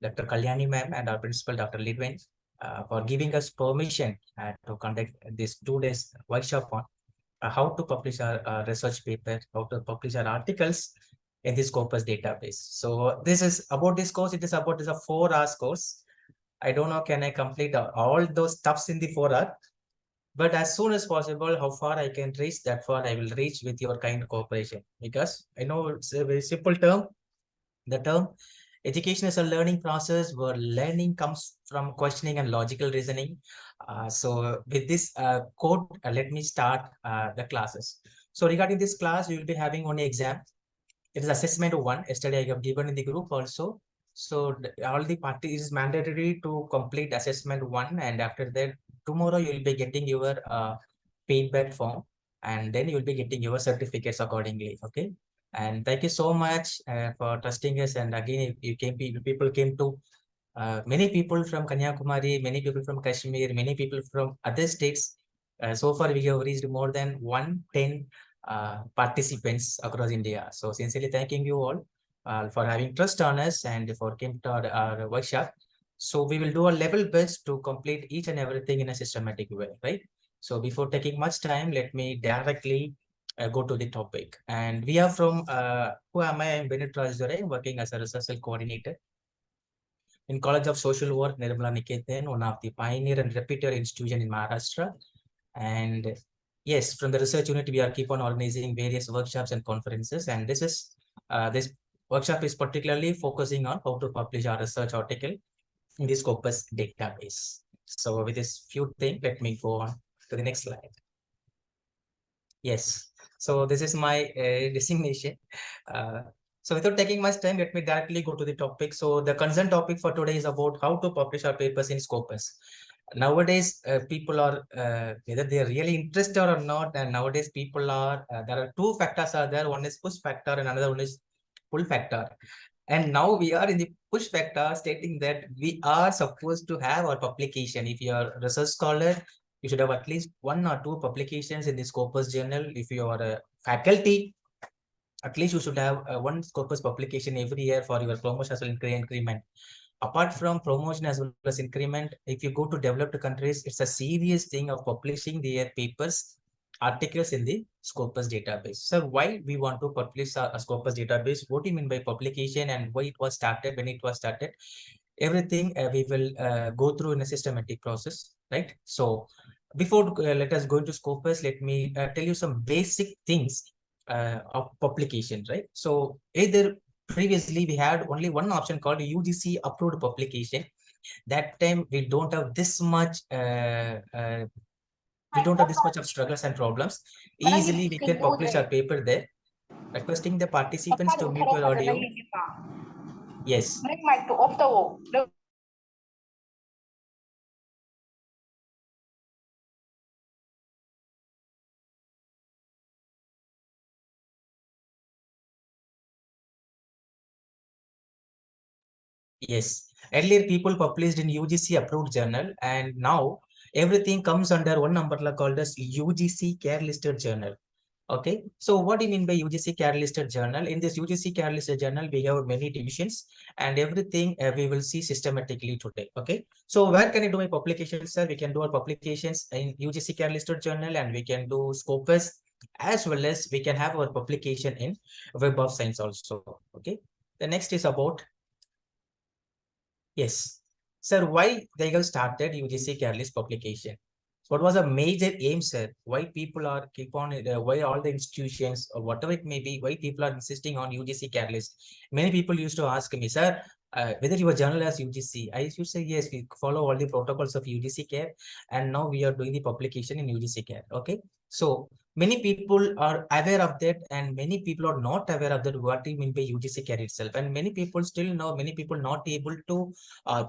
Dr. Kalyani ma'am and our principal, Dr. Lidwin, for giving us permission to conduct this 2 days workshop on how to publish our research paper, how to publish our articles in the Scopus database. So this is about this course. It is about this a 4 hours course. I don't know, can I complete all those stuffs in the 4 hours? But as soon as possible, how far I can reach, that far I will reach with your kind cooperation. Because I know it's a very simple term. The term education is a learning process where learning comes from questioning and logical reasoning. So with this code, let me start the classes. So regarding this class, we will be having one exam. It is assessment one. Yesterday I have given in the group also. So all the parties is mandatory to complete assessment one, and after that, tomorrow you will be getting your feedback form, and then you will be getting your certificates accordingly. Okay. And thank you so much for trusting us. And again, you came, people came to many people from Kanyakumari, many people from Kashmir, many people from other states. So far, we have reached more than 110 participants across India. So sincerely thanking you all for having trust on us and for came to our workshop. So we will do our level best to complete each and everything in a systematic way, right? So before taking much time, let me directly go to the topic. And we are from, who am I? I'm Benit Rajdurai, working as a research coordinator in College of Social Work, Nirmala Niketan, one of the pioneer and reputed institution in Maharashtra. And yes, from the research unit, we are keep on organizing various workshops and conferences. And this workshop is particularly focusing on how to publish our research article in the Scopus database. So with this few things, let me go on to the next slide. Yes. So this is my designation. Uh, so without taking much time, let me directly go to the topic. So the concern topic for today is about how to publish our papers in Scopus. Nowadays, people are whether they are really interested or not, and nowadays people are there are two factors are there. One is push factor, and another one is pull factor. And now we are in the push factor, stating that we are supposed to have our publication. If you are a research scholar, you should have at least 1 or 2 publications in the Scopus journal. If you are a faculty, at least you should have one Scopus publication every year for your promotion as well increment. Apart from promotion as well as increment, if you go to developed countries, it's a serious thing of publishing their papers, articles in the Scopus database. So why we want to publish a Scopus database? What do you mean by publication and why it was started, when it was started? Everything we will go through in a systematic process, right? So before let us go into Scopus, let me tell you some basic things of publication, right? So either previously we had only one option called UGC approved publication. That time we don't have this much of struggles and problems. Easily we can publish our paper there. Requesting the participants to mute your audio. Yes. Yes. Earlier people published in UGC approved journal, and now everything comes under one umbrella called as UGC care listed journal. Okay, so what do you mean by UGC care listed journal? In this UGC care listed journal, we have many divisions and everything we will see systematically today. Okay, so where can I do my publications, sir? We can do our publications in UGC care listed journal, and we can do Scopus, as well as we can have our publication in Web of Science also. Okay, the next is about, yes, sir, why they have started UGC care list publication? What was a major aim, sir? Why people are keep on why all the institutions or whatever it may be, why people are insisting on UGC care list? Many people used to ask me, sir, whether your journal has UGC. I used to say yes, we follow all the protocols of UGC care, and now we are doing the publication in UGC care. Okay, so many people are aware of that, and many people are not aware of that. What do you mean by UGC care itself? And many people still know, many people not able to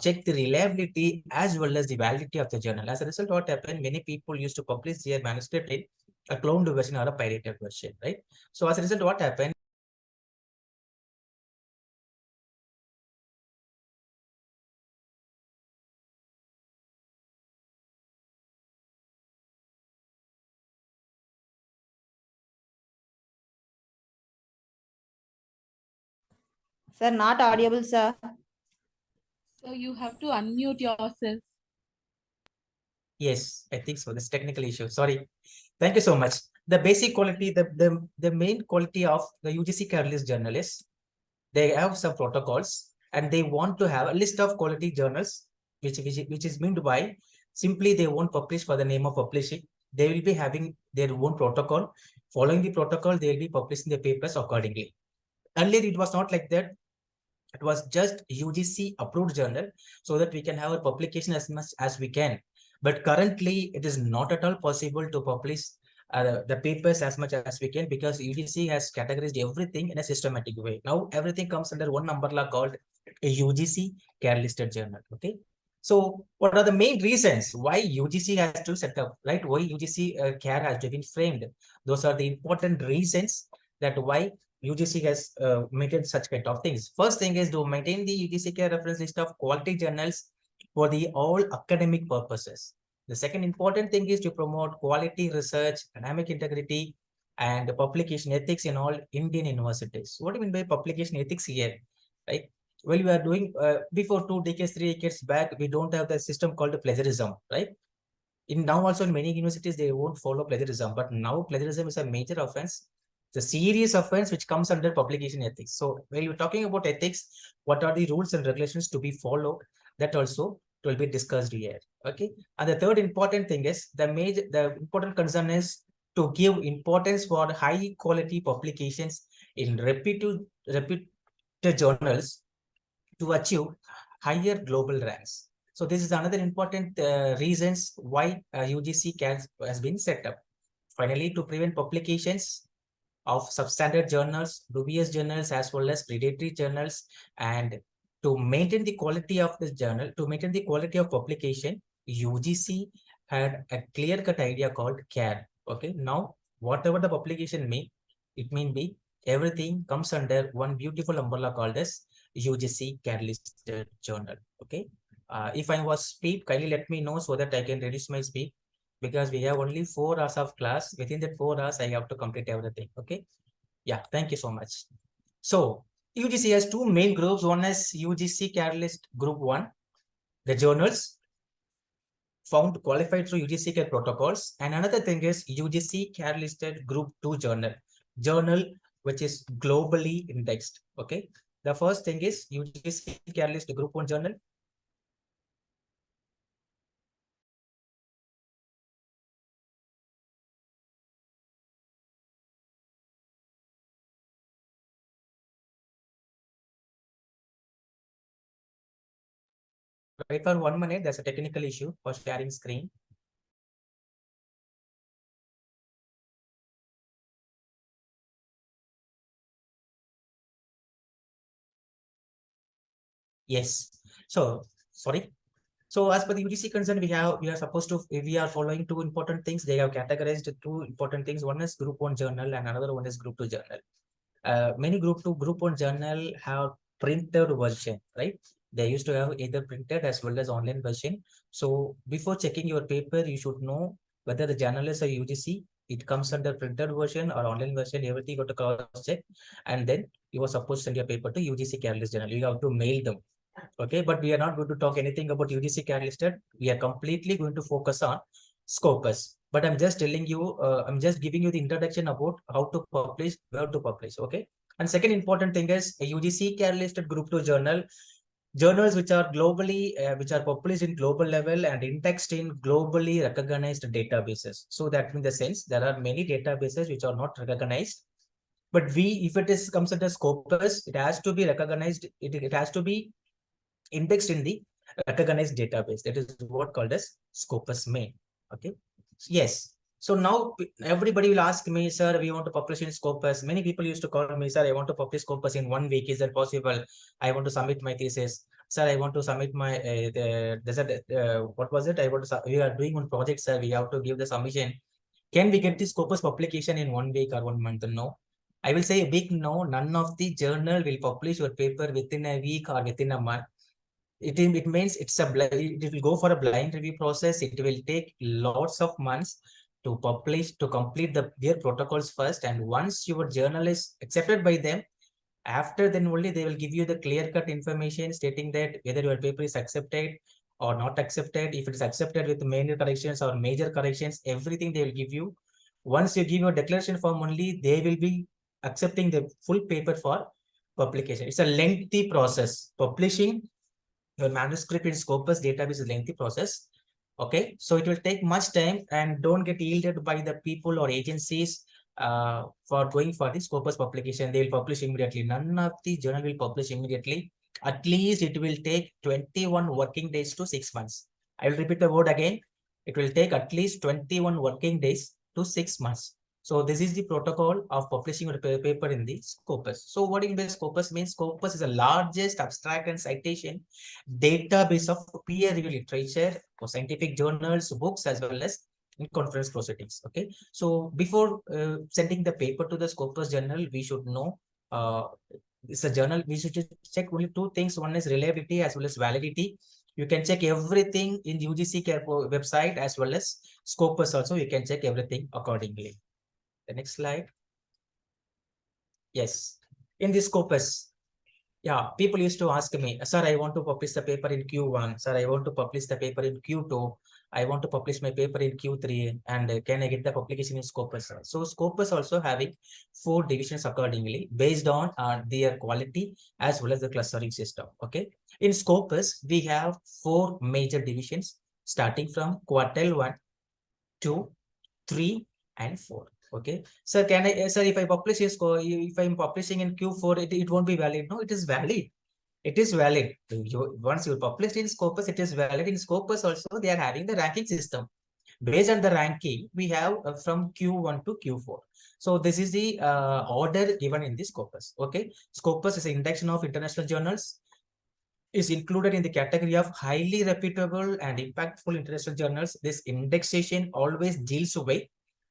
check the reliability as well as the validity of the journal. As a result, what happened, many people used to publish their manuscript in a cloned version or a pirated version, right? So as a result, what happened? Sir, not audible, sir. So you have to unmute yourself. Yes, I think so. This technical issue. Sorry. Thank you so much. The basic quality, the main quality of the UGC Catalyst journal is they have some protocols and they want to have a list of quality journals, which is meant by simply they won't publish for the name of publishing. They will be having their own protocol. Following the protocol, they will be publishing the papers accordingly. Earlier, it was not like that. It was just UGC approved journal so that we can have a publication as much as we can. But currently, it is not at all possible to publish the papers as much as we can because UGC has categorized everything in a systematic way. Now, everything comes under one umbrella called a UGC care listed journal. Okay. So, what are the main reasons why UGC has to set up, right? Why UGC care has to be framed? Those are the important reasons that why UGC has maintained such kind of things. First thing is to maintain the UGC care reference list of quality journals for the all academic purposes. The second important thing is to promote quality research, academic integrity, and publication ethics in all Indian universities. What do you mean by publication ethics here? Right? Well, we are doing before 2 decades, 3 decades back, we don't have the system called plagiarism, right? In now also in many universities they won't follow plagiarism, but now plagiarism is a major offense. It's a serious offense which comes under publication ethics. So when you're talking about ethics, what are the rules and regulations to be followed? That also will be discussed here. Okay. And the third important thing is the important concern is to give importance for high quality publications in reputed journals to achieve higher global ranks. So this is another important reasons why UGC has been set up. Finally, to prevent publications of substandard journals, dubious journals, as well as predatory journals, and to maintain the quality of this journal, to maintain the quality of publication, UGC had a clear-cut idea called CARE. Okay, now whatever the publication mean, it mean be everything comes under one beautiful umbrella called as UGC CARE listed journal. Okay, if I was speed, kindly let me know so that I can reduce my speed because we have only 4 hours of class. Within that 4 hours, I have to complete everything. Okay. Yeah. Thank you so much. So UGC has two main groups. One is UGC Catalyst Group 1, the journals found qualified through UGC CARE protocols. And another thing is UGC CARE listed Group 2 journal which is globally indexed. Okay. The first thing is UGC CARE list Group 1 journal. Wait for 1 minute. There's a technical issue for sharing screen. Yes. So sorry. So as per the UGC concern, we are following two important things. They have categorized two important things. One is Group 1 journal and another one is Group 2 journal. Many Group 1 journal have printed version, right? They used to have either printed as well as online version. So before checking your paper, you should know whether the journal is a UGC. It comes under printed version or online version. Everything you got to cross check, and then you are supposed to send your paper to UGC Catalyst journal. You have to mail them. Okay, but we are not going to talk anything about UGC CAD listed. We are completely going to focus on Scopus. But I'm just telling you, I'm just giving you the introduction about how to publish, where to publish. Okay. And second important thing is a UGC CAD listed Group 2 journals which are which are published in global level and indexed in globally recognized databases. So that in the sense, there are many databases which are not recognized. But if it is comes under Scopus, it has to be recognized. It has to be indexed in the recognized database. That is what called as Scopus main. Okay. Yes. So now everybody will ask me, sir, we want to publish in Scopus. Many people used to call me, sir, I want to publish Scopus in 1 week. Is that possible? I want to submit my thesis. Sir, I want to submit my, what was it? We are doing one project, sir. We have to give the submission. Can we get the Scopus publication in 1 week or 1 month? No. I will say a big no. None of the journal will publish your paper within a week or within a month. It means it will go for a blind review process. It will take lots of months to complete their protocols first. And once your journal is accepted by them, After then only they will give you the clear-cut information stating that whether your paper is accepted or not accepted. If it is accepted with minor corrections or major corrections, everything they will give you. Once you give your declaration form only, they will be accepting the full paper for publication. It's a lengthy process. Publishing your manuscript in Scopus database is a lengthy process. Okay, so it will take much time, and don't get yielded by the people or agencies for going for the Scopus publication. They will publish immediately. None of the journal will publish immediately. At least it will take 21 working days to 6 months. I will repeat the word again. It will take at least 21 working days to 6 months. So this is the protocol of publishing a paper in the Scopus. So what in the Scopus means? Scopus is the largest abstract and citation database of peer-reviewed literature for scientific journals, books, as well as in conference proceedings. Okay, so before sending the paper to the Scopus journal, we should know it's a journal. We should just check only two things. One is reliability as well as validity. You can check everything in UGC website as well as Scopus also. You can check everything accordingly. The next slide. Yes, in the Scopus, yeah, people used to ask me, sir, I want to publish the paper in Q1. Sir, I want to publish the paper in Q2. I want to publish my paper in Q3. And can I get the publication in Scopus? So Scopus also having 4 divisions accordingly based on their quality as well as the clustering system. Okay. In Scopus, we have 4 major divisions starting from quartile 1, 2, 3, and 4. Okay, sir, can I, sir, if I publish in if I'm publishing in Q4, it won't be valid. No, it is valid. It is valid. Once you publish in Scopus, it is valid. In Scopus also, they are having the ranking system. Based on the ranking, we have from Q1 to Q4. So this is the order given in the Scopus. Okay, Scopus is an index of international journals, is included in the category of highly reputable and impactful international journals. This indexation always deals with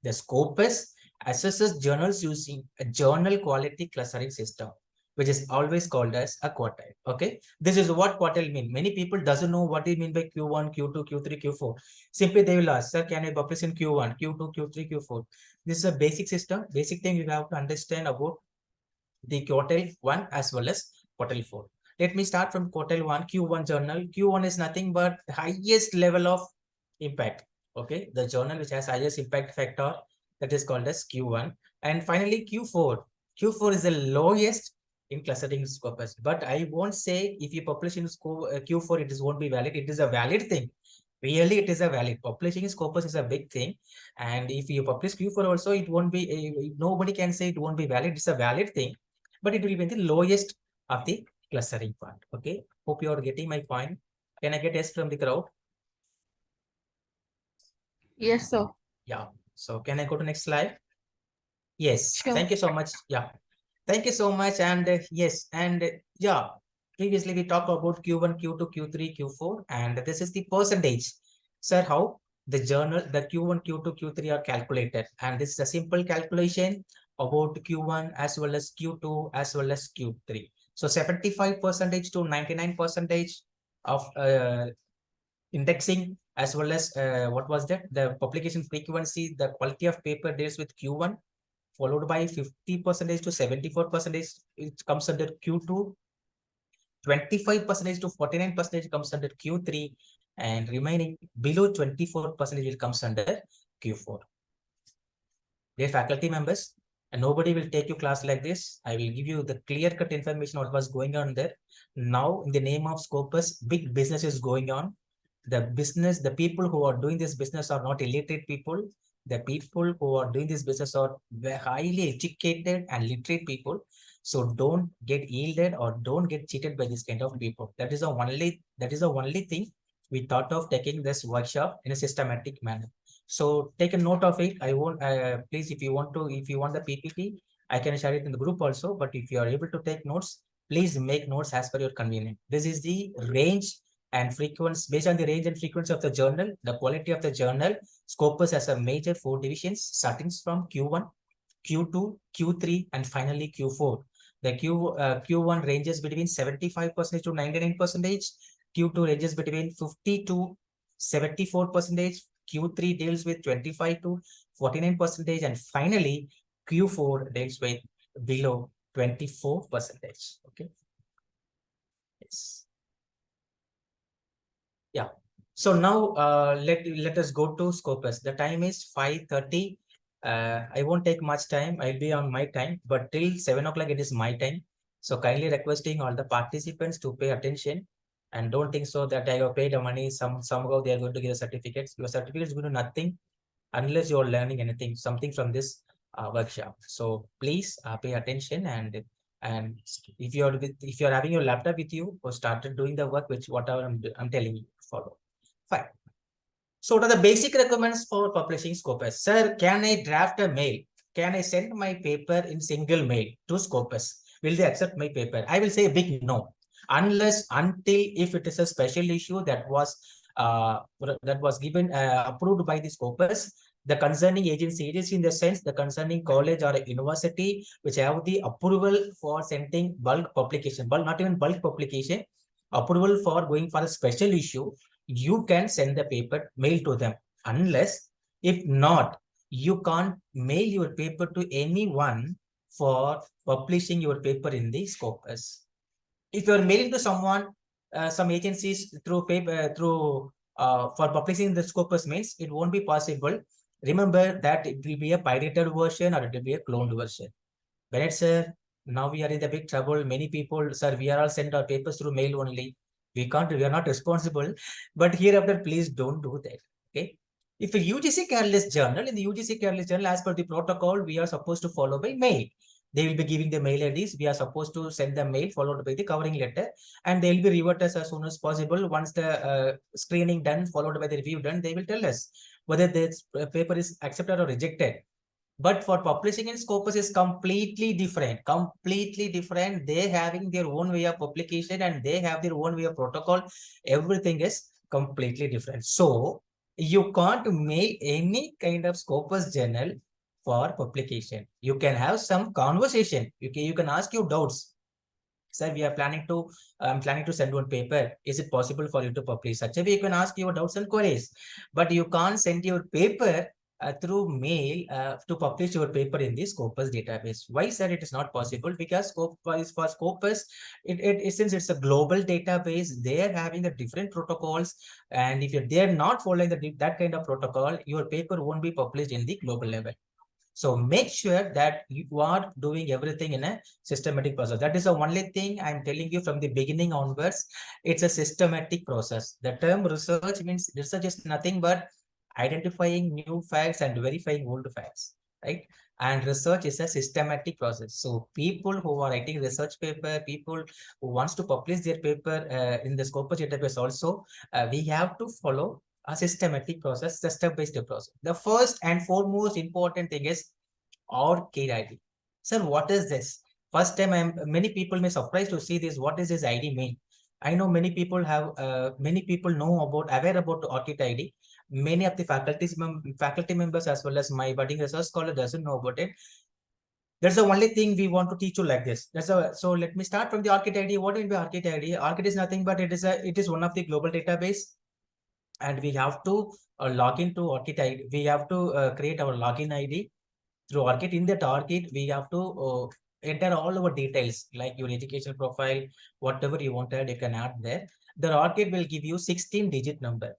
the Scopus assesses journals using a journal quality clustering system, which is always called as a quartile. Okay, this is what quartile mean. Many people doesn't know what it mean by Q1, Q2, Q3, Q4. Simply they will ask, sir, can I publish in Q1, Q2, Q3, Q4? This is a basic system. Basic thing you have to understand about the quartile 1 as well as quartile 4. Let me start from quartile 1, Q1 journal. Q1 is nothing but highest level of impact. Okay, the journal which has highest impact factor, that is called as Q1. And finally, Q4. Q4 is the lowest in clustering Scopus. But I won't say if you publish in Q4, it won't be valid. It is a valid thing. Really, it is a valid. Publishing in Scopus is a big thing. And if you publish Q4 also, it won't be, nobody can say it won't be valid. It's a valid thing, but it will be the lowest of the clustering part. Okay, hope you are getting my point. Can I get yes from the crowd? Yes, sir. Yeah, so can I go to next slide? Yes, Sure. thank you so much. Yeah, thank you so much. And yes, and yeah, previously we talked about Q1, Q2, Q3, Q4, and this is the percentage. Sir, how the journal, the Q1, Q2, Q3 are calculated, and this is a simple calculation about Q1 as well as Q2 as well as Q3. So 75% to 99% of indexing as well as what was that? The publication frequency, the quality of paper deals with Q1, followed by 50% to 74%, it comes under Q2, 25% to 49% comes under Q3, and remaining below 24% will comes under Q4. Dear faculty members, and nobody will take you class like this. I will give you the clear-cut information what was going on there. Now, in the name of Scopus, big business is going on. The business, the people who are doing this business are not illiterate people. The people who are doing this business are highly educated and literate people. So don't get yielded or don't get cheated by this kind of people. That is the only thing we thought of taking this workshop in a systematic manner. So take a note of it. I won't please, if you want the PPT, I can share it in the group also. But if you are able to take notes, please make notes as per your convenience. This is the range and frequency. Based on the range and frequency of the journal, the quality of the journal, Scopus has a major 4 divisions starting from Q1, Q2, Q3, and finally Q4. The Q1 ranges between 75% to 99%. Q2 ranges between 50 to 74%. Q3 deals with 25 to 49%, and finally Q4 deals with below 24%. Okay. Yes. Yeah. So now let us go to Scopus. The time is 5:30. I won't take much time. I'll be on my time, but till 7 o'clock it is my time. So kindly requesting all the participants to pay attention and don't think so that I have paid the money. Somehow they are going to get certificates. Your certificate is going to nothing unless you are learning anything, something from this workshop. So please pay attention and if you're having your laptop with you or started doing the work which whatever I'm telling you, follow. Fine. So what are the basic requirements for publishing Scopus? Sir, can I draft a mail? Can I send my paper in single mail to Scopus? Will they accept my paper? I will say a big no. Until if it is a special issue that was given approved by the Scopus, the concerning agency in the sense the concerning college or university which have the approval for sending bulk publication, not even bulk publication, approval for going for a special issue, you can send the paper mail to them. Unless if not, you can't mail your paper to anyone for publishing your paper in the Scopus. If you're mailing to someone, some agencies through paper for publishing the Scopus mails, it won't be possible. Remember that it will be a pirated version or it will be a cloned version. Bennett sir, now we are in the big trouble. Many people, sir, we are all sent our papers through mail only. We are not responsible. But hereafter, please don't do that. Okay. If a UGC careless journal, in the UGC careless journal, as per the protocol, we are supposed to follow by mail. They will be giving the mail IDs. We are supposed to send the mail followed by the covering letter, and they will be revert us as soon as possible. Once the screening done, followed by the review done, they will tell us whether this paper is accepted or rejected. But for publishing in Scopus is completely different. Completely different. They having their own way of publication and they have their own way of protocol. Everything is completely different. So you can't make any kind of Scopus journal for publication. You can have some conversation. You can ask your doubts. Sir, we are planning to send one paper. Is it possible for you to publish? Such a way you can ask your doubts and queries, but you can't send your paper through mail to publish your paper in the Scopus database. Why, sir, it is not possible? Because for Scopus, since it's a global database, they are having the different protocols, and if they're not following that kind of protocol, your paper won't be published in the global level. So make sure that you are doing everything in a systematic process. That is the only thing I'm telling you from the beginning onwards. It's a systematic process. The term research means research is nothing but identifying new facts and verifying old facts, right? And research is a systematic process. So people who are writing research paper, people who wants to publish their paper in the Scopus database also, we have to follow a systematic process, a step-by-step process. The first and foremost important thing is ORCID ID. Sir, what is this? First time many people may surprise to see this. What is this ID mean? I know many people know aware about ORCID ID. Many of the faculty members as well as my budding research scholar doesn't know about it. That's the only thing we want to teach you like this. So let me start from the ORCID ID. What will be ORCID ID? ORCID is nothing but it is one of the global database, and we have to log into ORCID ID. We have to create our login ID through ORCID. In that ORCID, we have to enter all our details like your education profile, whatever you wanted, you can add there. The ORCID will give you 16-digit number.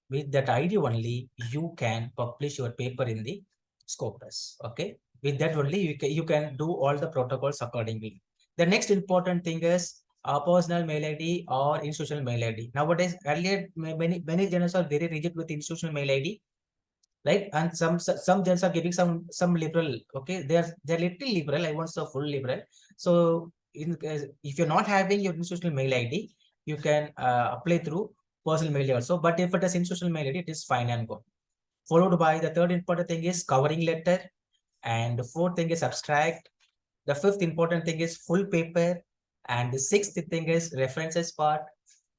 With that ID only, you can publish your paper in the Scopus. Okay. With that only, you can do all the protocols accordingly. The next important thing is a personal mail ID or institutional mail ID. Nowadays, earlier many journals are very rigid with institutional mail ID, right? And some journals are giving some liberal. Okay, they're little liberal. I want so full liberal. So if you're not having your institutional mail ID, you can apply through personal mail also. But if it is institutional mail ID, it is fine and good. Followed by the third important thing is covering letter, and the fourth thing is abstract. The fifth important thing is full paper, and the sixth thing is references part.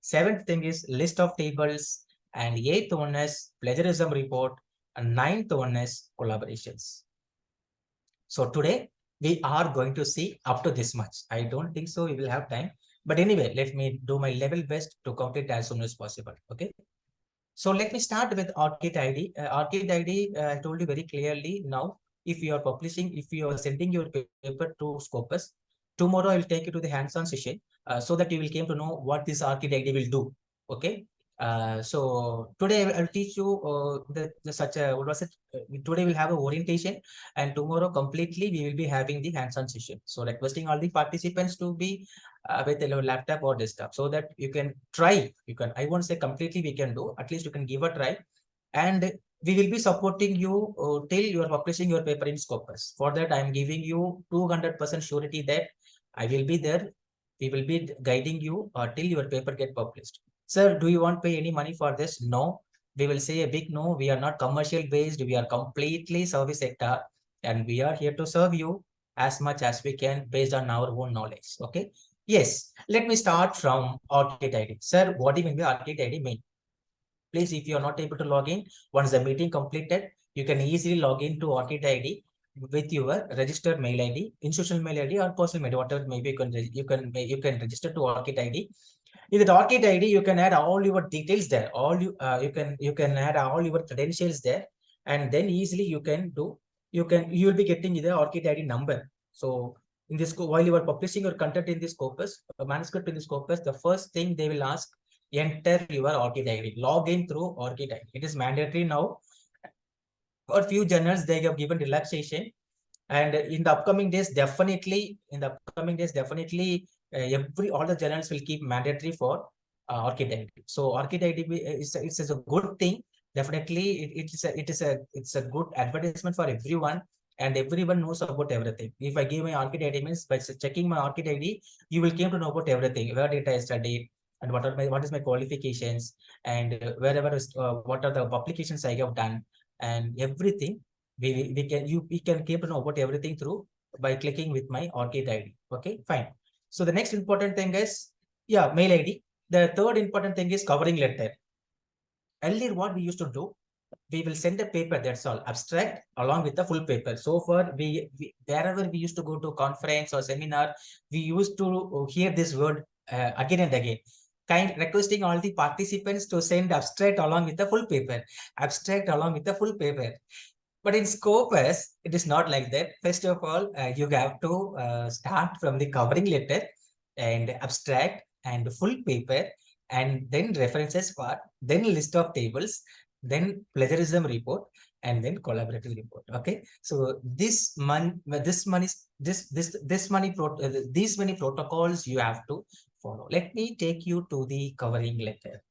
Seventh thing is list of tables, and eighth one is plagiarism report, and ninth one is collaborations. So today we are going to see up to this much. I don't think so we will have time, but anyway, let me do my level best to complete as soon as possible. Okay. So let me start with ORCID ID. ORCID ID, I told you very clearly now. if you are publishing, if you are sending your paper to Scopus, tomorrow I will take you to the hands-on session so that you will came to know what this architect will do. Okay. So today I will teach you the such a what was it? Today we'll have a orientation, and tomorrow completely we will be having the hands-on session. So requesting all the participants to be with a laptop or desktop so that you can try. You can, I won't say completely we can do. At least you can give a try, and we will be supporting you till you are publishing your paper in Scopus. For that, I am giving you 200% surety that I will be there. We will be guiding you till your paper get published. Sir, do you want to pay any money for this? No. We will say a big no. We are not commercial based. We are completely service sector, and we are here to serve you as much as we can based on our own knowledge. Okay. Yes. Let me start from Orchid ID. Sir, what do you mean by Orchid ID mean? Please, if you are not able to log in, once the meeting completed, you can easily log in to Orchid ID with your registered mail ID, institutional mail ID, or personal mail, whatever maybe you can register to Orchid ID. In the Orchid ID, you can add all your details there. All you can add all your credentials there, and then easily you will be getting the Orchid ID number. So in this, while you are publishing your content in this Scopus, a manuscript in this Scopus, the first thing they will ask, enter your Orchid ID, log in through Orchid ID. It is mandatory now. For few journals, they have given relaxation, and in the upcoming days, definitely, every all the journals will keep mandatory for Orchid ID. So Orchid ID is a good thing. Definitely, it's a good advertisement for everyone, and everyone knows about everything. If I give my Orchid ID, means by checking my Orchid ID, you will came to know about everything, where data I studied, and what is my qualifications, and wherever what are the publications I have done, and everything. We can keep to know about everything through by clicking with my Orchid ID. Okay, fine. So the next important thing is, yeah, mail ID. The third important thing is covering letter. Earlier, what we used to do, we will send a paper, that's all, abstract along with the full paper. So far, we wherever we used to go to conference or seminar, we used to hear this word again and again. Kind requesting all the participants to send abstract along with the full paper, abstract along with the full paper. But in Scopus, it is not like that. First of all, you have to start from the covering letter and abstract and full paper, and then references part, then list of tables, then plagiarism report, and then collaborative report. Okay, so this these many protocols you have to follow. Let me take you to the covering letter.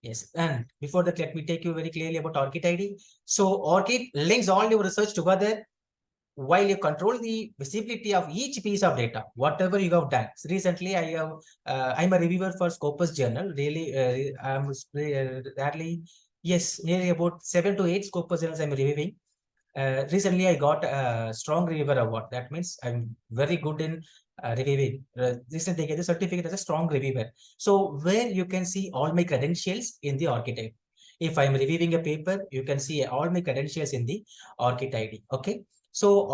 Yes, and before that, let me take you very clearly about Orchid ID. So Orchid links all your research together while you control the visibility of each piece of data, whatever you have done. So recently, I'm a reviewer for Scopus Journal. Really, I'm rarely, yes, nearly about 7 to 8 Scopus journals I'm reviewing. Recently, I got a strong reviewer award. That means I'm very good in reviewing. Recently, I get the certificate as a strong reviewer. So where you can see all my credentials in the archetype. If I'm reviewing a paper, you can see all my credentials in the Orchid ID. Okay. So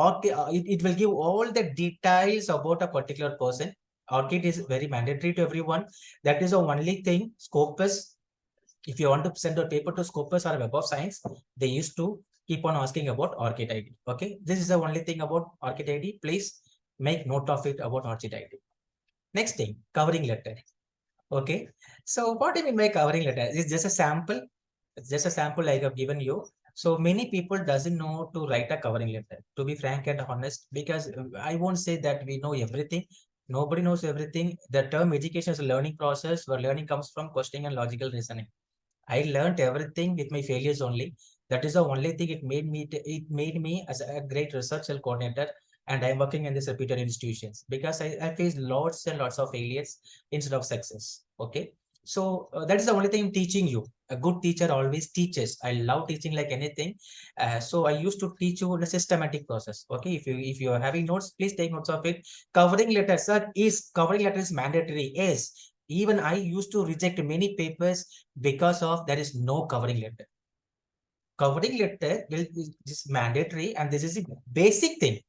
it will give all the details about a particular person. Orchid is very mandatory to everyone. That is the only thing. Scopus, if you want to send a paper to Scopus or Web of Science, they used to keep on asking about Orchid ID. Okay, this is the only thing about Orchid ID. Please make note of it about Orchid ID. Next thing, covering letter. Okay, so what do you mean by covering letter? It's just a sample. It's just a sample I have given you. So many people doesn't know to write a covering letter. To be frank and honest, because I won't say that we know everything. Nobody knows everything. The term education is a learning process where learning comes from questioning and logical reasoning. I learned everything with my failures only. That is the only thing it made me as a great research coordinator, and I'm working in these reputed institutions because I faced lots and lots of failures instead of success. Okay. So that is the only thing I'm teaching you. A good teacher always teaches. I love teaching like anything. So I used to teach you in a systematic process. Okay. If you are having notes, please take notes of it. Covering letter is mandatory. Yes. Even I used to reject many papers because of there is no covering letter. Covering letter is mandatory, and this is a basic thing.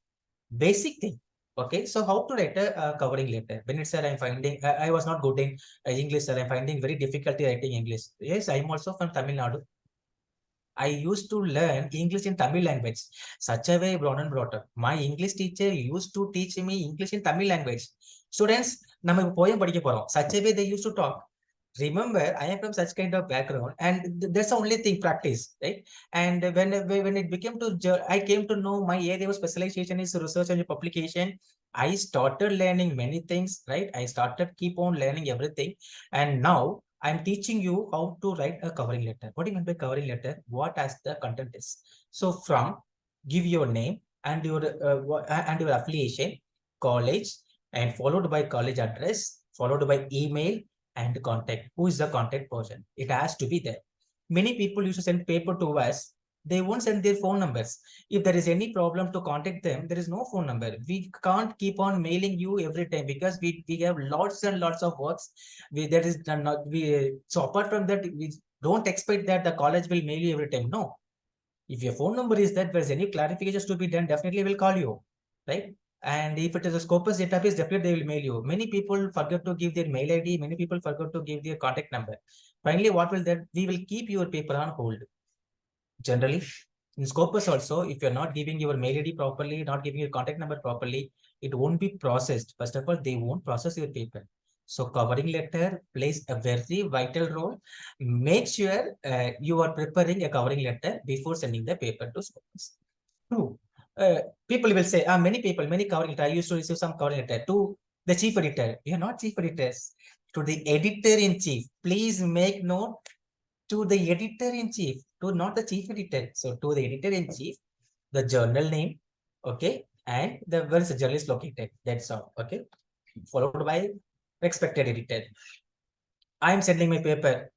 Basic thing. Okay, so how to write a covering letter? When sir, I'm finding I was not good in English, sir. I'm finding very difficulty writing English. Yes, I'm also from Tamil Nadu. I used to learn English in Tamil language. Such a way born and brought up. My English teacher used to teach me English in Tamil language. Students, நம்ம poem படிக்க போறோம். Such a way they used to talk. Remember, I am from such kind of background, and that's the only thing practice, right? And when it became to, I came to know my area of specialization is research and publication. I started learning many things, right? I started keep on learning everything, and now I'm teaching you how to write a covering letter. What do you mean by covering letter? What as the content is? So from give your name and your affiliation, college, and followed by college address, followed by email and contact. Who is the contact person? It has to be there. Many people used to send paper to us. They won't send their phone numbers. If there is any problem to contact them, there is no phone number. We can't keep on mailing you every time because we have lots and lots of works. There is not we. So apart from that, we don't expect that the college will mail you every time. No, if your phone number is that, there's any clarifications to be done, definitely will call you, right? And if it is a Scopus database, definitely they will mail you. Many people forget to give their mail ID. Many people forget to give their contact number. Finally, what will that? We will keep your paper on hold. Generally, in Scopus also, if you're not giving your mail ID properly, not giving your contact number properly, it won't be processed. First of all, they won't process your paper. So covering letter plays a very vital role. Make sure you are preparing a covering letter before sending the paper to Scopus. Two, people will say, many covering letter. I used to receive some covering letter to the chief editor. We are not chief editors. To the editor-in-chief, please make note, to the editor-in-chief, to not the chief editor. So to the editor-in-chief, the journal name, okay, and the where is the journal is located. That's all, okay. Followed by respected editor. I am sending my paper,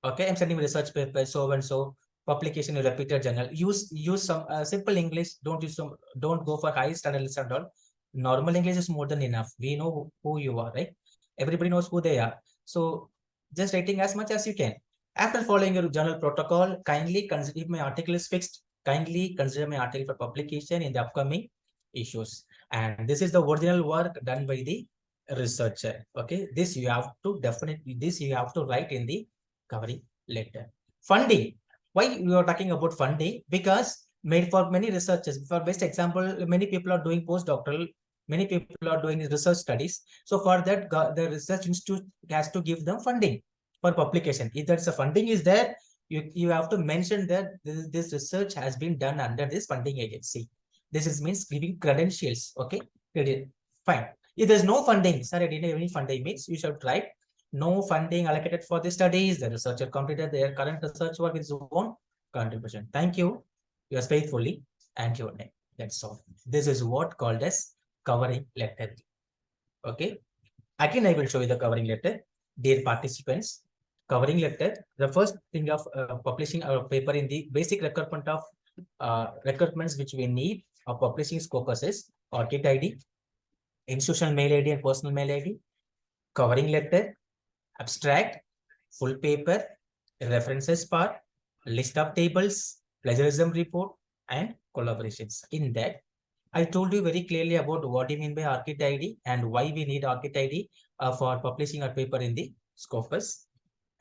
okay. I'm sending my research paper, so and so. Publication in repeated journal. Use some simple English. Don't go for high standards and all. Normal English is more than enough. We know who you are, right? Everybody knows who they are. So just writing as much as you can. After following your journal protocol, kindly consider, if my article is fixed, kindly consider my article for publication in the upcoming issues. And this is the original work done by the researcher. Okay, this you have to write in the covering letter. Funding. Why we are talking about funding? Because made for many researchers. For best example, many people are doing postdoctoral. Many people are doing research studies. So for that, the research institute has to give them funding for publication. If there's a funding is there, you have to mention that this research has been done under this funding agency. This is means giving credentials. Okay, fine. If there's no funding, sorry, I didn't have any funding, means you should write no funding allocated for the studies. The researcher completed their current research work with his own contribution. Thank you. Yours faithfully and your name. That's all. This is what called as covering letter. Okay. Again, I will show you the covering letter. Dear participants, covering letter, the first thing of publishing our paper in the basic requirement of requirements which we need of publishing Scopus is ORCID ID, institutional mail ID and personal mail ID, covering letter, abstract, full paper, references part, list of tables, plagiarism report, and collaborations. In that, I told you very clearly about what you mean by ORCID ID and why we need ORCID ID for publishing our paper in the Scopus.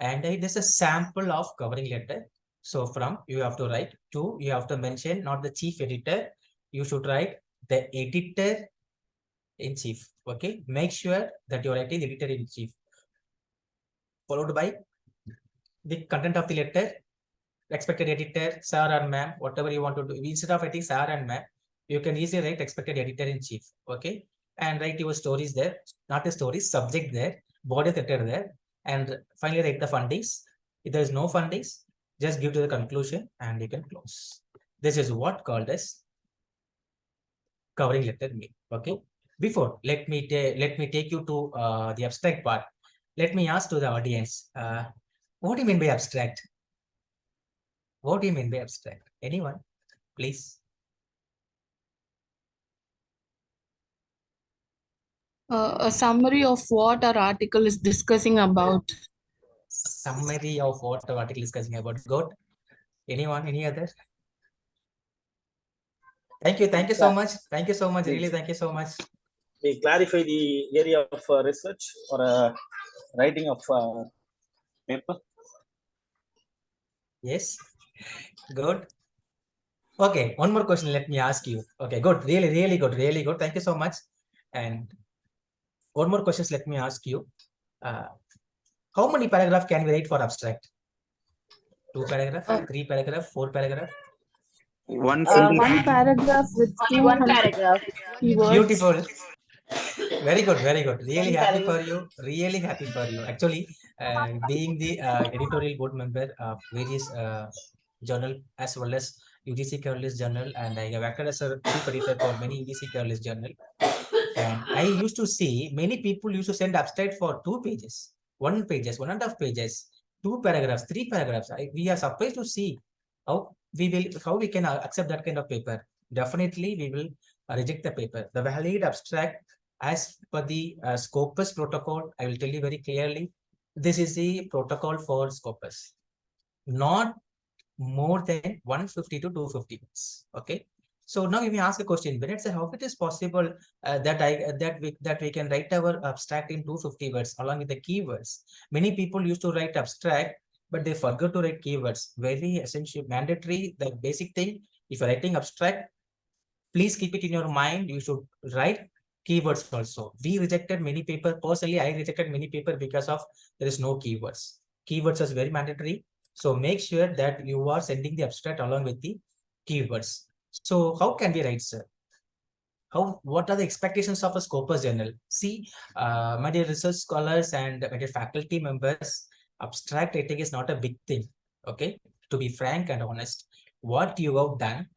And it is a sample of covering letter. So from you have to write to, you have to mention not the chief editor, you should write the editor in chief. Okay, make sure that you're writing editor in chief. Followed by the content of the letter, expected editor, sir or ma'am, whatever you want to do. Instead of writing sir and ma'am, you can easily write expected editor in chief. Okay, and write your stories there, not a story, subject there, body letter there, and finally write the fundings. If there is no fundings, just give to the conclusion and you can close. This is what called as covering letter mean. Okay, before let me take you to the abstract part. Let me ask to the audience, what do you mean by abstract? What do you mean by abstract? Anyone, please? A summary of what our article is discussing about. Summary of what the article is discussing about. Good. Anyone? Any other? Thank you. Thank you so much. Thank you so much. Really, thank you so much. We clarify the area of research or writing of paper. Yes. Good. Okay, one more question. Let me ask you. Okay, good. Really, really good. Really good. Thank you so much. And one more questions. Let me ask you. Uh, how many paragraph can we write for abstract? 2 paragraph, 3 paragraph, 4 paragraph. One single One paragraph with Only one 200 paragraph. keywords. Beautiful. Very good, very good. Really One happy paragraph. for you. Really happy for you. Actually, being the editorial board member of various journal as well as UGC Curlis journal, and I have acted as a chief editor for many UGC Curlis journal. And I used to see many people used to send abstract for 2 pages, 1 pages, 1.5 pages, 2 paragraphs, 3 paragraphs. We are surprised to see how we can accept that kind of paper. Definitely, we will reject the paper. The valid abstract, as per the Scopus protocol, I will tell you very clearly. This is the protocol for Scopus, not more than 150 to 250 words. Okay. So now you may ask a question, Bennett, say how it is possible that we can write our abstract in 250 words along with the keywords. Many people used to write abstract, but they forgot to write keywords. Very essential, mandatory, the basic thing. If you're writing abstract, please keep it in your mind. You should write keywords also. We rejected many paper. Personally, I rejected many paper because of there is no keywords. Keywords is very mandatory. So make sure that you are sending the abstract along with the keywords. So how can we write, sir? What are the expectations of a Scopus journal? See, my dear research scholars and my dear faculty members, abstract writing is not a big thing. Okay, to be frank and honest, what you have done,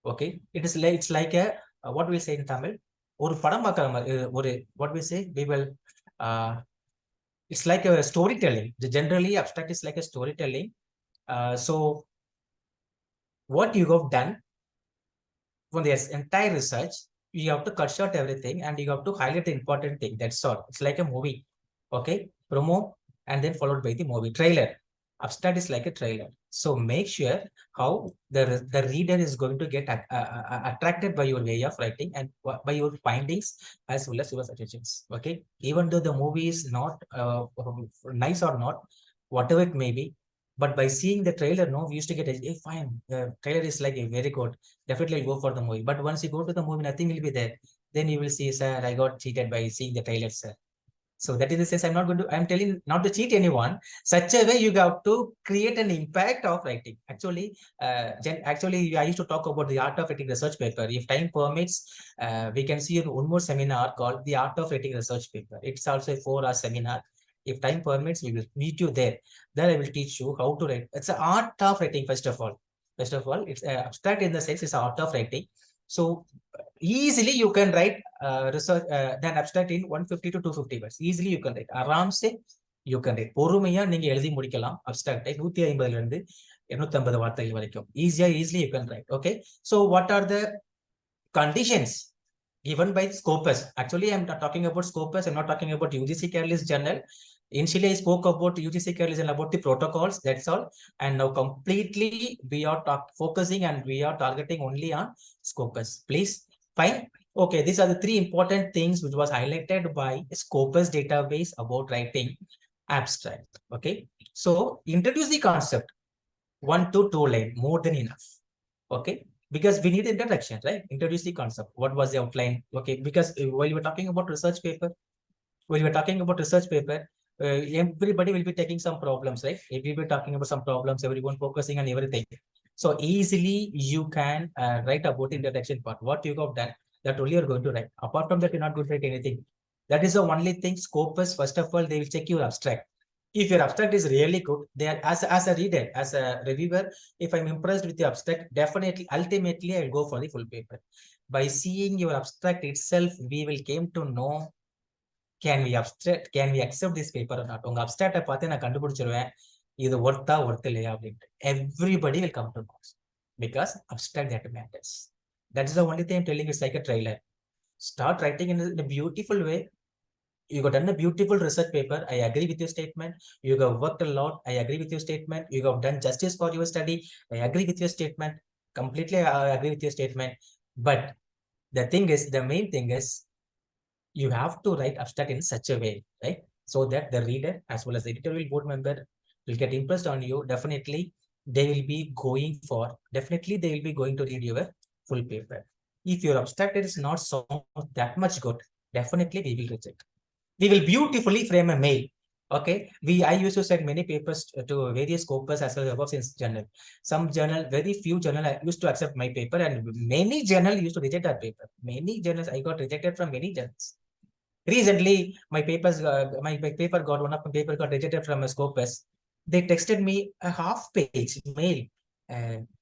okay, it's like a what we say in Tamil, ஒரு படம் பார்க்குற மாதிரி ஒரு what we say, we will it's like a storytelling. Generally abstract is like a storytelling. So what you have done from this entire research, you have to cut short everything and you have to highlight the important thing. That's all. It's like a movie. Okay, promo and then followed by the movie trailer. Abstract is like a trailer. So make sure how the reader is going to get attracted by your way of writing and by your findings as well as your suggestions. Okay, even though the movie is not nice or not, whatever it may be, but by seeing the trailer, no, we used to get a fine. The trailer is like a very good. Definitely I'll go for the movie. But once you go to the movie, nothing will be there. Then you will see, sir, I got cheated by seeing the trailer, sir. So that is the sense I'm telling not to cheat anyone. Such a way you have to create an impact of writing. Actually, I used to talk about the art of writing research paper. If time permits, we can see one more seminar called the art of writing research paper. It's also a 4-hour seminar. If time permits, we will meet you there. There I will teach you how to write. It's an art of writing, first of all. First of all, it's abstract in the sense it's art of writing. So easily you can write research then abstract in 150 to 250 words. Easily you can write. Aramse you can write. பொறுமையா நீங்க எழுதி முடிக்கலாம் abstract 150 ல இருந்து 250 வார்த்தைகள் வரைக்கும். Easily you can write. Okay. So what are the conditions given by Scopus? Actually, I'm not talking about Scopus. I'm not talking about UGC Careless Journal. Initially, I spoke about UGC Careless and about the protocols. That's all. And now completely we are focusing and we are targeting only on Scopus. Please, fine. Okay, these are the 3 important things which was highlighted by Scopus database about writing abstract. Okay, so introduce the concept 1 to 2 line, more than enough. Okay, because we need introduction, right? Introduce the concept. What was the outline? Okay, because while we're talking about research paper, everybody will be taking some problems, right? If we will be talking about some problems, everyone focusing on everything. So easily you can write about the introduction part. What you have done, that only you're going to write. Apart from that, you're not going to write anything. That is the only thing. Scopus, first of all, they will check your abstract. If your abstract is really good, they are as a reader, as a reviewer, if I'm impressed with the abstract, definitely, ultimately, I'll go for the full paper. By seeing your abstract itself, we will came to know, can we accept this paper or not? உங்க abstract பார்த்து நான் கண்டுபிடிச்சிருவேன் இது ஒர்த்தா worth இல்லையா அப்படின்ட்டு. Everybody will come to know because abstract that matters. That is the only thing I'm telling you. It's like a trailer. Start writing in a beautiful way. You got done a beautiful research paper. I agree with your statement. You have worked a lot. I agree with your statement. You have done justice for your study. I agree with your statement. Completely I agree with your statement. But the thing is, the main thing is, you have to write abstract in such a way, right? So that the reader as well as the editorial board member will get impressed on you. Definitely, they will be going for, definitely they will be going to read your full paper. If your abstract is not so that much good, definitely we will reject. We will beautifully frame a mail. Okay, I used to send many papers to various Scopus as well as above since journal. Some journal, very few journal I used to accept my paper, and many journal used to reject that paper. Many journals I got rejected from many journals. Recently, my paper got one of my paper got rejected from a Scopus. They texted me a half-page mail.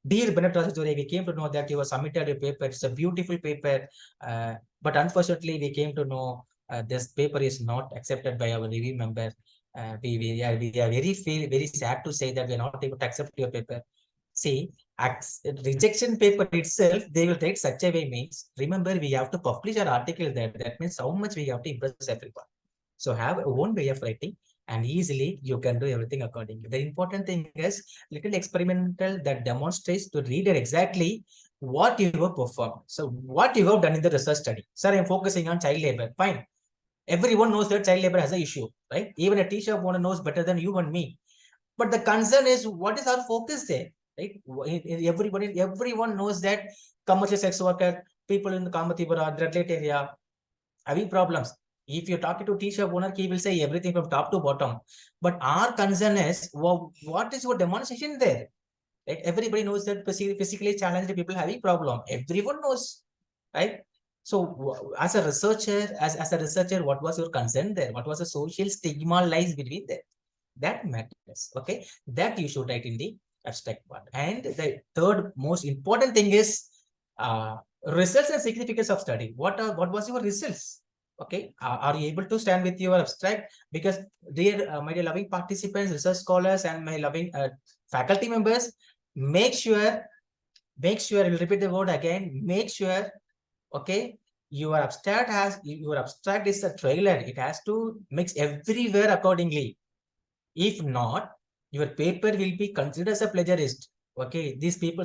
Dear Bennett, we came to know that you have submitted your paper. It's a beautiful paper, but unfortunately, we came to know this paper is not accepted by our review member. We are very sad to say that we are not able to accept your paper. See, rejection paper itself, they will take such a way means, remember, we have to publish our article there. That means how much we have to impress everyone. So have a own way of writing, and easily you can do everything accordingly. The important thing is little experimental that demonstrates to reader exactly what you have performed. So what you have done in the research study. Sir, I'm focusing on child labor. Fine. Everyone knows that child labor has an issue, right? Even a teacher knows better than you and me. But the concern is, what is our focus there, right? Everyone knows that commercial sex worker, people in the Kamatibara, red light area, having problems. If you're talking to teacher owner, he will say everything from top to bottom. But our concern is, well, what is your demonstration there? Right? Everybody knows that physically challenged people having problem. Everyone knows, right? So as a researcher, as a researcher, what was your concern there? What was the social stigma lies between there? That matters. Okay, that you should write in the abstract part. And the third most important thing is results and significance of study. What was your results? Okay, are you able to stand with your abstract? Because dear my dear loving participants, research scholars, and my loving faculty members, make sure, I will repeat the word again, make sure, okay, your abstract is a trailer. It has to mix everywhere accordingly. If not, your paper will be considered as a plagiarist. Okay,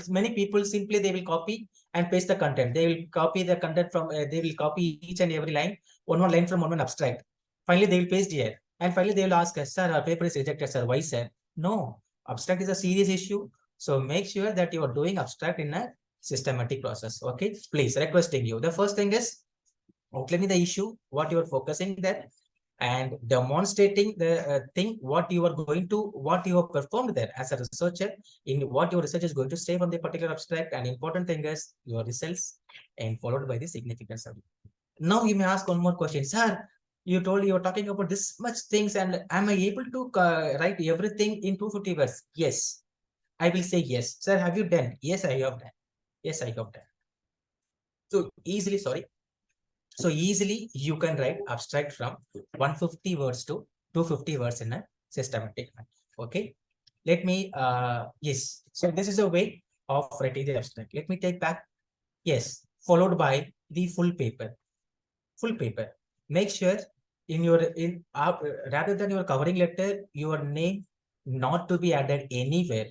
many people simply they will copy and paste the content. They will copy the content from, they will copy each and every line, one line from one abstract. Finally, they will paste here. And finally, they will ask us, sir, our paper is rejected, sir. Why, sir? No, abstract is a serious issue. So make sure that you are doing abstract in a systematic process. Okay, please, requesting you. The first thing is outlining the issue, what you are focusing there, and demonstrating the thing, what you have performed there as a researcher, in what your research is going to say from the particular abstract. And important thing is your results, and followed by the significance of it. Now you may ask one more question, sir. You told you were talking about this much things, and am I able to write everything in 250 words? Yes, I will say yes. Sir, have you done? Yes, I have done. Yes, I have done. So easily you can write abstract from 150 words to 250 words in a systematic manner. Okay, let me yes, so this is a way of writing the abstract. Let me take back. Yes, followed by the full paper. Make sure rather than your covering letter, your name not to be added anywhere.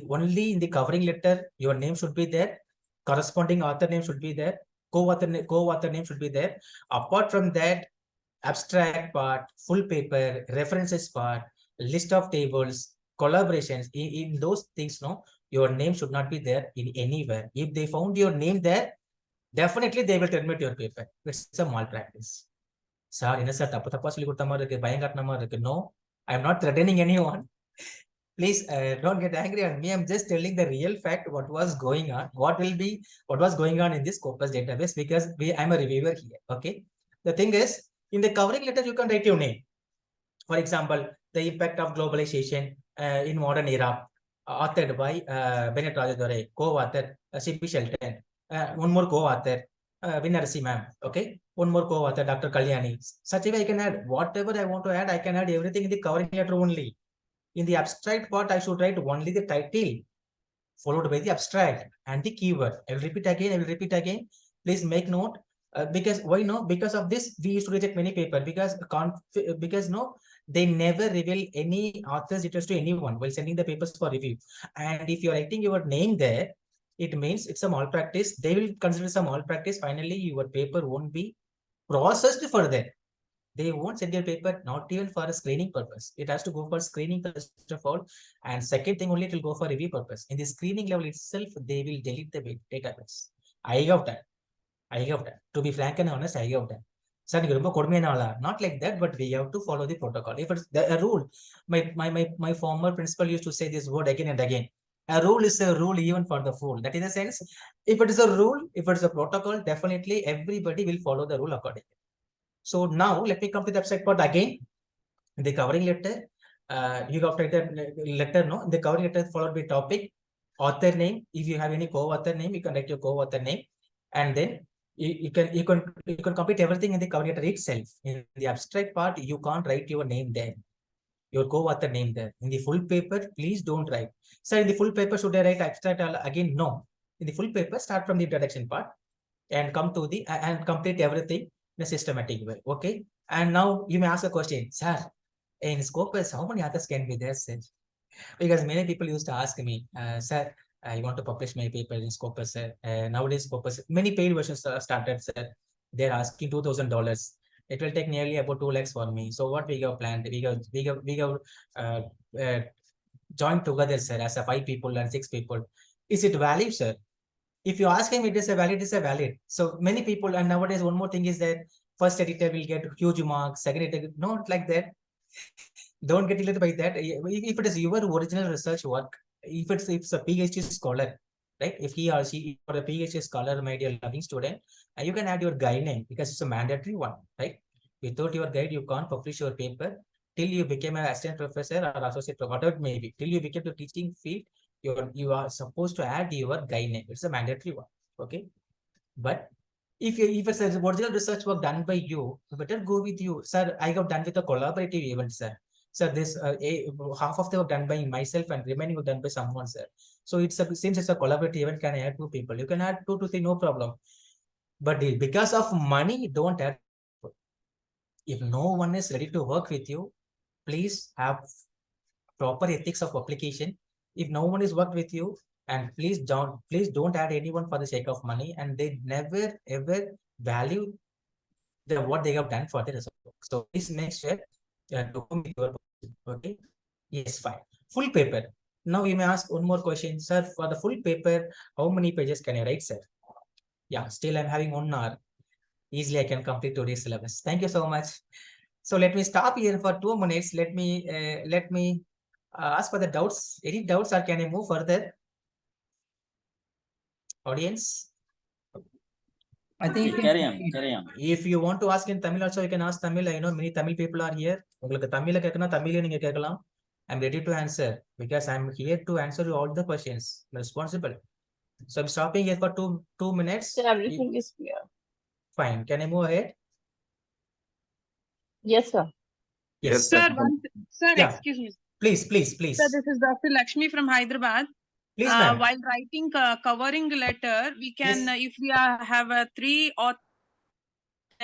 Only in the covering letter, your name should be there. Corresponding author name should be there. Co-author name should be there. Apart from that, abstract part, full paper, references part, list of tables, collaborations, in those things, no, your name should not be there in anywhere. If they found your name there, definitely they will terminate your paper. It's a malpractice. Sir, no, I'm not threatening anyone. Please don't get angry on me. I'm just telling the real fact, what was going on, what was going on in this Scopus database, because I'm a reviewer here. Okay. The thing is, in the covering letter, you can write your name. For example, the impact of globalization in modern era, authored by Bennett Rajadore, co-author C.P. Shelton, one more co-author, Vinarasi ma'am. Okay. One more co-author, Dr. Kalyani. Such a way I can add whatever I want to add. I can add everything in the covering letter only. In the abstract part, I should write only the title, followed by the abstract and the keyword. I will repeat again. Please make note. Because why no? Because of this, we used to reject many papers because no, they never reveal any author's details to anyone while sending the papers for review. And if you're writing your name there, it means it's a malpractice. They will consider some malpractice. Finally, your paper won't be processed further. They won't send your paper not even for a screening purpose. It has to go for screening first of all, and second thing only it will go for review purpose. In the screening level itself, they will delete the database. I have that. To be frank and honest, I have that. Sir, not like that, but we have to follow the protocol. If it's a rule, my former principal used to say this word again and again. A rule is a rule even for the fool. That is the sense. If it is a rule, if it is a protocol, definitely everybody will follow the rule accordingly. So now let me come to the abstract part again. The covering letter, you have to write the letter, no? The covering letter followed by topic, author name. If you have any co-author name, you can write your co-author name, and then you can complete everything in the cover letter itself. In the abstract part, you can't write your name there, your co-author name there. In the full paper, please don't write. So in the full paper, should I write abstract again? No. In the full paper, start from the introduction part and come to the and complete everything in a systematic way. Okay. And now you may ask a question, sir, in Scopus, how many authors can be there, sir? Because many people used to ask me, sir, I want to publish my paper in Scopus. Nowadays, Scopus, many paid versions started, sir. They're asking $2,000. It will take nearly about 2 lakhs for me. So what we have planned, we have joined together, sir, as a 5 people and 6 people. Is it valid, sir? If you ask him, it is a valid. So many people, and nowadays one more thing is that first editor will get huge marks, second editor, not like that. Don't get elated by that. If it is your original research work, if it's a PhD scholar, right? If he or she or a PhD scholar, my dear loving student, you can add your guide name because it's a mandatory one, right? Without your guide, you can't publish your paper till you became an assistant professor or associate professor, whatever it may be. Till you became the teaching field, you are supposed to add your guide name. It's a mandatory one, okay? But if it's an original research work done by you, better go with you, sir. I have done with a collaborative event, sir. So this half of the work done by myself and remaining work done by someone, sir. So since it's a collaborative event, can I add 2 people? You can add 2 to 3, no problem. But because of money, don't add. If no one is ready to work with you, please have proper ethics of application. If no one is worked with you, and please don't add anyone for the sake of money, and they never ever value what they have done for the research. So please make sure to come with your okay. Yes, fine. Full paper. Now you may ask one more question, sir. For the full paper, how many pages can I write, sir? Yeah, still I'm having 1 hour. Easily I can complete today's syllabus. Thank you so much. So let me stop here for 2 minutes. Let me ask for the doubts. Any doubts, or can I move further? Audience? I think Carry on. If you want to ask in Tamil also, you can ask Tamil. I know many Tamil people are here. I'm ready to answer because I'm here to answer you all the questions. I'm responsible. So I'm stopping here for 2 minutes. So everything is clear. Fine. Can I move ahead? Yes, sir. Yes. Sir, Sir, Yeah. excuse me. Please. Sir, this is Dr. Lakshmi from Hyderabad. Please, ma'am. While writing covering letter, we can, Yes. if we have 3 authors,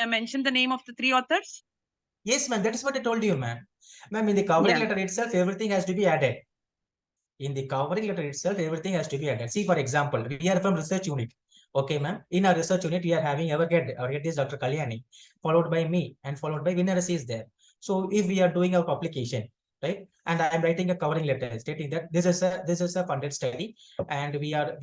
mention the name of the 3 authors. Yes, ma'am. That is what I told you, ma'am. Ma'am, in the covering letter itself, everything has to be added. In the covering letter itself, everything has to be added. See, for example, we are from research unit. Okay, ma'am. In our research unit, we are having our head is Dr. Kalyani, followed by me, and followed by Vinarasi is there. So if we are doing our publication, right, and I am writing a covering letter stating that this is a funded study, and we are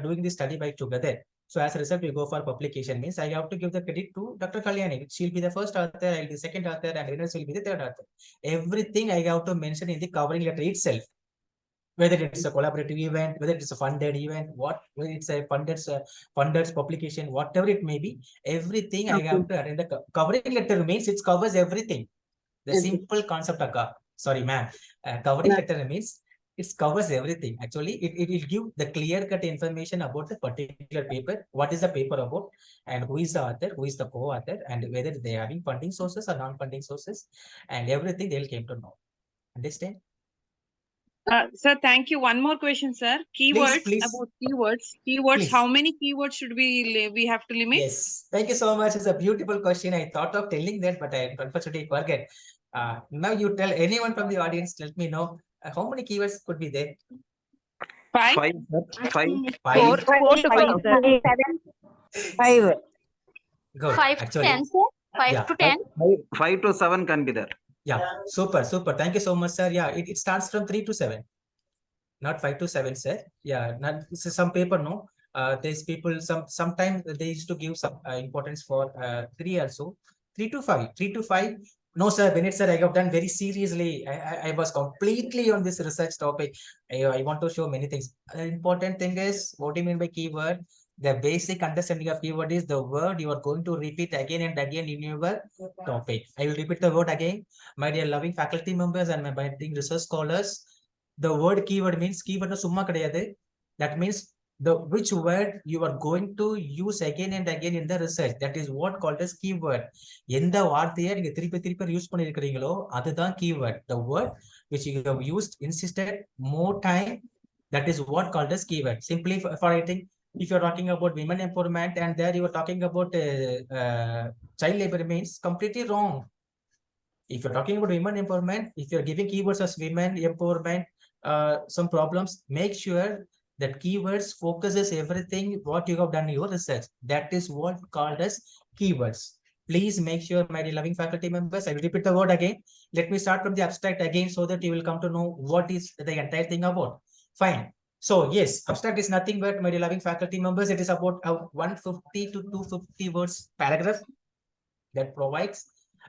doing this study by together. So as a result, we go for publication. Means I have to give the credit to Dr. Kalyani. She'll be the first author, I'll be the second author, and Vinarasi will be the third author. Everything I have to mention in the covering letter itself. Whether it's a collaborative event, whether it's a funded event, whether it's a funded publication, whatever it may be, everything I have to add in the covering letter means it covers everything. The simple concept of sorry, ma'am. Covering letter means it covers everything. Actually, it will give the clear-cut information about the particular paper, what is the paper about, and who is the author, who is the co-author, and whether they are having funding sources or non-funding sources, and everything they'll came to know. Understand? Sir, thank you. One more question, sir. Keywords, Please. about keywords. Keywords, how many keywords should we have to limit? Yes, thank you so much. It's a beautiful question. I thought of telling that, but I unfortunately forget. Now you tell anyone from the audience, let me know how many keywords could be there. 5? 5, sir. 5. 4 to 5, sir. 5. Good. 5 to Actually, 10, sir. 5 Yeah. to 10. 5 to 7 can be there. Yeah, super. Thank you so much, sir. Yeah, it starts from 3 to 7, not 5 to 7, sir. Yeah, not some paper, no. There's people, sometimes they used to give some importance for 3 also. 3 to 5. 3 to 5. No, sir, Bennett, sir, I have done very seriously. I was completely on this research topic. I want to show many things. Important thing is, what do you mean by keyword? The basic understanding of keyword is the word you are going to repeat again and again in your topic. I will repeat the word again. My dear loving faculty members and my budding research scholars, the word keyword means keyword summa kadayadu. That means the which word you are going to use again and again in the research. That is what called as keyword. எந்த வார்த்தையை நீங்க திருப்பி திருப்பி use பண்ணிருக்கீங்களோ அதுதான் keyword. The word which you have used insisted more time, that is what called as keyword. Simply for writing, if you're talking about women empowerment and there you are talking about child labor, means completely wrong. If you're talking about women empowerment, if you're giving keywords as women empowerment, some problems, make sure that keywords focuses everything what you have done in your research. That is what called as keywords. Please make sure, my dear loving faculty members, I will repeat the word again. Let me start from the abstract again so that you will come to know what is the entire thing about. Fine. So yes, abstract is nothing but, my dear loving faculty members, it is about a 150 to 250 words paragraph that provides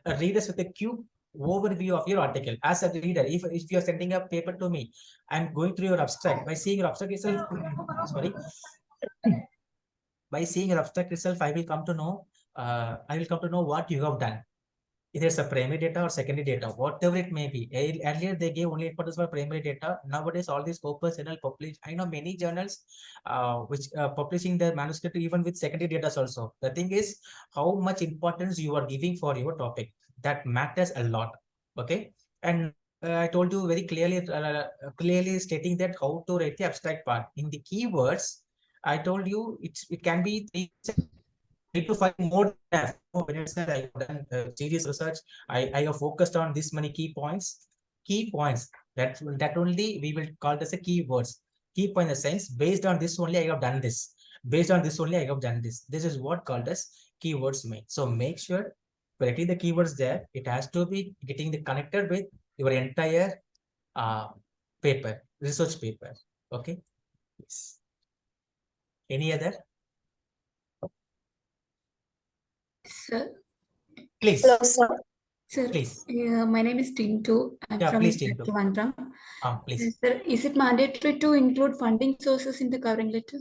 a readers with a cube overview of your article. As a reader, if you're sending a paper to me, I'm going through your abstract. By seeing your abstract itself, sorry, by seeing your abstract itself, I will come to know what you have done. Either it's a primary data or secondary data, whatever it may be. Earlier, they gave only importance for primary data. Nowadays, all these Scopus journal publish. I know many journals which publishing their manuscript even with secondary data also. The thing is how much importance you are giving for your topic. That matters a lot. Okay. And I told you very clearly stating that how to write the abstract part. In the keywords, I told you it can be 3 to 5 more minutes. I have done serious research. I have focused on this many key points. Key points that only we will call this a keywords. Key point in the sense, based on this only I have done this. Based on this only I have done this. This is what called as keywords mean. So make sure writing the keywords there. It has to be getting the connected with your entire paper, research paper. Okay. Yes. Any other? Sir, Please. Hello, sir. sir, Please. my name is Tintu. I'm Yeah, from please, Tintu. Trivandrum. Please. Sir, is it mandatory to include funding sources in the covering letter?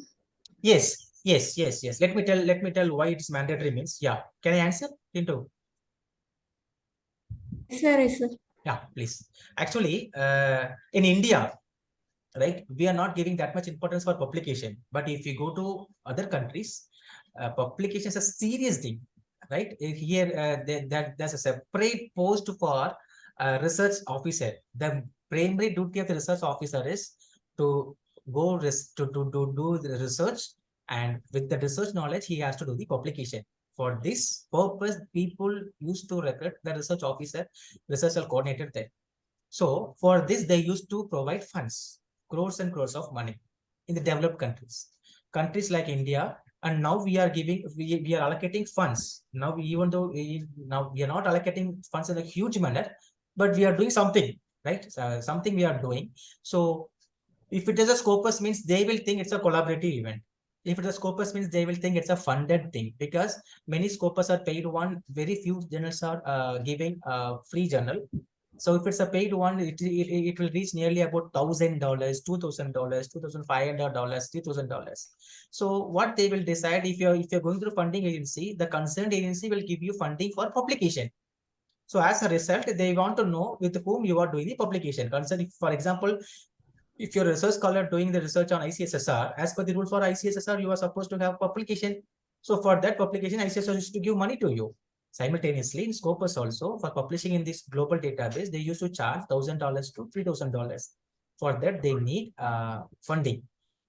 Yes. Let me tell why it's mandatory means. Yeah. Can I answer, Tintu? Yes, sir. Yeah, please. Actually, in India, right, we are not giving that much importance for publication. But if you go to other countries, publication is a serious thing, right? Here, there's a separate post for research officer. The primary duty of the research officer is to go to do the research, and with the research knowledge, he has to do the publication. For this purpose, people used to recruit the research officer, research coordinator there. So for this, they used to provide funds, crores and crores of money in the developed countries like India. And now we are allocating funds. Now, even though we are not allocating funds in a huge manner, but we are doing something, right? So, something we are doing. So if it is a Scopus, means they will think it's a collaborative event. If it is a Scopus, means they will think it's a funded thing, because many Scopus are paid one. Very few journals are giving a free journal. So if it's a paid one, it will reach nearly about $1,000, $2,000, $2,500, $3,000. So what they will decide, if you're going through funding agency, the concerned agency will give you funding for publication. So as a result, they want to know with whom you are doing the publication. For example, if you're a research scholar doing the research on ICSSR, as per the rule for ICSSR, you are supposed to have publication. So for that publication, ICSSR used to give money to you. Simultaneously, in Scopus also, for publishing in this global database, they used to charge $1,000 to $3,000. For that, they need funding.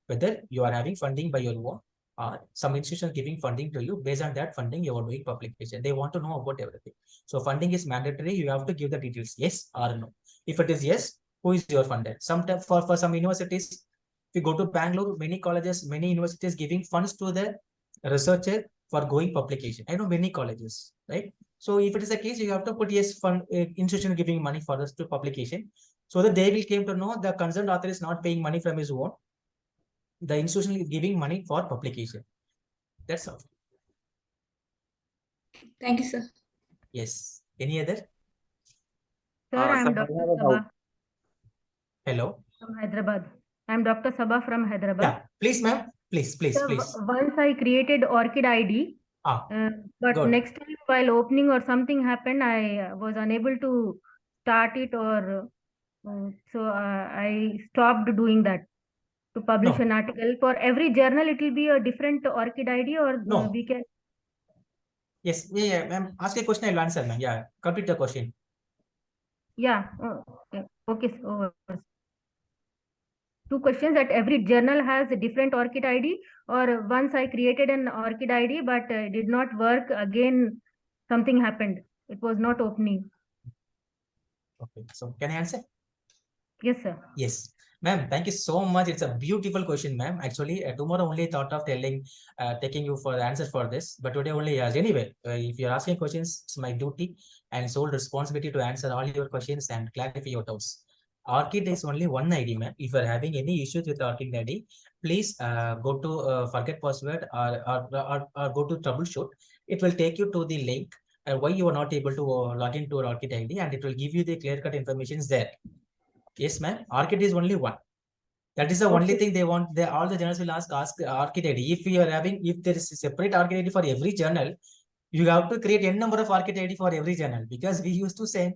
Whether you are having funding by your own, or some institution giving funding to you, based on that funding, you are doing publication. They want to know about everything. So funding is mandatory. You have to give the details, yes or no. If it is yes, who is your funder? Sometimes for some universities, if you go to Bangalore, many colleges, many universities giving funds to the researcher for going publication. I know many colleges, right? So if it is the case, you have to put yes, fund institution giving money for us to publication, so that they will came to know the concerned author is not paying money from his own. The institution is giving money for publication. That's all. Thank you, sir. Yes. Any other? Sir, I'm I Dr. have a Sabha doubt. Hello. from Hyderabad. I'm Dr. Sabha from Hyderabad. Yeah. Please, ma'am. Please, please, Sir, please. once I created Orchid ID, Ah, but good. next time while opening or something happened, I was unable to start it, or so I stopped doing that to publish No. an article. For every journal, it will be a different Orchid ID, or No. we can. Yes. Yeah, ma'am. Ask a question. I'll answer, ma'am. Yeah. Complete the question. Yeah. Okay. So, two questions: that every journal has a different Orchid ID, or once I created an Orchid ID but did not work again, something happened. It was not opening. Okay. So can I answer? Yes, sir. Yes, ma'am. Thank you so much. It's a beautiful question, ma'am. Actually, tomorrow only thought of taking you for the answer for this, but today only yes. Anyway, if you're asking questions, it's my duty and sole responsibility to answer all your questions and clarify your doubts. Orchid is only one ID, ma'am. If you're having any issues with Orchid ID, please go to forget password or go to troubleshoot. It will take you to the link why you are not able to log into your Orchid ID, and it will give you the clear-cut information there. Yes, ma'am. Orchid is only one. That is the only thing they want. All the journals will ask Orchid ID. If you are having, if there is a separate Orchid ID for every journal, you have to create n number of Orchid ID for every journal, because we used to send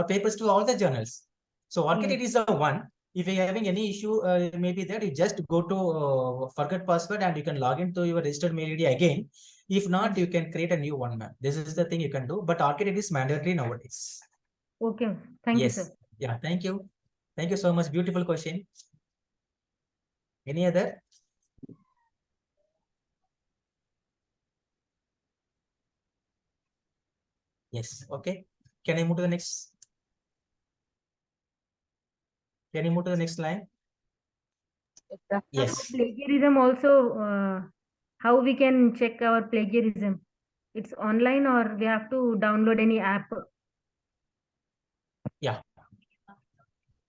papers to all the journals. So Orchid ID is the one. If you're having any issue, maybe that you just go to forget password and you can log into your registered mail ID again. If not, you can create a new one, ma'am. This is the thing you can do. But Orchid ID is mandatory nowadays. Okay. Thank you, Yes. sir. Yeah. Thank you. Thank you so much. Beautiful question. Any other? Yes. Okay. Can I move to the next? Can you move to the next line? Yes. Plagiarism also, how we can check our plagiarism? It's online, or we have to download any app? Yeah.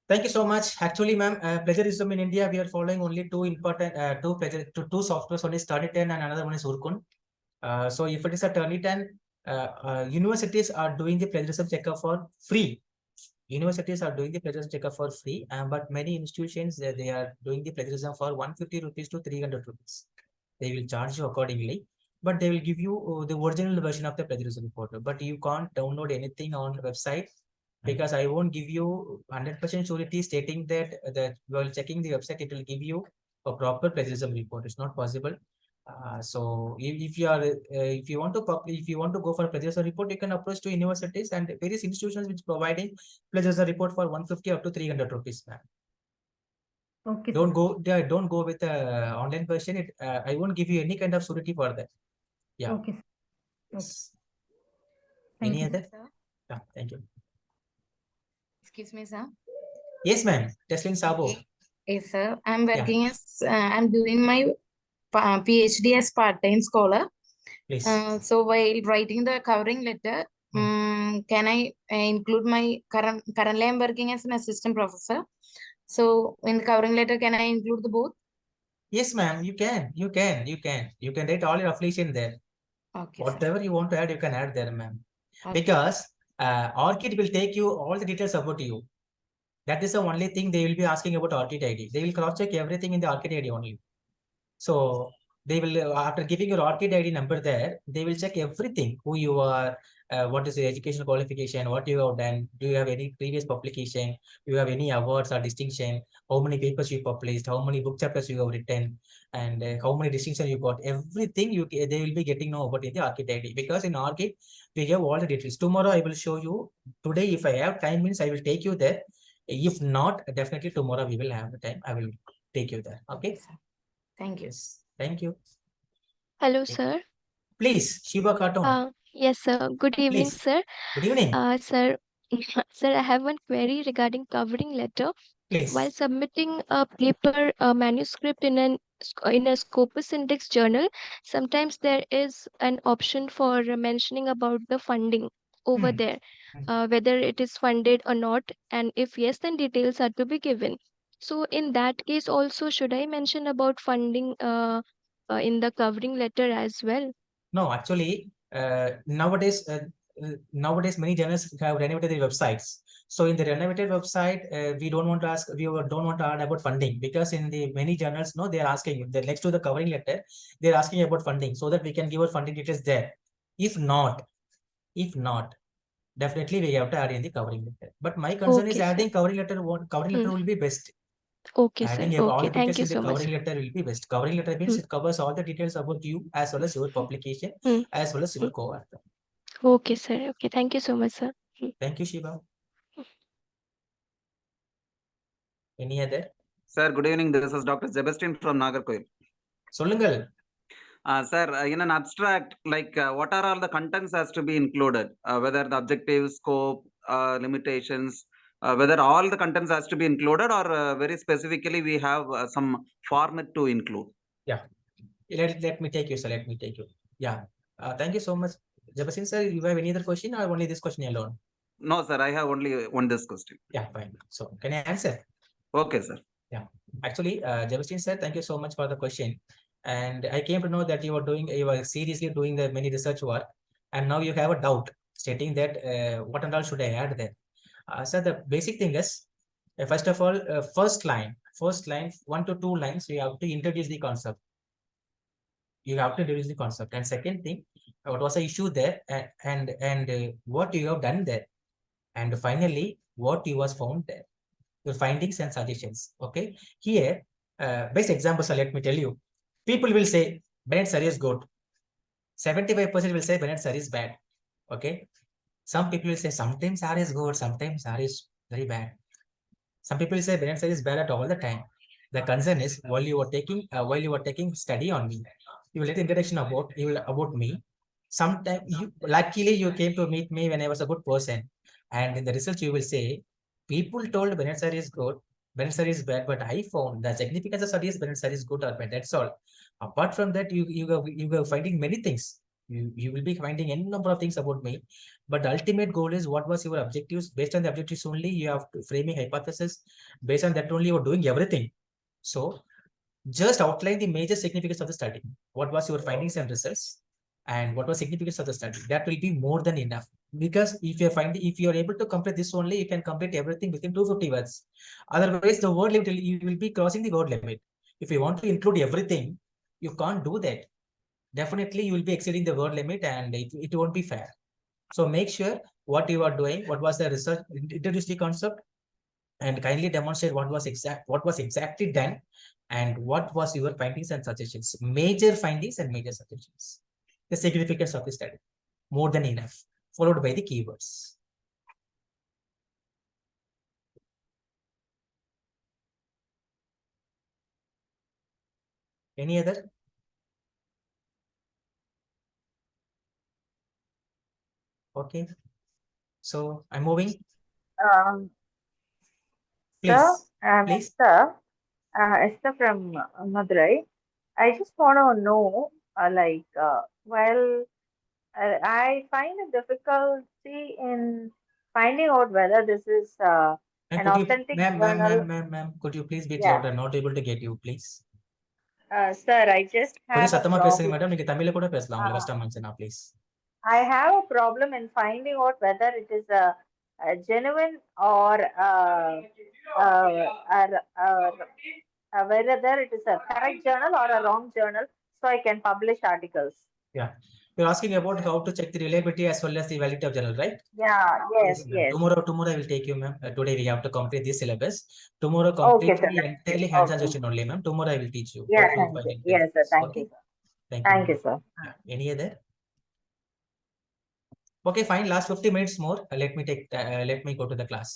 Thank you so much. Actually, ma'am, plagiarism in India, we are following only two important two softwares. One is Turnitin and another one is Urkun. So if it is a Turnitin, universities are doing the plagiarism checkup for free. Universities are doing the plagiarism checkup for free, but many institutions they are doing the plagiarism for 150 rupees to 300 rupees. They will charge you accordingly, but they will give you the original version of the plagiarism report. But you can't download anything on the website, because I won't give you 100% surety stating that while checking the website, it will give you a proper plagiarism report. It's not possible. So if you are if you want to go for a plagiarism report, you can approach to universities and various institutions which providing plagiarism report for 150 up to 300 rupees, ma'am. Okay, Don't sir. don't go with the online version. I won't give you any kind of surety for that. Yeah. Okay, sir. Okay. Yes. Thank Any you, other? Sir, Yeah, thank you. excuse me, sir. Yes, ma'am. Teslin Sabo. Yes, sir. I'm Yeah. working as I'm doing my PhD as part-time scholar. Please. So while writing the covering letter, can I include my currently I'm working as an assistant professor. So in the covering letter, can I include the both? Yes, ma'am. You can. You can write all your affiliation there. Okay, sir. Whatever you want to add, you can add there, ma'am. Okay. Because Orchid will take you all the details about you. That is the only thing they will be asking about Orchid ID. They will cross-check everything in the Orchid ID only. So they will, after giving your Orchid ID number there, they will check everything, who you are, what is your educational qualification, what you have done, do you have any previous publication, do you have any awards or distinction, how many papers you published, how many book chapters you have written, and how many distinctions you got. Everything they will be getting know about in the Orchid ID, because in Orchid we have all the details. Tomorrow I will show you. Today, if I have time, means I will take you there. If not, definitely tomorrow we will have the time. I will take you there. Okay. Yes, sir. Thank you. Yes. Thank you. Hello, Okay. sir. Please, Shiva Cartoon. Yes, sir. Good evening, Please. sir. Good evening. Sir, sir, I have one query regarding covering letter. Please. While submitting a paper manuscript in an in a Scopus index journal, sometimes there is an option for mentioning about the funding over Hmm. there, Hmm. whether it is funded or not, and if yes, then details are to be given. So in that case also, should I mention about funding in the covering letter as well? No, actually, nowadays many journals have renovated their websites. So in the renovated website, we don't want to ask, don't want to add about funding, because in the many journals, no, they are asking the next to the covering letter, they are asking about funding, so that we can give our funding details there. If not, definitely we have to add in the covering letter. But my concern is Okay, sir. adding covering letter. Covering letter Hmm. will be best. Okay, sir. Adding all Okay, the thank details you in the so much. covering letter will be best. Covering letter means Hmm. it covers all the details about you as well as your publication, Hmm. as well as your Hmm. co-author. Okay, sir. Okay, thank you so much, sir. Hmm. Thank you, Shiva. Any other? Sir, good evening. This is Dr. Sebastian from Nagarkoil. Solungal. Sir, in an abstract, like what are all the contents has to be included? Whether the objective, scope, limitations, whether all the contents has to be included, or very specifically we have some format to include. Yeah. Let me take you, sir. Let me take you. Yeah. Thank you so much. Jabasin, sir, you have any other question or only this question alone? No, sir, I have only one this question. Yeah, fine. So can I answer? Okay, sir. Yeah. Actually, Jabastin sir, thank you so much for the question. And I came to know that you were seriously doing the many research work, and now you have a doubt stating that what and all should I add there? So the basic thing is, first of all, first line, 1 to 2 lines, you have to introduce the concept. You have to introduce the concept. And second thing, what was the issue there, and what you have done there, and finally, what you was found there, your findings and suggestions. Okay, here, best example, so let me tell you, people will say Bennett Surrey is good. 75% will say Bennett Surrey is bad. Okay, some people will say sometimes R is good, sometimes R is very bad. Some people say Bennett Surrey is bad at all the time. The concern is while you were taking study on me, you will let introduction about me. Sometimes luckily you came to meet me when I was a good person, and in the research you will say people told Bennett Surrey is good, Bennett Surrey is bad, but I found the significance of study is Bennett Surrey is good or bad. That's all. Apart from that, you are finding many things. You will be finding any number of things about me, but the ultimate goal is what was your objectives. Based on the objectives only, you have to frame a hypothesis. Based on that only, you are doing everything. So just outline the major significance of the study. What was your findings and results, and what was significance of the study? That will be more than enough. Because if you are able to complete this only, you can complete everything within 250 words. Otherwise, the word limit, you will be crossing the word limit. If you want to include everything, you can't do that. Definitely, you will be exceeding the word limit, and it won't be fair. So make sure what you are doing, what was the research, introduce the concept, and kindly demonstrate what was exactly done, and what was your findings and suggestions, major findings and major suggestions, the significance of the study, more than enough, followed by the keywords. Any other? Okay, so I'm moving. Sir, Please, I'm please. Esther from Madurai. I just want to know, I find a difficulty in finding out whether this is Ma'am, an could you, authentic ma'am, journal. could you please be Yeah, louder? Not able to get you, please. sir, I just கொஞ்சம் have a சத்தமா பேசுங்க problem. Madam. நீங்க தமிழ்ல கூட பேசலாம், உங்களுக்கு Uh, கஷ்டமா இருந்துச்சுன்னா, please. I have a problem in finding out whether it is a genuine or whether it is a correct journal or a wrong journal, so I can publish articles. Yeah, you're asking about how to check the reliability as well as the validity of journal, right? Yeah, yes, ma'am. yes. Tomorrow I will take you, ma'am. Today we have to complete this syllabus. Tomorrow Okay, completely sir. entirely hands-on Okay. session only, ma'am. Tomorrow I will teach you Yeah, how to thank find you. it. Yes, sir. Thank Okay. you, sir. Thank you. Thank you, sir. Yeah. Any other? Okay, fine. Last 50 minutes more. Let me go to the class.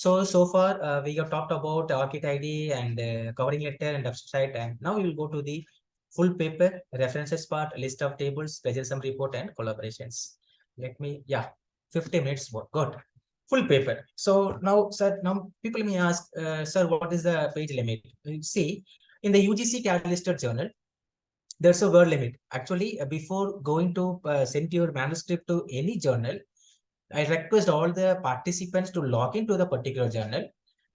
So far we have talked about ORCID ID and covering letter and abstract, and now we will go to the full paper, references part, list of tables, plagiarism report, and collaborations. 50 minutes more. Good. Full paper. So now, sir, now people may ask, sir, what is the page limit? See, In the UGC Callister journal, there's a word limit. Actually, before going to send your manuscript to any journal, I request all the participants to log into the particular journal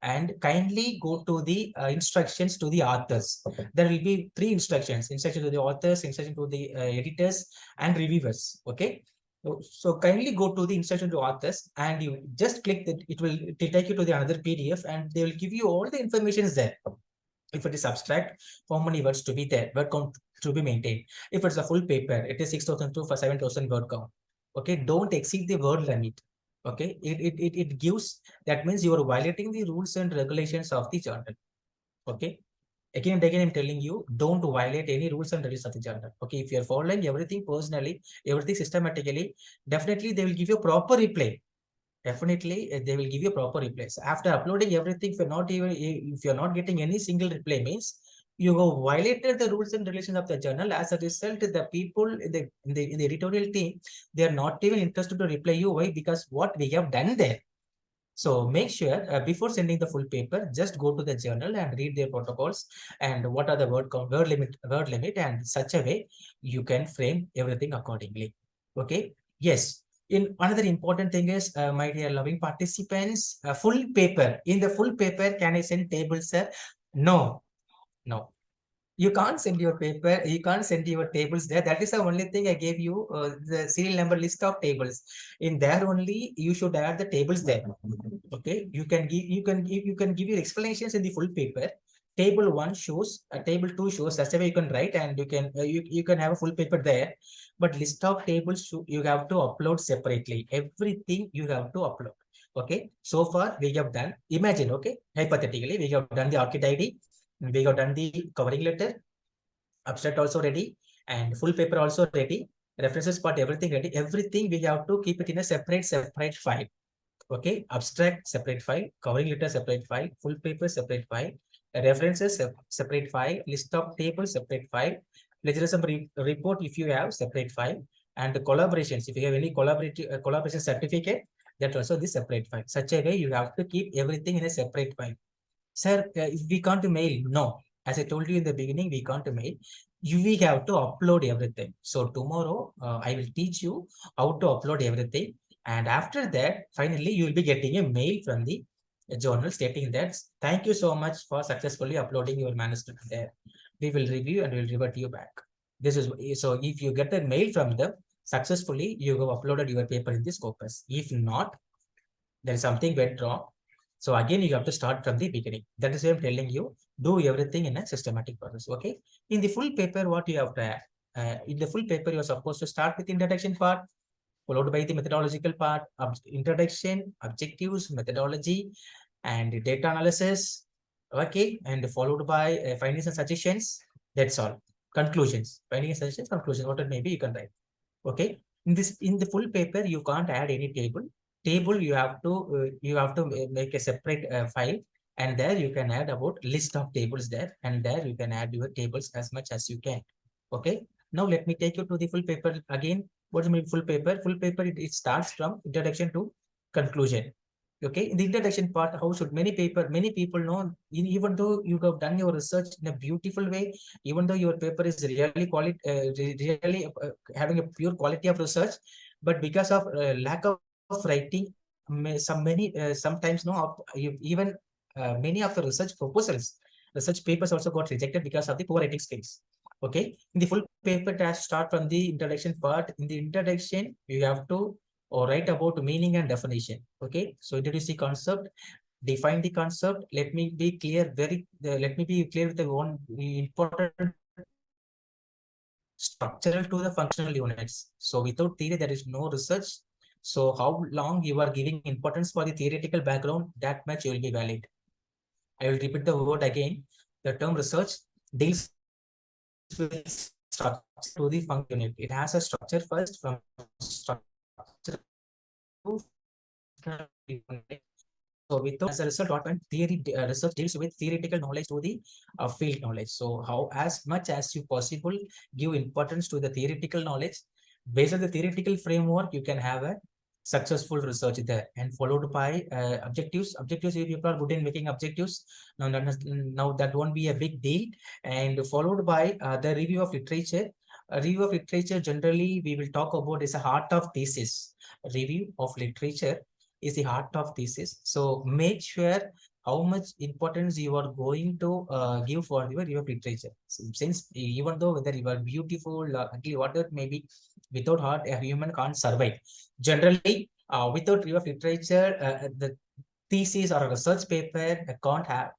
and kindly go to the instructions to the authors. There will be 3 instructions: instruction to the authors, instruction to the editors, and reviewers. Okay. So kindly go to the instruction to authors and you just click that. It will take you to the another PDF and they will give you all the information there. If it is abstract, how many words to be there, word count to be maintained. If it's a full paper, it is 6,000 to 7,000 word count. Okay, don't exceed the word limit. Okay, it gives, that means you are violating the rules and regulations of the journal. Okay, again and again I'm telling you, don't violate any rules and regulations of the journal. Okay, if you're following everything personally, everything systematically, definitely they will give you proper reply. Definitely they will give you proper replies after uploading everything. If you're not getting any single reply, means you have violated the rules and regulations of the journal. As a result, the people in the editorial team, they are not even interested to reply you. Why? Because what we have done there. So make sure before sending the full paper, just go to the journal and read their protocols and what are the word limit, and such a way you can frame everything accordingly. Okay. Yes. In another important thing is, my dear loving participants, full paper. In the full paper, can I send tables, sir? No, no. You can't send your paper, you can't send your tables there. That is the only thing I gave you, the serial number list of tables. In there only, you should add the tables there. Okay, you can give your explanations in the full paper. Table 1 shows, table 2 shows, that's the way you can write, and you can have a full paper there. But list of tables you have to upload separately. Everything you have to upload. Okay, so far we have done, imagine, okay, hypothetically, we have done the ORCID ID, we have done the covering letter, abstract also ready, and full paper also ready, references part, everything ready. Everything we have to keep it in a separate file. Okay, abstract separate file, covering letter separate file, full paper separate file, references separate file, list of tables separate file, plagiarism report if you have separate file, and the collaborations if you have any collaboration certificate, that also the separate file. Such a way you have to keep everything in a separate file. Sir, we can't mail. No, as I told you in the beginning, we can't mail. We have to upload everything. So tomorrow I will teach you how to upload everything. And after that, finally, you will be getting a mail from the journal stating that thank you so much for successfully uploading your manuscript there. We will review and we will revert you back. This is so if you get a mail from them, successfully you have uploaded your paper in the Scopus. If not, there is something went wrong. So again, you have to start from the beginning. That is why I'm telling you, do everything in a systematic process. Okay. In the full paper, what you have to add? In the full paper, you're supposed to start with the introduction part, followed by the methodological part, introduction, objectives, methodology, and data analysis. Okay. And followed by findings and suggestions. That's all. Conclusions. Findings and suggestions, conclusions, whatever maybe you can write. Okay. In the full paper, you can't add any table. You have to make a separate file, and there you can add about list of tables there, and there you can add your tables as much as you can. Okay. Now let me take you to the full paper again. What's the full paper? Full paper, it starts from introduction to conclusion. Okay, in the introduction part, how should many people know, even though you have done your research in a beautiful way, even though your paper is really really having a pure quality of research, but because of lack of writing, sometimes no, even many of the research papers also got rejected because of the poor writing skills. Okay, in the full paper, it has start from the introduction part. In the introduction, you have to write about meaning and definition. Okay, so introduce the concept, define the concept. Let me be clear with the one important structural to the functional units. So without theory, there is no research. So how long you are giving importance for the theoretical background, that much you will be valid. I will repeat the word again. The term research deals with structure to the function unit. It has a structure first, from structure to so without, as a result, what when theory research deals with theoretical knowledge to the field knowledge. So how as much as you possible give importance to the theoretical knowledge. Based on the theoretical framework, you can have a successful research there, and followed by objectives. Objectives, if people are good in making objectives, now that won't be a big deal. And followed by the review of literature. A review of literature, generally we will talk about, is a heart of thesis. Review of literature is the heart of thesis. So make sure how much importance you are going to give for your review of literature. Since even though whether you are beautiful, ugly, whatever it may be, without heart a human can't survive. Generally, without review of literature, the thesis or a research paper can't have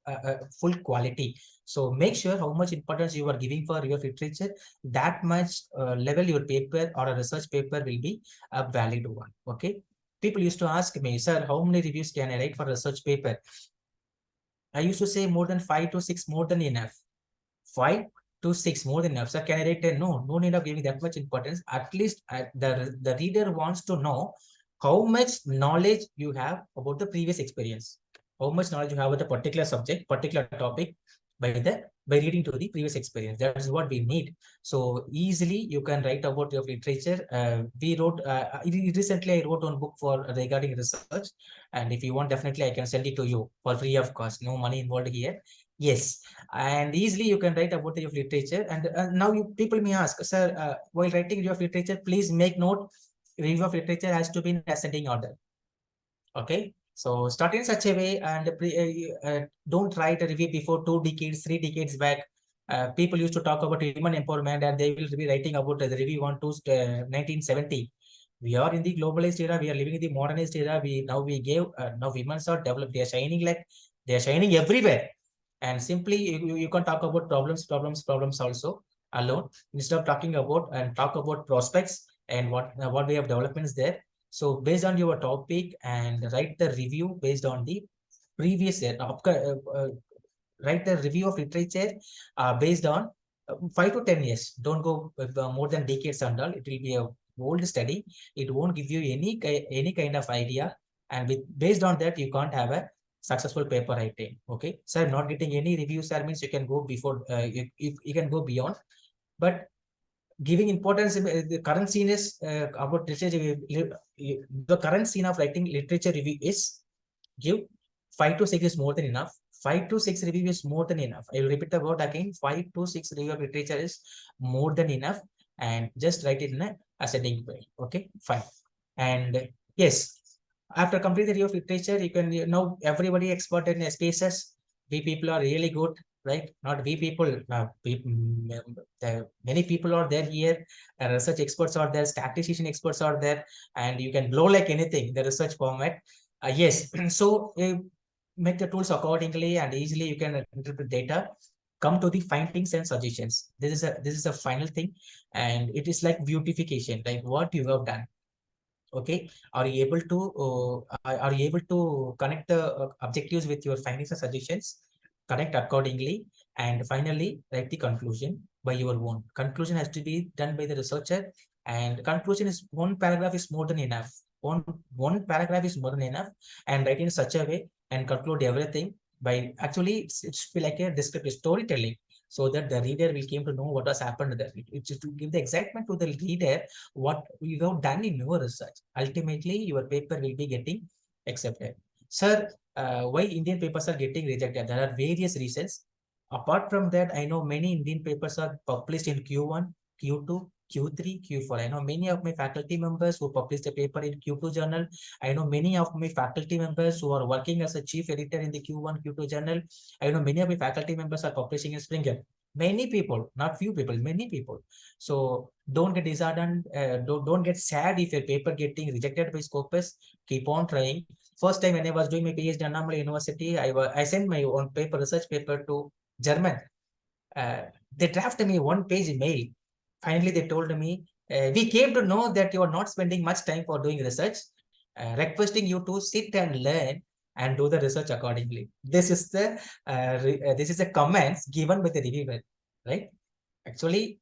full quality. So make sure how much importance you are giving for review of literature. That much level your paper or a research paper will be a valid one. Okay. People used to ask me, sir, how many reviews can I write for a research paper? I used to say more than 5 to 6, more than enough. 5 to 6, more than enough. So can I write 10? No, no need of giving that much importance. At least the reader wants to know how much knowledge you have about the previous experience, how much knowledge you have about the particular subject, particular topic by reading to the previous experience. That is what we need. So easily you can write about your literature. We wrote recently, I wrote one book for regarding research, and if you want, definitely I can send it to you for free of cost. No money involved here. Yes, and easily you can write about your literature. And now people may ask, sir, while writing your literature, please make note, review of literature has to be in ascending order. Okay, so start in such a way, and don't write a review before 2 decades, 3 decades back. People used to talk about human empowerment, and they will be writing about the review on 1970. We are in the globalized era. We are living in the modernized era. Now women are developed. They are shining like they are shining everywhere. And simply you can talk about problems also alone, instead of talking about and talk about prospects and what way of developments there. So based on your topic, and write the review based on the previous year. Write the review of literature based on 5 to 10 years. Don't go more than decades and all. It will be a old study. It won't give you any kind of idea. And based on that, you can't have a successful paper writing. Okay, so I'm not getting any reviews. That means you can go before, you can go beyond. But giving importance, the current scene is about literature. The current scene of writing literature review is give 5 to 6 is more than enough. 5 to 6 review is more than enough. I will repeat the word again. 5 to 6 review of literature is more than enough, and just write it in a ascending way. Okay, fine. And yes, after completing the review of literature, you can now everybody expert in spaces. We people are really good, right? Not we people. Many people are there here. Research experts are there. Statistician experts are there, and you can blow like anything. The research format. Yes, so make the tools accordingly, and easily you can interpret data. Come to the findings and suggestions. This is a final thing, and it is like beautification, like what you have done. Okay, are you able to connect the objectives with your findings and suggestions? Connect accordingly, and finally write the conclusion by your own. Conclusion has to be done by the researcher, and conclusion is one paragraph is more than enough. One paragraph is more than enough, and write in such a way and conclude everything by actually it's like a descriptive storytelling, so that the reader will came to know what has happened there. It's to give the excitement to the reader what you have done in your research. Ultimately, your paper will be getting accepted. Sir, why Indian papers are getting rejected? There are various reasons. Apart from that, I know many Indian papers are published in Q1, Q2, Q3, Q4. I know many of my faculty members who published a paper in Q2 journal. I know many of my faculty members who are working as a chief editor in the Q1, Q2 journal. I know many of my faculty members are publishing in Springer. Many people, not few people, many people. So don't get disheartened. Don't get sad if your paper getting rejected by Scopus. Keep on trying. First time when I was doing my PhD at Annamalai University, I sent my own paper, research paper to German. They drafted me 1-page mail. Finally, they told me, we came to know that you are not spending much time for doing research, requesting you to sit and learn and do the research accordingly. This is the comments given by the reviewer, right? Actually,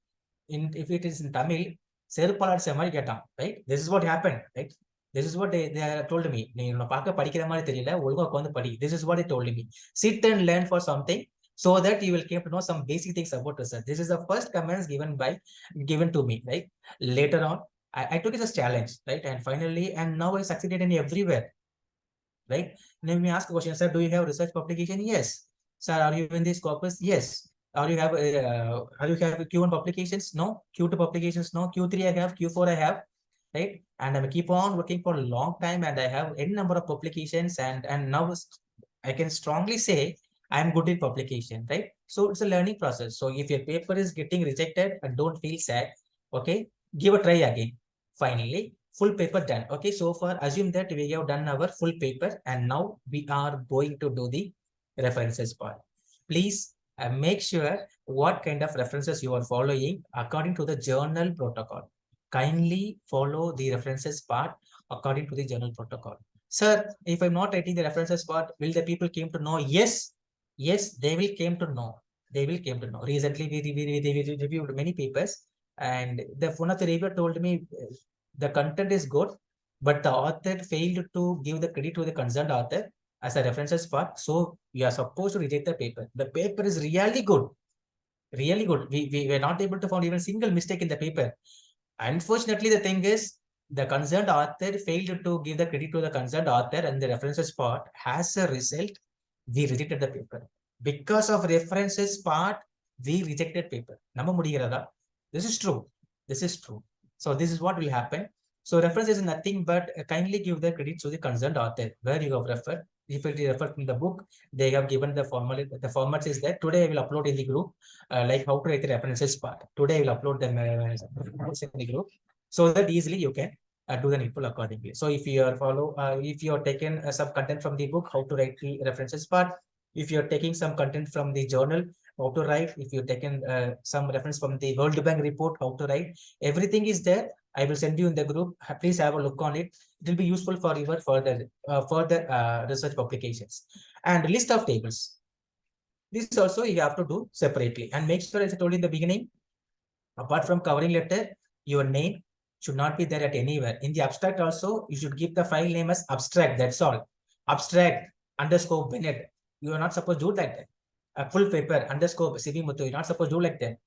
if it is in Tamil, right? This is what happened, right? This is what they told me. This is what they told me. Sit and learn for something, so that you will get to know some basic things about research. This is the first comments given to me, right? Later on, I took it as a challenge, right? And finally, and now I succeeded in everywhere, right? Then we ask a question, sir, do you have research publication? Yes. Sir, are you in this Scopus? Yes. Are you have Q1 publications? No. Q2 publications? No. Q3 I have, Q4 I have, right? And I keep on working for a long time, and I have any number of publications, and now I can strongly say I'm good in publication, right? So it's a learning process. So if your paper is getting rejected, don't feel sad. Okay, give a try again. Finally, full paper done. Okay, so far assume that we have done our full paper, and now we are going to do the references part. Please make sure what kind of references you are following according to the journal protocol. Kindly follow the references part according to the journal protocol. Sir, if I'm not writing the references part, will the people came to know? Yes, yes, they will came to know. They will came to know. Recently, we reviewed many papers, and one of the reviewer told me the content is good, but the author failed to give the credit to the concerned author as a references part. So we are supposed to reject the paper. The paper is really good. Really good. We were not able to find even a single mistake in the paper. Unfortunately, the thing is, the concerned author failed to give the credit to the concerned author and the references part. As a result, we rejected the paper. Because of references part, we rejected paper. This is true. This is true. So this is what will happen. So reference is nothing but kindly give the credit to the concerned author where you have referred. If it is referred from the book, they have given the format. The format is there. Today I will upload in the group, like how to write the references part. Today I will upload them in the group, so that easily you can do the needful accordingly. So if you are if you are taken some content from the book, how to write the references part. If you are taking some content from the journal, how to write. If you're taking some reference from the World Bank report, how to write. Everything is there. I will send you in the group. Please have a look on it. It will be useful for your further research publications. And list of tables. This also you have to do separately, and make sure, as I told you in the beginning, apart from covering letter, your name should not be there at anywhere. In the abstract also, you should give the file name as abstract. That's all. Abstract _ Bennett. You are not supposed to do like that. A full paper _ CV Muthu. You're not supposed to do like that.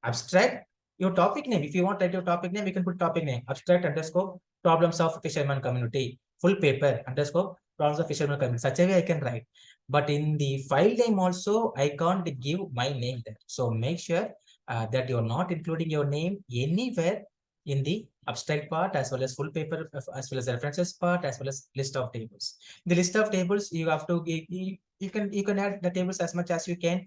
Abstract, your topic name. If you want to write your topic name, you can put topic name. Abstract _ problems of fisherman community. Full paper _ problems of fisherman community. Such a way I can write. But in the file name also, I can't give my name there. So make sure that you're not including your name anywhere in the abstract part, as well as full paper, as well as references part, as well as list of tables. The list of tables, you have to you can add the tables as much as you can.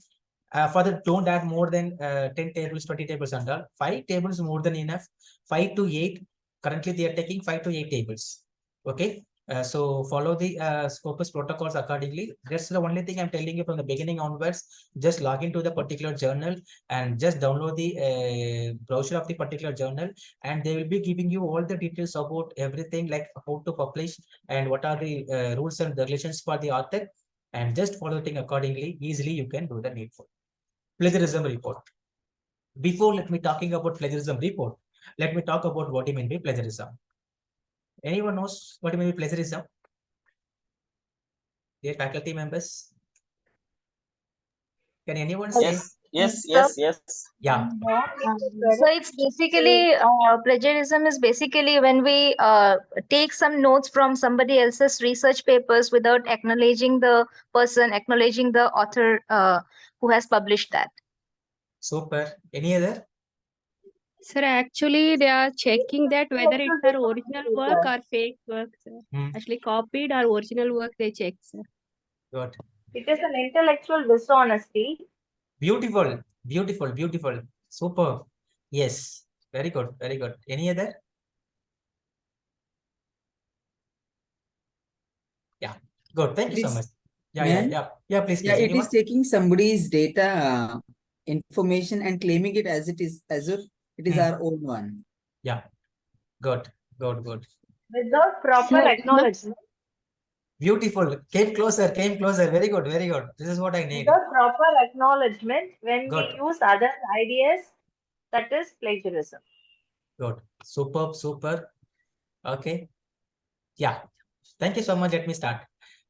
Further, don't add more than 10 tables, 20 tables and all. 5 tables more than enough. 5 to 8. Currently, they are taking 5 to 8 tables. Okay. So follow the Scopus protocols accordingly. That's the only thing I'm telling you from the beginning onwards. Just log into the particular journal and just download the brochure of the particular journal, and they will be giving you all the details about everything, like how to publish and what are the rules and regulations for the author, and just follow the thing accordingly. Easily you can do the needful. Plagiarism report. Before let me talking about plagiarism report, let me talk about what you mean by plagiarism. Anyone knows what you mean by plagiarism? Dear faculty members, can anyone say? Yes. Yeah. So it's basically plagiarism is basically when we take some notes from somebody else's research papers without acknowledging the person, acknowledging the author who has published that. Super. Any other? Sir, actually, they are checking that whether it's our original work or fake work, sir. Actually, copied or original work, they check, sir. Good. It is an intellectual dishonesty. Beautiful. Beautiful. Beautiful. Super. Yes. Very good. Very good. Any other? Yeah. Good. Thank you so much. Yeah. Please. Yeah, it is taking somebody's data information and claiming it as it is, as if it is our own one. Yeah. Good. Without proper acknowledgement. Beautiful. Came closer. Very good. This is what I need. Without proper acknowledgement, when we use other ideas, that is plagiarism. Good. Super. Okay. Yeah. Thank you so much. Let me start.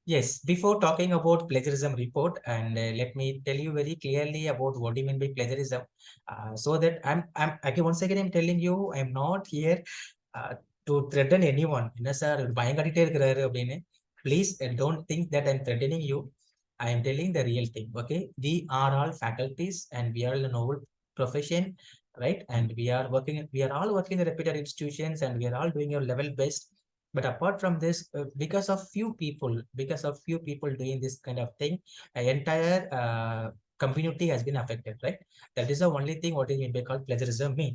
Yes, before talking about plagiarism report, and let me tell you very clearly about what do you mean by plagiarism, so that I'm again once again I'm telling you, I'm not here to threaten anyone. என்ன sir பயங்காட்டிட்டே இருக்கிறாரு அப்படின்னு. Please don't think that I'm threatening you. I am telling the real thing. Okay, we are all faculties and we are in a noble profession, right? And we are all working in reputed institutions and we are all doing our level best. But apart from this, because of few people doing this kind of thing, an entire community has been affected, right? That is the only thing what is being called plagiarism mean.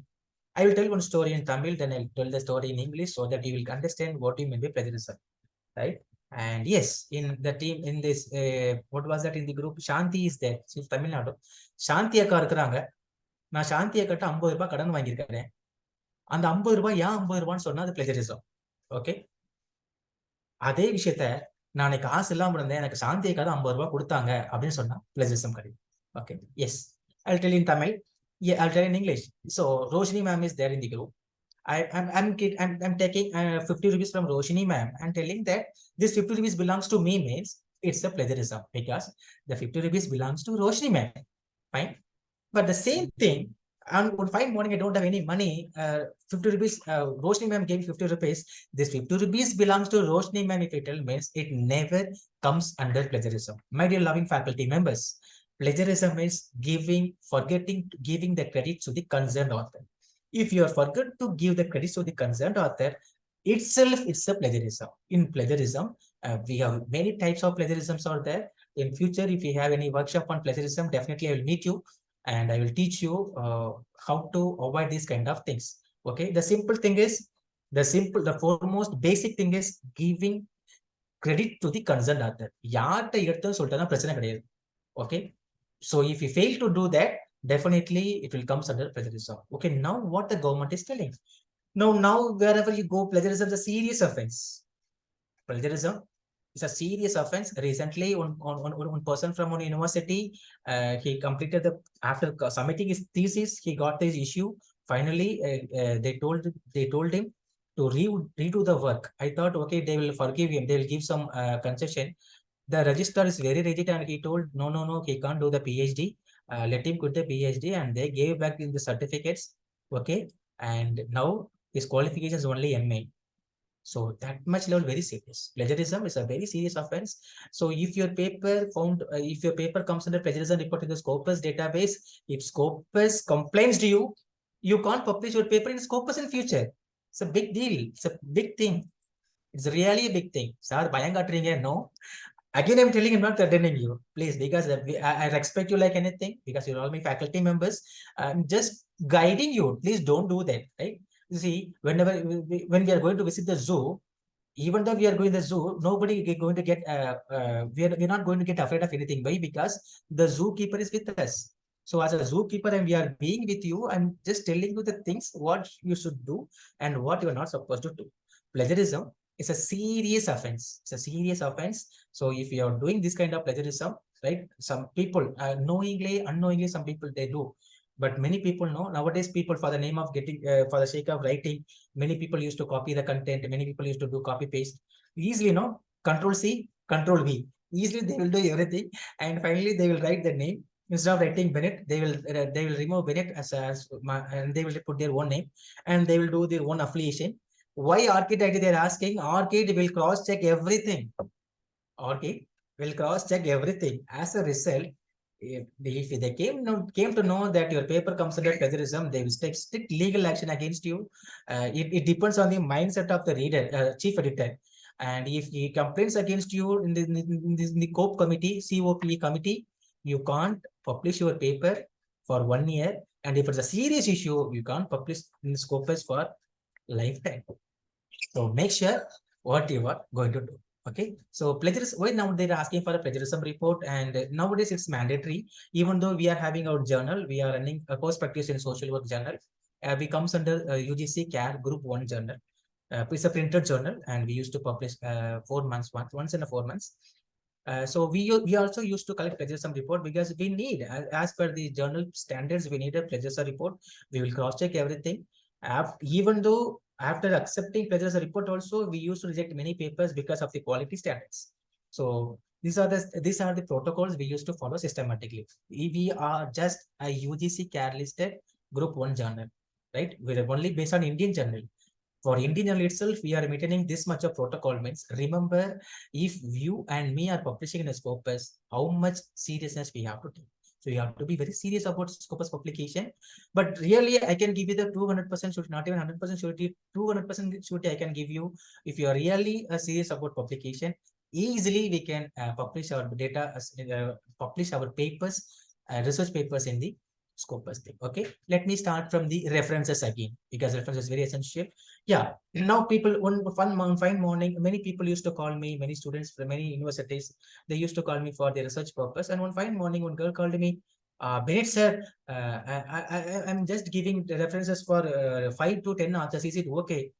I will tell one story in Tamil, then I'll tell the story in English so that you will understand what you mean by plagiarism, right? And yes, in the team, in this, what was that in the group? Shanti is there. She's Tamil Nadu. Shanti அக்கா இருக்கிறாங்க. நான் சாந்தி அக்கிட்ட 50 ரூபாய் கடன் வாங்கியிருக்கிறேன். அந்த 50 ரூபாய் ஏன் 50 ரூபான்னு சொன்னா அது பிளேஜரிசம். ஓகே, அதே விஷயத்த நான் காசு இல்லாம இருந்தேன், எனக்கு சாந்தி அக்கா தான் 50 ரூபாய் கொடுத்தாங்க அப்படின்னு சொன்னா பிளேஜரிசம் கிடையாது. Okay, yes, I'll tell in Tamil. Yeah, I'll tell in English. So Roshni ma'am is there in the group. I'm taking 50 rupees from Roshni ma'am and telling that this 50 rupees belongs to me means it's a plagiarism because the 50 rupees belongs to Roshni ma'am. Fine. But the same thing, on one fine morning, I don't have any money. 50 rupees, Roshni ma'am gave 50 rupees. This 50 rupees belongs to Roshni ma'am. If it means it never comes under plagiarism. My dear loving faculty members, plagiarism is giving the credit to the concerned author. If you are forget to give the credit to the concerned author, itself it's a plagiarism. In plagiarism, we have many types of plagiarisms out there. In future, if you have any workshop on plagiarism, definitely I will meet you and I will teach you how to avoid these kind of things. Okay, the simple thing is, the foremost basic thing is giving credit to the concerned author. யார்கிட்ட எடுத்து சொல்லிட்டா பிரச்சனை கிடையாது. Okay, so if you fail to do that, definitely it will come under plagiarism. Okay, now what the government is telling. Now wherever you go, plagiarism is a serious offense. Plagiarism is a serious offense. Recently, one person from one university, he completed after submitting his thesis, he got this issue. Finally, they told him to redo the work. I thought, okay, they will forgive him. They will give some concession. The registrar is very rigid and he told, no, he can't do the PhD. Let him quit the PhD, and they gave back in the certificates. Okay, and now his qualification is only MA. So that much level very serious. Plagiarism is a very serious offense. So if your paper comes under plagiarism report in the Scopus database, if Scopus complains to you, you can't publish your paper in Scopus in future. It's a big deal. It's a big thing. It's really a big thing. Sir, no. Again, I'm telling you, I'm not threatening you, please, because I respect you like anything, because you're all my faculty members. I'm just guiding you. Please don't do that, right? You see, when we are going to visit the zoo, even though we are going to the zoo, nobody is going to get, we're not going to get afraid of anything. Why? Because the zookeeper is with us. So as a zookeeper and we are being with you, I'm just telling you the things, what you should do and what you're not supposed to do. Plagiarism is a serious offense. It's a serious offense. So if you are doing this kind of plagiarism, right, some people knowingly, unknowingly, some people they do. But many people know nowadays, people for the name of getting, for the sake of writing, many people used to copy the content. Many people used to do copy paste easily, no, Control C, Control V. Easily they will do everything, and finally they will write the name. Instead of writing Bennett, they will remove Bennett and they will put their own name, and they will do their own affiliation. Why ORCID ID they are asking? ORCID will cross check everything. ORCID will cross check everything. As a result, if they came to know that your paper comes under plagiarism, they will take strict legal action against you. It depends on the mindset of the reader, chief editor. And if he complains against you in the COP committee, COPE committee, you can't publish your paper for 1 year. And if it's a serious issue, you can't publish in the Scopus for lifetime. So make sure what you are going to do. Okay, so plagiarism, why now they're asking for a plagiarism report, and nowadays it's mandatory. Even though we are having our journal, we are running a post practice in social work journal. We comes under UGC CARE Group 1 journal. It's a printed journal, and we used to publish 4 months, once in 4 months. So we also used to collect plagiarism report, because we need, as per the journal standards, we need a plagiarism report. We will cross check everything. Even though after accepting plagiarism report also, we used to reject many papers because of the quality standards. So these are the protocols we used to follow systematically. We are just a UGC CARE listed Group 1 journal, right? We're only based on Indian journal. For Indian only itself, we are maintaining this much of protocol means, remember, if you and me are publishing in a Scopus, how much seriousness we have to take. So you have to be very serious about Scopus publication. But really, I can give you the 200% surety, not even 100% surety, 200% surety I can give you. If you are really serious about publication, easily we can publish our data, publish our papers, research papers in the Scopus thing. Okay, let me start from the references again, because reference is very essential. Yeah, now people, one fine morning, many people used to call me, many students from many universities, they used to call me for their research purpose. And one fine morning, one girl called me, Bennett sir, I'm just giving the references for 5 to 10 authors. Is it okay?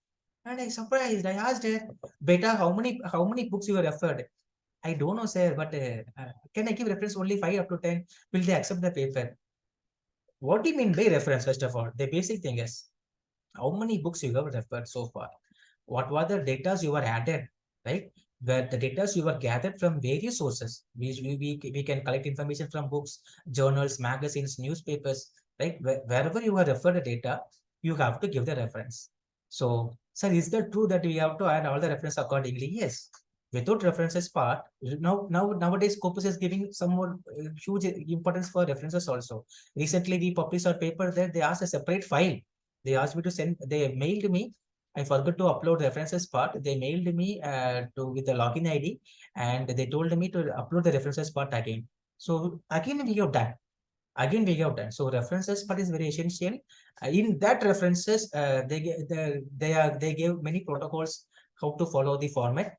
And I surprised. I asked her, Beta, how many books you have referred? I don't know, sir, but can I give reference only 5 up to 10? Will they accept the paper? What do you mean by reference? First of all, the basic thing is, how many books you have referred so far? What were the data you were added, right? Where the data you were gathered from various sources. We can collect information from books, journals, magazines, newspapers, right? Wherever you have referred the data, you have to give the reference. So, sir, is that true that we have to add all the reference accordingly? Yes. Without references part, nowadays Scopus is giving some more huge importance for references also. Recently, we published our paper there. They asked a separate file. They asked me to send. They mailed me. I forgot to upload references part. They mailed me with the login ID, and they told me to upload the references part again. So again we have done. Again we have done. So references part is very essential. In that references, they gave many protocols how to follow the format.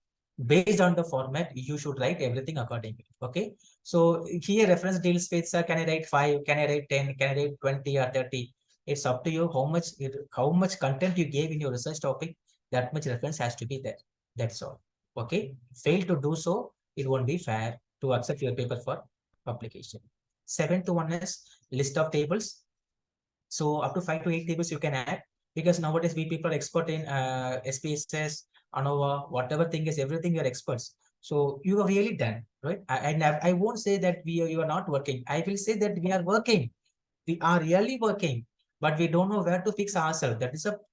Based on the format, you should write everything accordingly. Okay. So here reference deals with, can I write 5? Can I write 10? Can I write 20 or 30? It's up to you how much content you gave in your research topic. That much reference has to be there. That's all. Okay. Fail to do so, it won't be fair to accept your paper for publication. 7th one is list of tables. So up to 5 to 8 tables you can add, because nowadays we people are expert in SPSS, ANOVA, whatever thing is, everything you're experts. So you are really done, right? I won't say that you are not working. I will say that we are working. We are really working, but we don't know where to fix ourselves.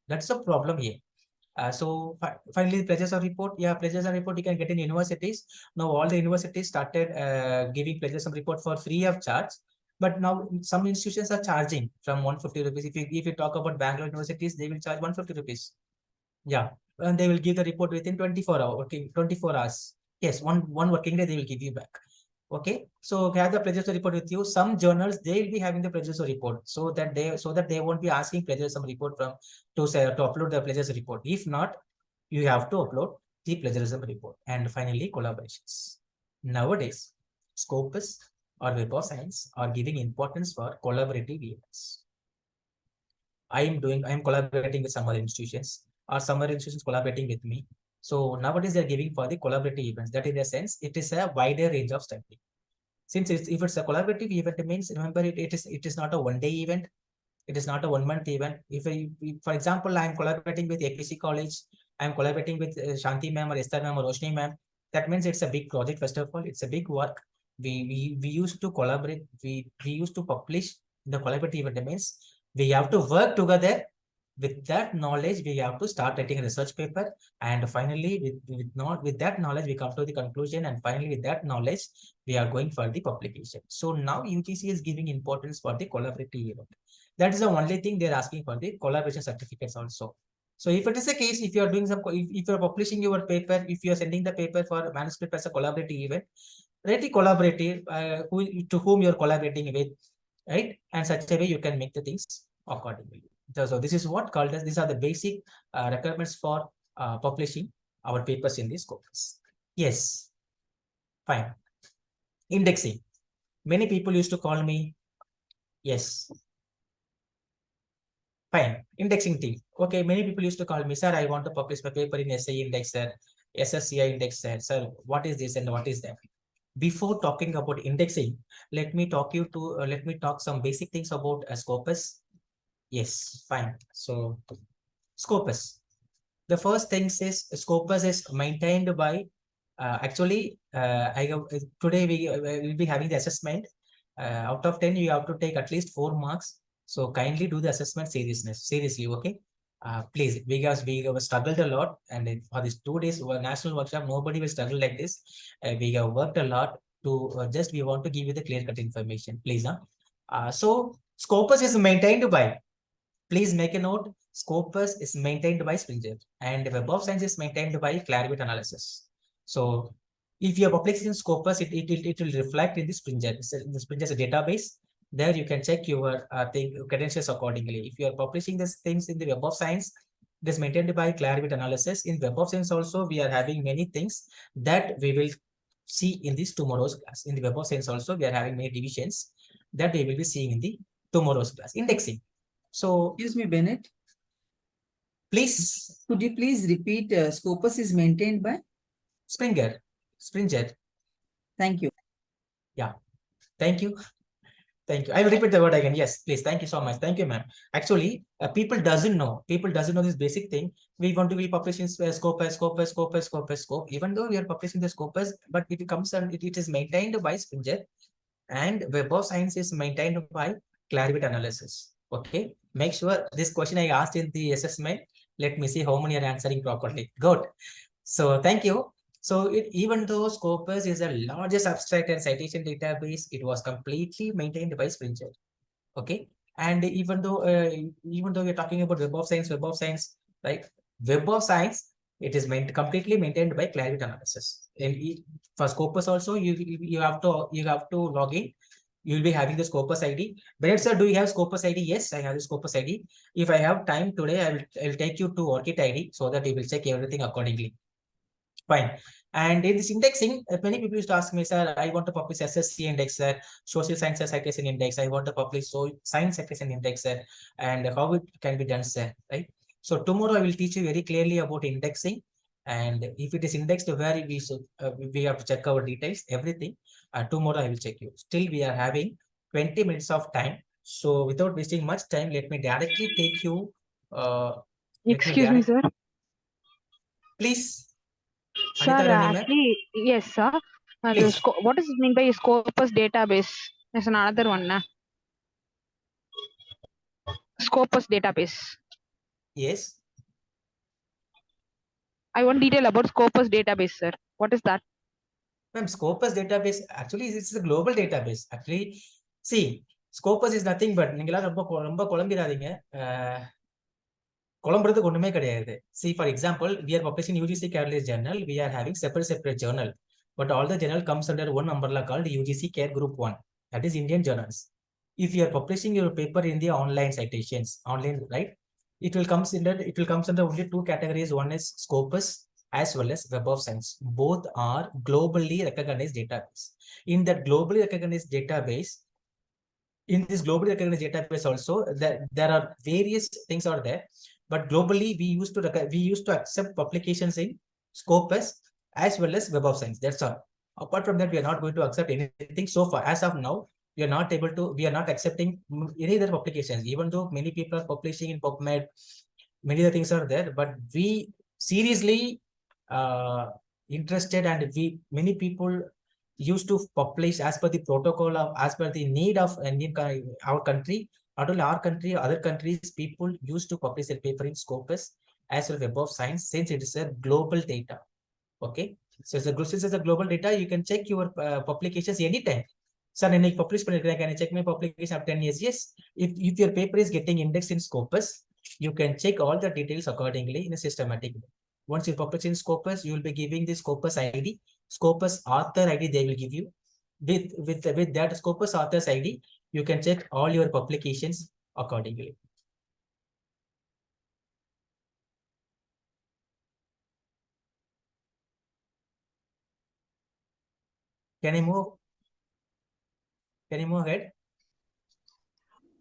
That's a problem here. So finally, plagiarism report. Yeah, plagiarism report you can get in universities. Now all the universities started giving plagiarism report for free of charge. But now some institutions are charging from 150 rupees. If you talk about Bangalore universities, they will charge 150 rupees. Yeah, and they will give the report within 24 hours. Okay, 24 hours. Yes, one working day they will give you back. Okay, so have the plagiarism report with you. Some journals they will be having the plagiarism report, so that they won't be asking plagiarism report from to upload the plagiarism report. If not, you have to upload the plagiarism report. And finally, collaborations. Nowadays, Scopus or Web of Science are giving importance for collaborative events. I am collaborating with some other institutions, or some other institutions collaborating with me. So nowadays they're giving for the collaborative events. That in a sense, it is a wider range of study. Since if it's a collaborative event, it means, remember, it is not a one-day event. It is not a 1-month event. If for example, I am collaborating with APC College, I am collaborating with Shanti ma'am or Esther ma'am or Roshni ma'am. That means it's a big project. First of all, it's a big work. We used to collaborate. We used to publish the collaborative event. That means we have to work together. With that knowledge, we have to start writing a research paper, and finally, with that knowledge, we come to the conclusion, and finally, with that knowledge, we are going for the publication. So now UGC is giving importance for the collaborative event. That is the only thing they're asking for, the collaboration certificates also. So if it is a case, if you are doing if you are publishing your paper, if you are sending the paper for manuscript as a collaborative event, write the collaborative to whom you are collaborating with, right? And such a way you can make the things accordingly. So this is what called as, these are the basic requirements for publishing our papers in this Scopus. Yes, fine. Indexing. Many people used to call me. Yes. Fine. Indexing team. Okay, many people used to call me, sir, I want to publish my paper in SI index, sir, SSCI index, sir, what is this and what is that? Before talking about indexing, let me talk some basic things about Scopus. Yes, fine. So Scopus. The first thing is Scopus is maintained by today we will be having the assessment. Out of 10, you have to take at least 4 marks. So kindly do the assessment seriously. Okay. please, because we have struggled a lot, and for these 2 days national workshop, nobody will struggle like this. We have worked a lot to just we want to give you the clear cut information, please. So Scopus is maintained by, please make a note, Scopus is maintained by Springer, and Web of Science is maintained by Clarivate Analysis. So if you are publishing in Scopus, it will reflect in the Springer. The Springer is a database. There you can check your credentials accordingly. If you are publishing these things in the Web of Science, it is maintained by Clarivate Analysis. In Web of Science also, we are having many things that we will see in this tomorrow's class. In the Web of Science also, we are having many divisions that we will be seeing in the tomorrow's class. Indexing. So, Excuse me, Bennett. Please. Could you please repeat? Scopus is maintained by Springer. Thank you. Yeah. Thank you. Thank you. I will repeat the word again. Yes, please. Thank you so much. Thank you, ma'am. Actually, people doesn't know. People doesn't know this basic thing. We want to be publishing Scopus. Even though we are publishing the Scopus, but it comes and it is maintained by Springer, and Web of Science is maintained by Clarivate Analysis. Okay. Make sure this question I asked in the assessment. Let me see how many are answering properly. Good. So thank you. So even though Scopus is the largest abstract and citation database, it was completely maintained by Springer. Okay. And even though we're talking about Web of Science, right? Web of Science, it is completely maintained by Clarivate Analysis. And for Scopus also, you have to log in. You'll be having the Scopus ID. Bennett sir, do you have Scopus ID? Yes, I have the Scopus ID. If I have time today, I'll take you to ORCID ID so that you will check everything accordingly. Fine. And in this indexing, many people used to ask me, sir, I want to publish SSC index, sir, social sciences citation index. I want to publish science citation index, sir, and how it can be done, sir, right? So tomorrow I will teach you very clearly about indexing, and if it is indexed, where we have to check our details, everything. Tomorrow I will check you. Still, we are having 20 minutes of time. So without wasting much time, let me directly take you. Excuse me, sir. Please. Sir, actually, yes, sir. What does it mean by Scopus database? There's another one, na? Scopus database. Yes. I want detail about Scopus database, sir. What is that? Ma'am, Scopus database, actually, it's a global database. Actually, see, Scopus is nothing but, see, for example, we are publishing UGC Catalyst Journal. We are having separate journal. But all the journal comes under one umbrella called UGC Care Group 1. That is Indian journals. If you are publishing your paper in the online citations, right? It will comes under only two categories. One is Scopus as well as Web of Science. Both are globally recognized database. In that globally recognized database, also, there are various things are there. But globally, we used to accept publications in Scopus as well as Web of Science. That's all. Apart from that, we are not going to accept anything so far. As of now, we are not accepting any other publications, even though many people are publishing in PubMed, many other things are there, but we seriously interested, and many people used to publish as per the protocol as per the need of our country. Not only our country, other countries, people used to publish a paper in Scopus as well as Web of Science, since it is a global data. Okay, so since it's a global data, you can check your publications anytime. Sir, can I check my publication of 10 years? Yes. If your paper is getting indexed in Scopus, you can check all the details accordingly in a systematic way. Once you publish in Scopus, you will be giving the Scopus ID, Scopus author ID they will give you. With that Scopus author's ID, you can check all your publications accordingly. Can I move? Can you move ahead?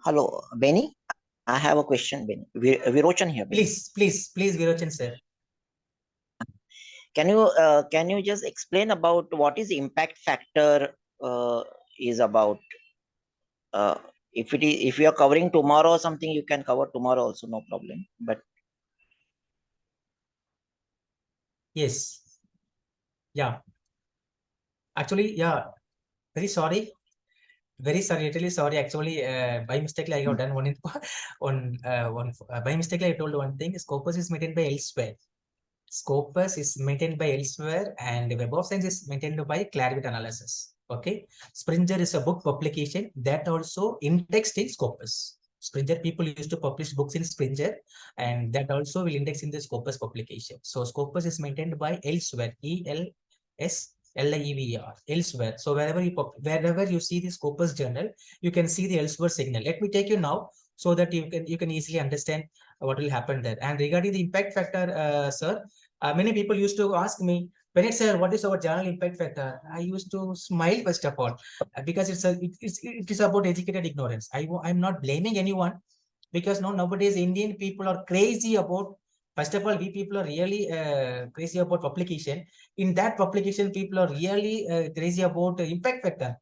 Hello, Benny. I have a question, Benny. Virochan here. Benny. Please, Virochan sir. Can you just explain about what is the impact factor is about? If you are covering tomorrow or something, you can cover tomorrow also, no problem. But yes, yeah. Actually, yeah. Very sorry. very sorry, really sorry. Actually, by mistake, I have done one by mistake, I told one thing. Scopus is maintained by elsewhere. Scopus is maintained by elsewhere, and Web of Science is maintained by Clarivate Analysis. Okay, Springer is a book publication that also indexed in Scopus. Springer, people used to publish books in Springer, and that also will index in the Scopus publication. So Scopus is maintained by elsewhere, ELSLIEVER, elsewhere. So wherever you see the Scopus journal, you can see the elsewhere signal. Let me take you now so that you can easily understand what will happen there. And regarding the impact factor, sir, many people used to ask me, Bennett sir, what is our journal impact factor? I used to smile first of all, because it is about educated ignorance. I'm not blaming anyone, because nowadays Indian people are crazy about. First of all, we people are really crazy about publication. In that publication, people are really crazy about impact factor.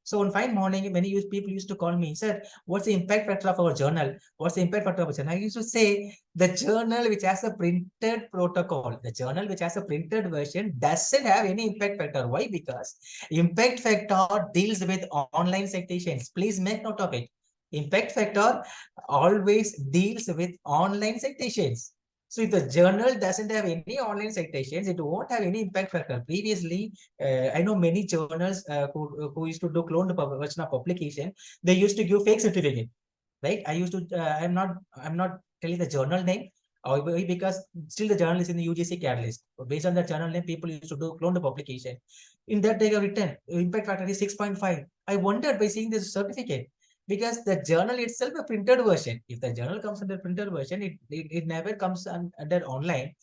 So one fine morning, many people used to call me, sir, what's the impact factor of our journal? What's the impact factor of our journal? I used to say, the journal which has a printed protocol, the journal which has a printed version doesn't have any impact factor. Why? Because impact factor deals with online citations. Please make note of it. Impact factor always deals with online citations. So if the journal doesn't have any online citations, it won't have any impact factor. Previously, I know many journals who used to do cloned version of publication. They used to give fake certificate, right? I'm not telling the journal name, because still the journal is in the UGC catalyst. Based on the journal name, people used to do cloned publication. In that they have written impact factor is 6.5. I wondered by seeing this certificate, because the journal itself a printed version. If the journal comes under printed version, it never comes under online.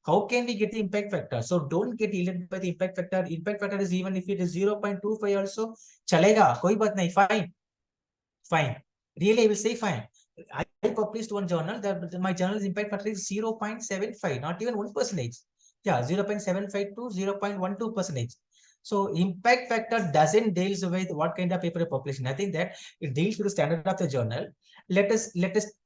How can we get the impact factor? So don't get elated by the impact factor. Impact factor is, even if it is 0.25 also, chalega, koi baat nahi, fine. Really, I will say fine. I published one journal that my journal's impact factor is 0.75, not even 1%. Yeah, 0.75 to 0.12%. So impact factor doesn't deals with what kind of paper you publish. Nothing that it deals with the standard of the journal. Let us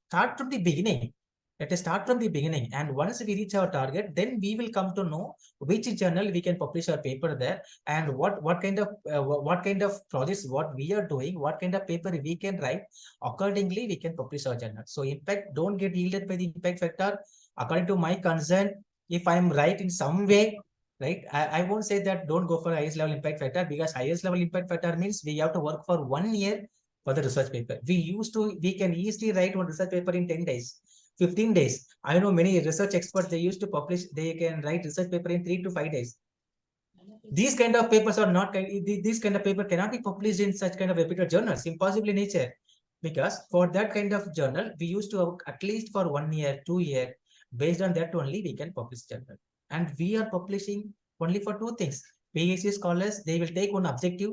start from the beginning. Let us start from the beginning, and once we reach our target, then we will come to know which journal we can publish our paper there, and what kind of projects what we are doing, what kind of paper we can write. Accordingly, we can publish our journal. So impact, don't get yielded by the impact factor. According to my concern, if I'm right in some way, right, I won't say that don't go for highest level impact factor, because highest level impact factor means we have to work for 1 year for the research paper. We can easily write one research paper in 10 days. 15 days. I know many research experts, they used to publish, they can write research paper in 3 to 5 days. These kind of papers are not, this kind of paper cannot be published in such kind of reputed journals, impossible in nature. Because for that kind of journal, we used to work at least for 1 year, 2 years. Based on that only we can publish journal. And we are publishing only for 2 things. PhD scholars, they will take one objective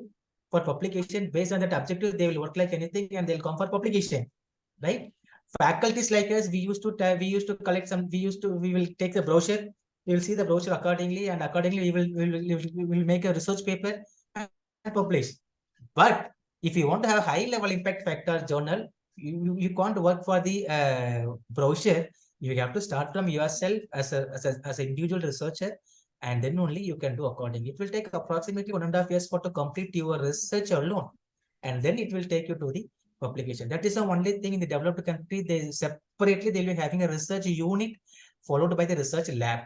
for publication. Based on that objective, they will work like anything and they'll come for publication, right? Faculties like us, we used to collect some, we will take the brochure, we will see the brochure accordingly, and accordingly we will make a research paper and publish. But if you want to have high level impact factor journal, you can't work for the brochure. You have to start from yourself as an individual researcher, and then only you can do accordingly. It will take approximately 1.5 years to complete your research alone, and then it will take you to the publication. That is the only thing in the developed country. They separately they'll be having a research unit followed by the research lab.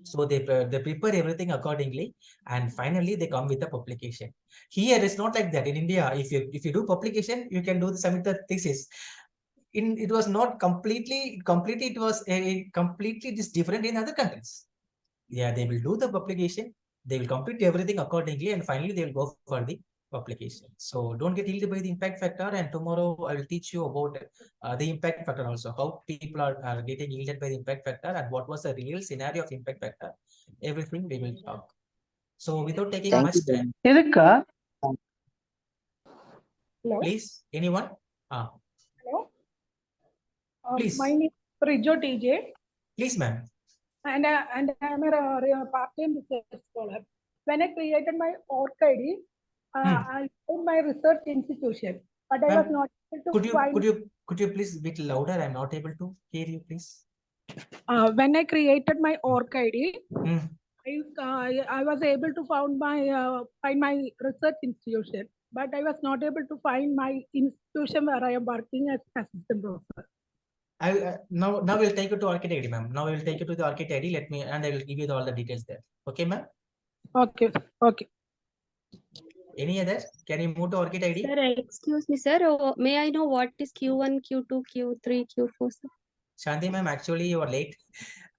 So they prepare everything accordingly, and finally they come with the publication. Here it's not like that. In India, if you do publication, you can do the submit the thesis. It was not completely it was completely just different in other countries. Yeah, they will do the publication, they will complete everything accordingly, and finally they will go for the publication. So don't get yielded by the impact factor, and tomorrow I will teach you about the impact factor also, how people are getting yielded by the impact factor, and what was the real scenario of impact factor. Everything we will talk. So without taking much time, Hello. please, anyone? Hello. Please. My name is Rijo TJ. Please, ma'am. And I am a part-time research scholar. When I created my ORCID, I found my research institution, but I was not able to find. Could you please a bit louder? I'm not able to hear you, please. When I created my ORCID, I was able to find my research institution, but I was not able to find my institution where I am working as assistant professor. Now we'll take you to Orchid ID, ma'am. Now we'll take you to the Orchid ID. Let me, and I will give you all the details there. Okay, ma'am. Okay. Okay. Any other? Can you move to Orchid ID? Sir, excuse me, sir. May I know what is Q1, Q2, Q3, Q4, sir? Shanti, ma'am, actually you are late.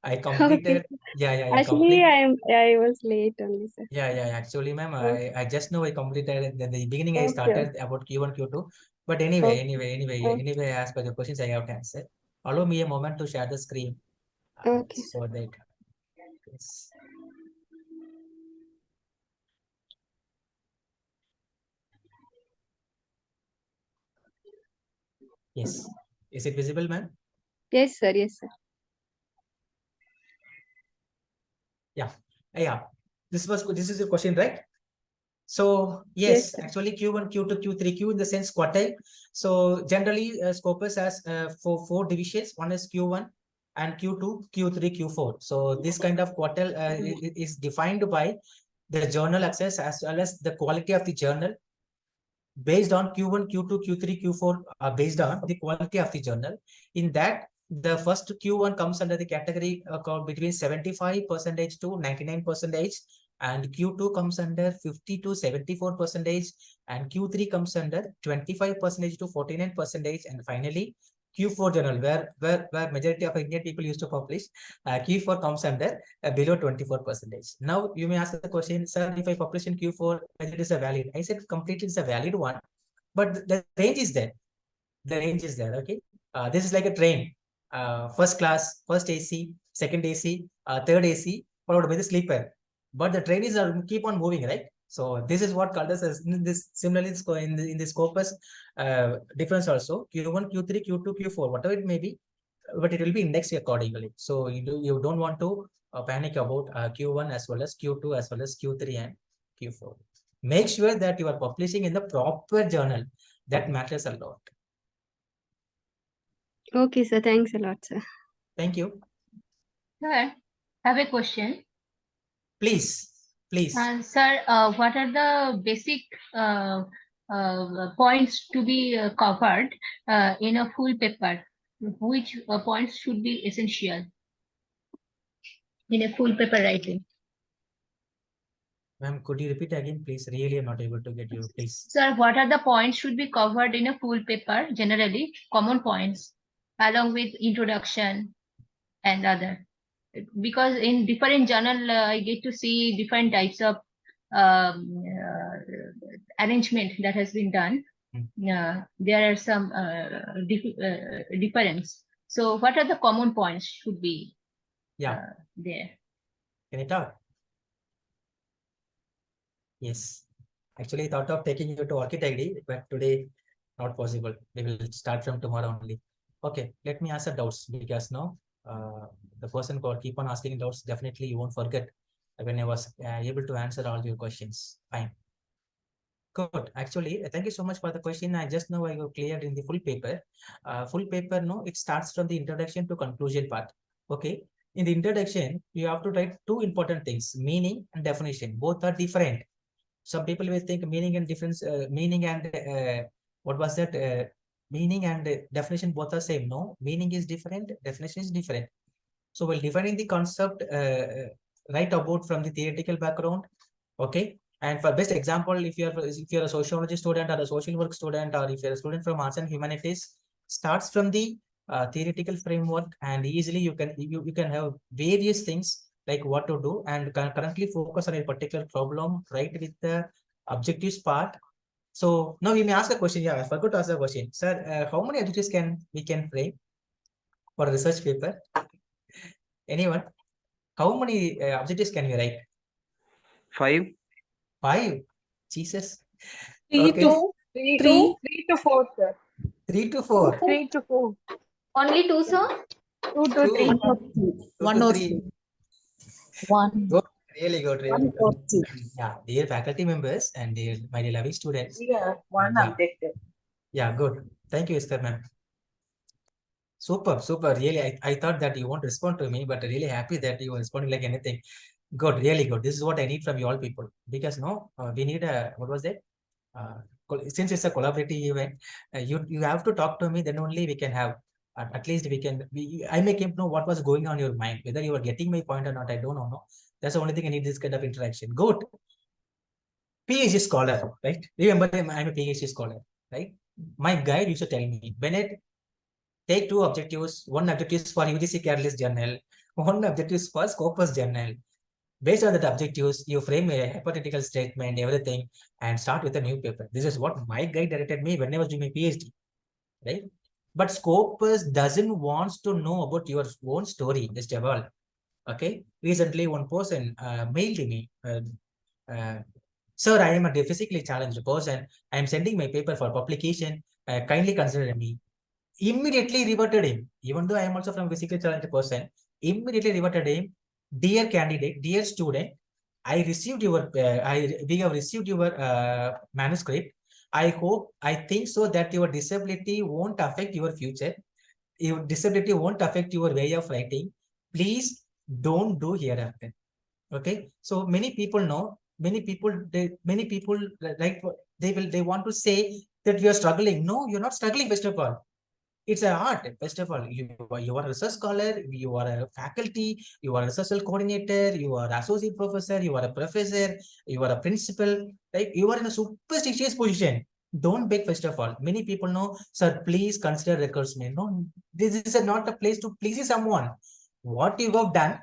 I Okay. completed. Yeah. Actually, I was late only, sir. Yeah. Actually, ma'am, Okay. I just know I completed at the beginning. I Okay. started about Q1, Q2. But anyway, anyway, as per the questions I have to answer. Allow me a moment to share the screen. Okay. So that yes. Yes. Is it visible, ma'am? Yes, sir. Yes, sir. Yeah. This is your question, right? So Yes, yes, actually Q1, Q2, Q3, Q in the sense quartile. So generally Scopus has four divisions. One is Q1 and Q2, Q3, Q4. So this kind of quartile is defined by the journal access as well as the quality of the journal based on Q1, Q2, Q3, Q4 are based on the quality of the journal. In that, the first Q1 comes under the category called between 75% to 99%, and Q2 comes under 50 to 74%, and Q3 comes under 25% to 49%, and finally Q4 journal, where majority of Indian people used to publish, Q4 comes under below 24%. Now you may ask the question, sir, if I publish in Q4, whether it is a valid? I said completely it's a valid one, but the range is there. The range is there. Okay, this is like a train. First class, first AC, second AC, third AC, followed by the sleeper. But the train is keep on moving, right? So this is what called as this similarly in the Scopus difference also Q1, Q3, Q2, Q4, whatever it may be, but it will be indexed accordingly. So you don't want to panic about Q1 as well as Q2 as well as Q3 and Q4. Make sure that you are publishing in the proper journal. That matters a lot. Okay, sir. Thanks a lot, sir. Thank you. Sir, I have a question. Please. Sir, what are the basic points to be covered in a full paper? Which points should be essential in a full paper writing? Ma'am, could you repeat again, please? Really, I'm not able to get you, please. Sir, what are the points should be covered in a full paper, generally, common points, along with introduction and other? Because in different journal, I get to see different types of arrangement that has been done. There are some difference. So what are the common points should be there? Can you talk? Yes. Actually, I thought of taking you to Orchid ID, but today not possible. We will start from tomorrow only. Okay, let me answer doubts because now the person called keep on asking doubts. Definitely you won't forget when I was able to answer all your questions. Fine. Good. Actually, thank you so much for the question. I just know I got cleared in the full paper. Full paper, no, it starts from the introduction to conclusion part. Okay. In the introduction, you have to write two important things: meaning and definition. Both are different. Some people will think meaning and difference, meaning and what was that? Meaning and definition both are same. No, meaning is different, definition is different. So while defining the concept, write about from the theoretical background. Okay. And for best example, if you're a sociology student or a social work student, or if you're a student from arts and humanities, starts from the theoretical framework, and easily you can have various things like what to do, and currently focus on a particular problem, right, with the objectives part. So now we may ask a question. Yeah, I forgot to ask a question, sir. How many objectives we can frame for a research paper? Anyone? How many objectives can we write? 5. 5. Jesus. 3 Okay. to 4, sir. 3 to 4. 3 to 4. Only 2, sir? 2 to 3. 1 or 2. 1. Good. Really good. Really 1 or 2. Yeah, dear faculty members and dear my dear loving students. Yeah, 1 objective. Yeah, good. Thank you, Esther ma'am. Super. Really, I thought that you won't respond to me, but really happy that you are responding like anything. Good, really good. This is what I need from you all people, because no, we need a, what was that? since it's a collaborative event, you have to talk to me, then only we can have, at least I may know what was going on in your mind, whether you are getting my point or not, I don't know. That's the only thing I need, this kind of interaction. Good. PhD scholar, right? Remember, I'm a PhD scholar, right? My guide used to tell me, Bennett, take 2 objectives. One objective is for UGC Catalyst Journal. One objective is for Scopus Journal. Based on that objectives, you frame a hypothetical statement, everything, and start with a new paper. This is what my guide directed me when I was doing my PhD, right? But Scopus doesn't want to know about your own story, just of all. Okay. Recently, one person mailed me, sir, I am a physically challenged person. I am sending my paper for publication. Kindly consider me. Immediately reverted him, even though I am also from a physically challenged person. Immediately reverted him, dear candidate, dear student, we have received your manuscript. I think so that your disability won't affect your future. Your disability won't affect your way of writing. Please don't do hereafter. Okay. So many people know, many people like they want to say that we are struggling. No, you're not struggling, first of all. It's an art. First of all, you are a research scholar, you are a faculty, you are a research coordinator, you are associate professor, you are a professor, you are a principal, right? You are in a superstitious position. Don't beg, first of all. Many people know, sir, please consider records. No, this is not a place to please someone. What you have done,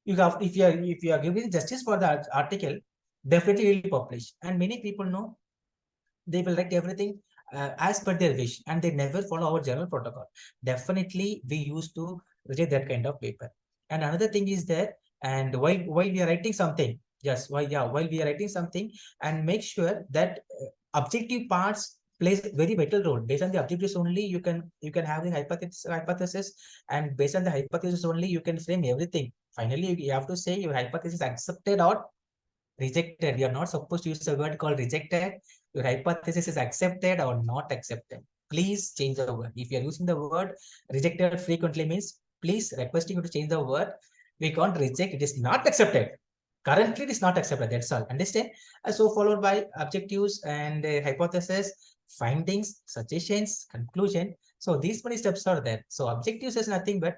you have, if you are giving justice for the article, definitely will publish. And many people know, they will write everything as per their wish, and they never follow our general protocol. Definitely, we used to reject that kind of paper. And another thing is that, and while we are writing something, while we are writing something, and make sure that objective parts plays very vital role. Based on the objectives only, you can have the hypothesis, and based on the hypothesis only, you can frame everything. Finally, you have to say your hypothesis accepted or rejected. You are not supposed to use a word called rejected. Your hypothesis is accepted or not accepted. Please change the word. If you are using the word rejected frequently, means please requesting you to change the word. We can't reject, it is not accepted. Currently, it is not accepted. That's all. Understand? So followed by objectives and hypothesis, findings, suggestions, conclusion. So these many steps are there. So objectives is nothing but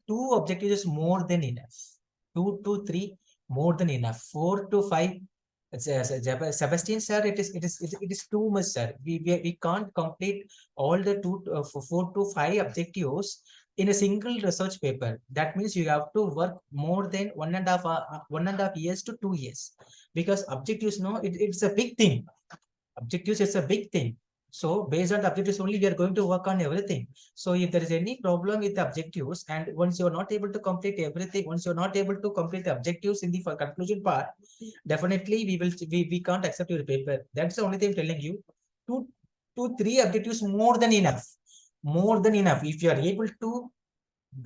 2 objectives is more than enough. 2 to 3 more than enough. 4 to 5. Sebastian sir, it is too much, sir. We can't complete all the 4 to 5 objectives in a single research paper. That means you have to work more than 1.5 years to 2 years, because objectives, no, it's a big thing. Objectives is a big thing. So based on the objectives only, we are going to work on everything. So if there is any problem with the objectives, and once you are not able to complete everything, once you are not able to complete the objectives in the conclusion part, definitely we can't accept your paper. That's the only thing I'm telling you. 2 to 3 objectives more than enough. More than enough. If you are able to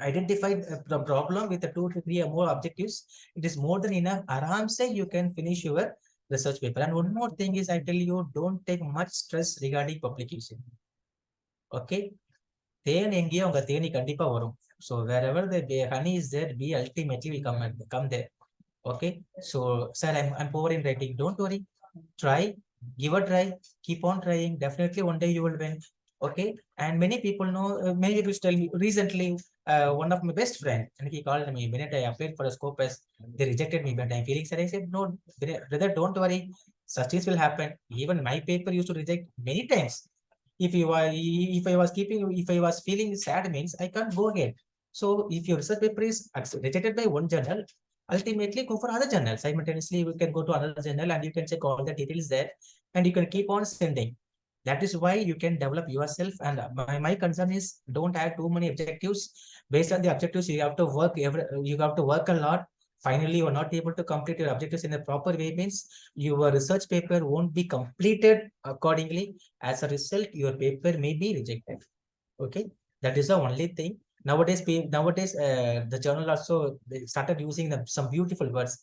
identify the problem with the 2 to 3 or more objectives, it is more than enough. Aram say you can finish your research paper. And one more thing is, I tell you, don't take much stress regarding publication. Okay. So wherever the honey is there, bee ultimately will come there. Okay. So sir, I'm poor in writing. Don't worry. Try, give a try, keep on trying. Definitely one day you will win. Okay. And many people know, many people tell me recently, one of my best friend, and he called me, Minute I applied for a Scopus, they rejected me, but I'm feeling sad. I said, no, brother, don't worry. Such things will happen. Even my paper used to reject many times. If I was feeling sad, means I can't go ahead. So if your research paper is rejected by one journal, ultimately go for other journals. Simultaneously, you can go to another journal and you can check all the details there, and you can keep on sending. That is why you can develop yourself. And my concern is, don't have too many objectives. Based on the objectives, you have to work a lot. Finally, you are not able to complete your objectives in a proper way, means your research paper won't be completed accordingly. As a result, your paper may be rejected. Okay, that is the only thing. Nowadays, the journal also, they started using some beautiful words.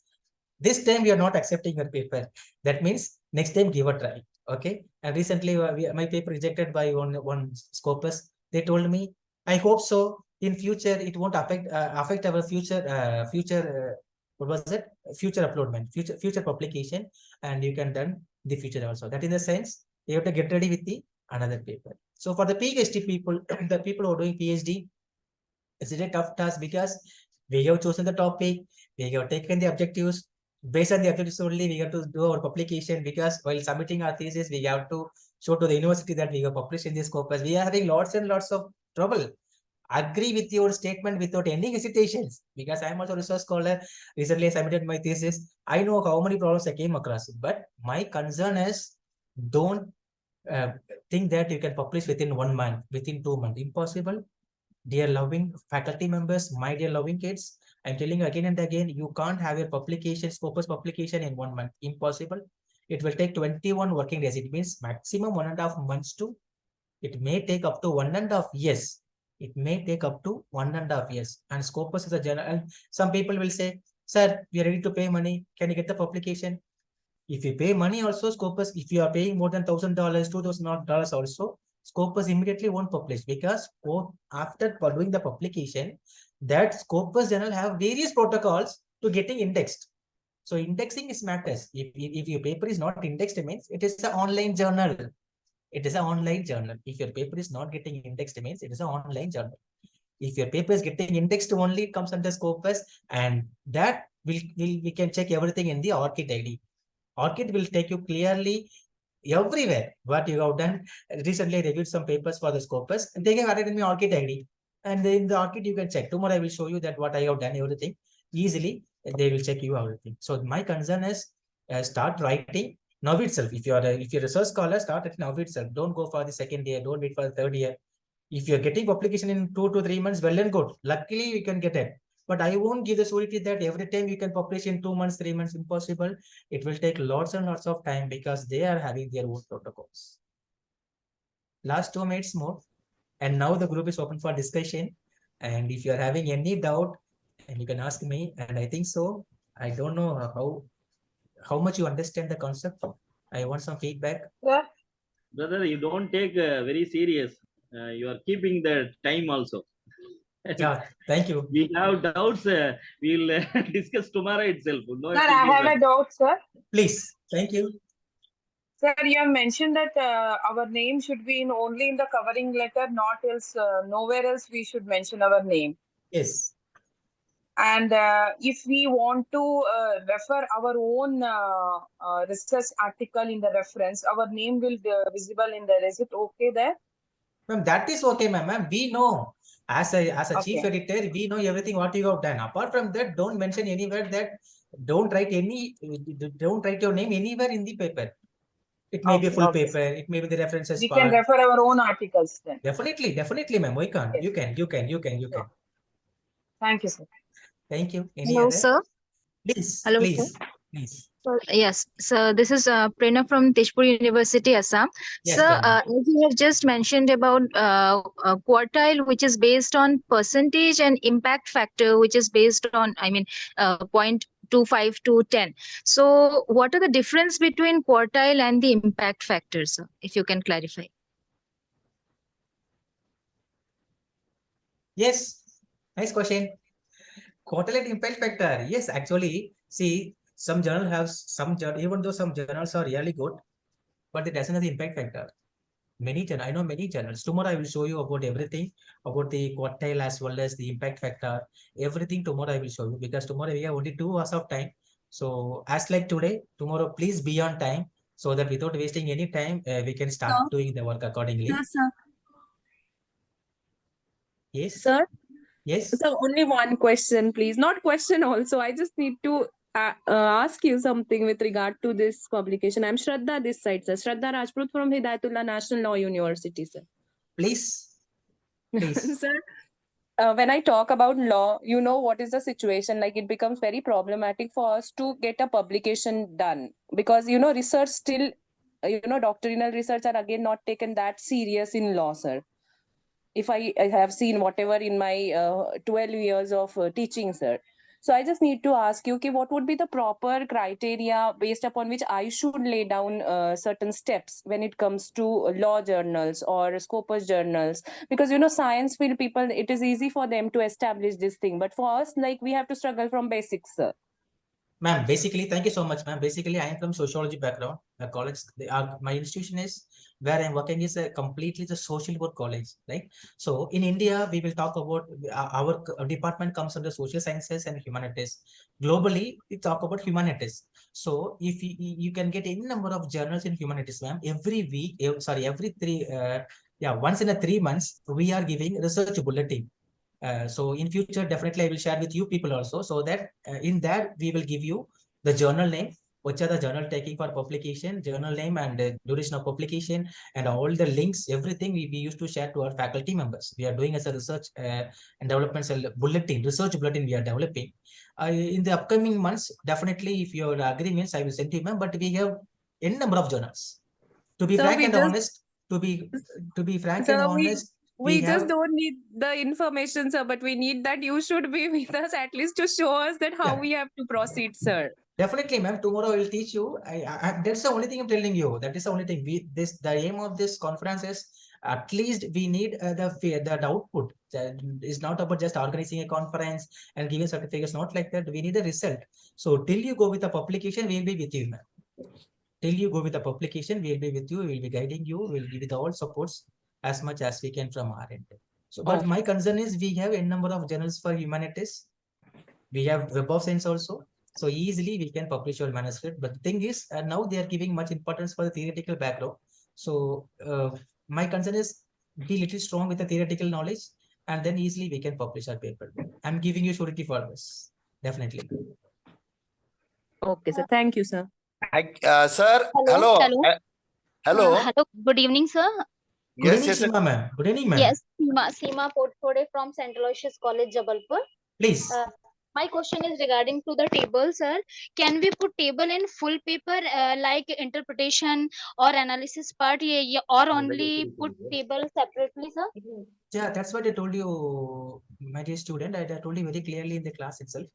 This time we are not accepting your paper. That means next time give a try. Okay. And recently my paper rejected by one Scopus. They told me, I hope so. In future, it won't affect our future. What was it? Future uploadment, future publication, and you can done the future also. That in the sense, you have to get ready with the another paper. So for the PhD people, the people who are doing PhD, it's a tough task because we have chosen the topic, we have taken the objectives. Based on the objectives only, we have to do our publication because while submitting our thesis, we have to show to the university that we have published in this Scopus. We are having lots and lots of trouble. Agree with your statement without any hesitations because I'm also a research scholar. Recently, I submitted my thesis. I know how many problems I came across, but my concern is don't think that you can publish within 1 month, within 2 months. Impossible. Dear loving faculty members, my dear loving kids, I'm telling you again and again, you can't have your publication, Scopus publication in 1 month. Impossible. It will take 21 working days. It means maximum 1.5 months to, it may take up to 1.5 years. It may take up to 1.5 years. And Scopus is a general. Some people will say, sir, we are ready to pay money. Can you get the publication? If you pay money also, Scopus, if you are paying more than $1,000, $2,000 also, Scopus immediately won't publish because after doing the publication, that Scopus journal have various protocols to getting indexed. So indexing is matters. If your paper is not indexed, it means it is an online journal. It is an online journal. If your paper is not getting indexed, it means it is an online journal. If your paper is getting indexed only, it comes under Scopus, and that we can check everything in the ORCID ID. ORCID will take you clearly everywhere what you have done. Recently, I reviewed some papers for the Scopus, and they have added in my ORCID ID. And in the ORCID, you can check. Tomorrow, I will show you that what I have done, everything easily. They will check you everything. So my concern is start writing now itself. If you're a research scholar, start it now itself. Don't go for the second year. Don't wait for the third year. If you're getting publication in 2 to 3 months, well and good. Luckily, you can get it. But I won't give the surety that every time you can publish in 2 months, 3 months, impossible. It will take lots and lots of time because they are having their own protocols. Last 2 minutes more. And now the group is open for discussion. And if you're having any doubt, and you can ask me, and I think so, I don't know how much you understand the concept. I want some feedback. Sir? Brother, you don't take very serious. You are keeping the time also. Yeah, thank you. We have doubts. We'll discuss tomorrow itself. No, Sir, I have a doubt, sir. Please, thank you. Sir, you have mentioned that our name should be only in the covering letter, not else, nowhere else we should mention our name. Yes. And if we want to refer our own research article in the reference, our name will be visible in there. Is it okay there? Ma'am, that is okay, ma'am. We know as a chief editor, we know everything what you have done. Apart from that, don't mention anywhere that don't write your name anywhere in the paper. It may be a full paper. It may be the references We part. can refer our own articles then. Definitely, ma'am. We can. Yes. You can. Thank you, sir. Thank you. Any Hello, other? sir. Please. Hello, please. sir. Please. Yes, so this is Prerna from Tezpur University, Assam. Yes, Sir, as you have just mentioned about quartile, which is based on percentage, and impact factor, which is based on, 0.25 to 10. So what are the difference between quartile and the impact factor, sir, if you can clarify? Yes, nice question. Quartile impact factor. Yes, actually, see, some journal have even though some journals are really good, but it doesn't have the impact factor. I know many journals. Tomorrow I will show you about everything about the quartile as well as the impact factor. Everything tomorrow I will show you because tomorrow we have only 2 hours of time. So as like today, tomorrow please be on time so that without wasting any time, we can start doing the work accordingly. Yes, sir. Yes. Sir? Yes. So only one question, please. Not question also. I just need to ask you something with regard to this publication. I'm Shraddha this side, sir. Shraddha Rajput from Hidayatullah National Law University, sir. Please. Sir, when I talk about law, you know what is the situation. Like, it becomes very problematic for us to get a publication done because, research still, doctrinal research are again not taken that serious in law, sir. If I have seen whatever in my 12 years of teaching, sir. So I just need to ask you, okay, what would be the proper criteria based upon which I should lay down certain steps when it comes to law journals or Scopus journals? Because, science field people, it is easy for them to establish this thing. But for us, like, we have to struggle from basics, sir. Ma'am, basically, thank you so much, ma'am. Basically, I am from sociology background. The college, my institution is where I'm working is a completely the social work college, right? So in India, we will talk about our department comes under social sciences and humanities. Globally, we talk about humanities. So if you can get any number of journals in humanities, ma'am, every week, every once in a 3 months, we are giving research bulletin. So in future, definitely I will share with you people also, so that in that we will give you the journal name, which are the journal taking for publication, journal name and duration of publication, and all the links, everything we used to share to our faculty members. We are doing as a research and development bulletin, research bulletin we are developing. In the upcoming months, definitely if your agreements, I will send to you, ma'am, but we have any number of journals. To be So frank we and just honest, to be frank and so honest, we just have don't need the information, sir, but we need that you should be with us at least to show us that how Yeah. we have to proceed, sir. Definitely, ma'am. Tomorrow I will teach you. That's the only thing I'm telling you. That is the only thing. The aim of this conference is at least we need the output. It's not about just organizing a conference and giving certificates. Not like that. We need a result. So till you go with the publication, we'll be with you, ma'am. Till you go with the publication, we'll be with you. We'll be guiding you. We'll give you the all supports as much as we can from our end. So, but my concern is we have a number of journals for humanities. We have Web of Science also. So easily we can publish your manuscript. But the thing is, now they are giving much importance for the theoretical background. So my concern is be little strong with the theoretical knowledge, and then easily we can publish our paper. I'm giving you surety for this. Definitely. Okay, sir. Thank you, sir. Sir, Hello. hello. Hello. Good evening, sir. Good evening, Yes, sir. Seema ma'am. Good evening, ma'am. Yes, Seema Potthode from St. Aloysius College, Jabalpur. Please. My question is regarding to the table, sir. Can we put table in full paper like interpretation or analysis part, or only put table separately, sir? Yeah, that's what I told you, my dear student. I told you very clearly in the class itself.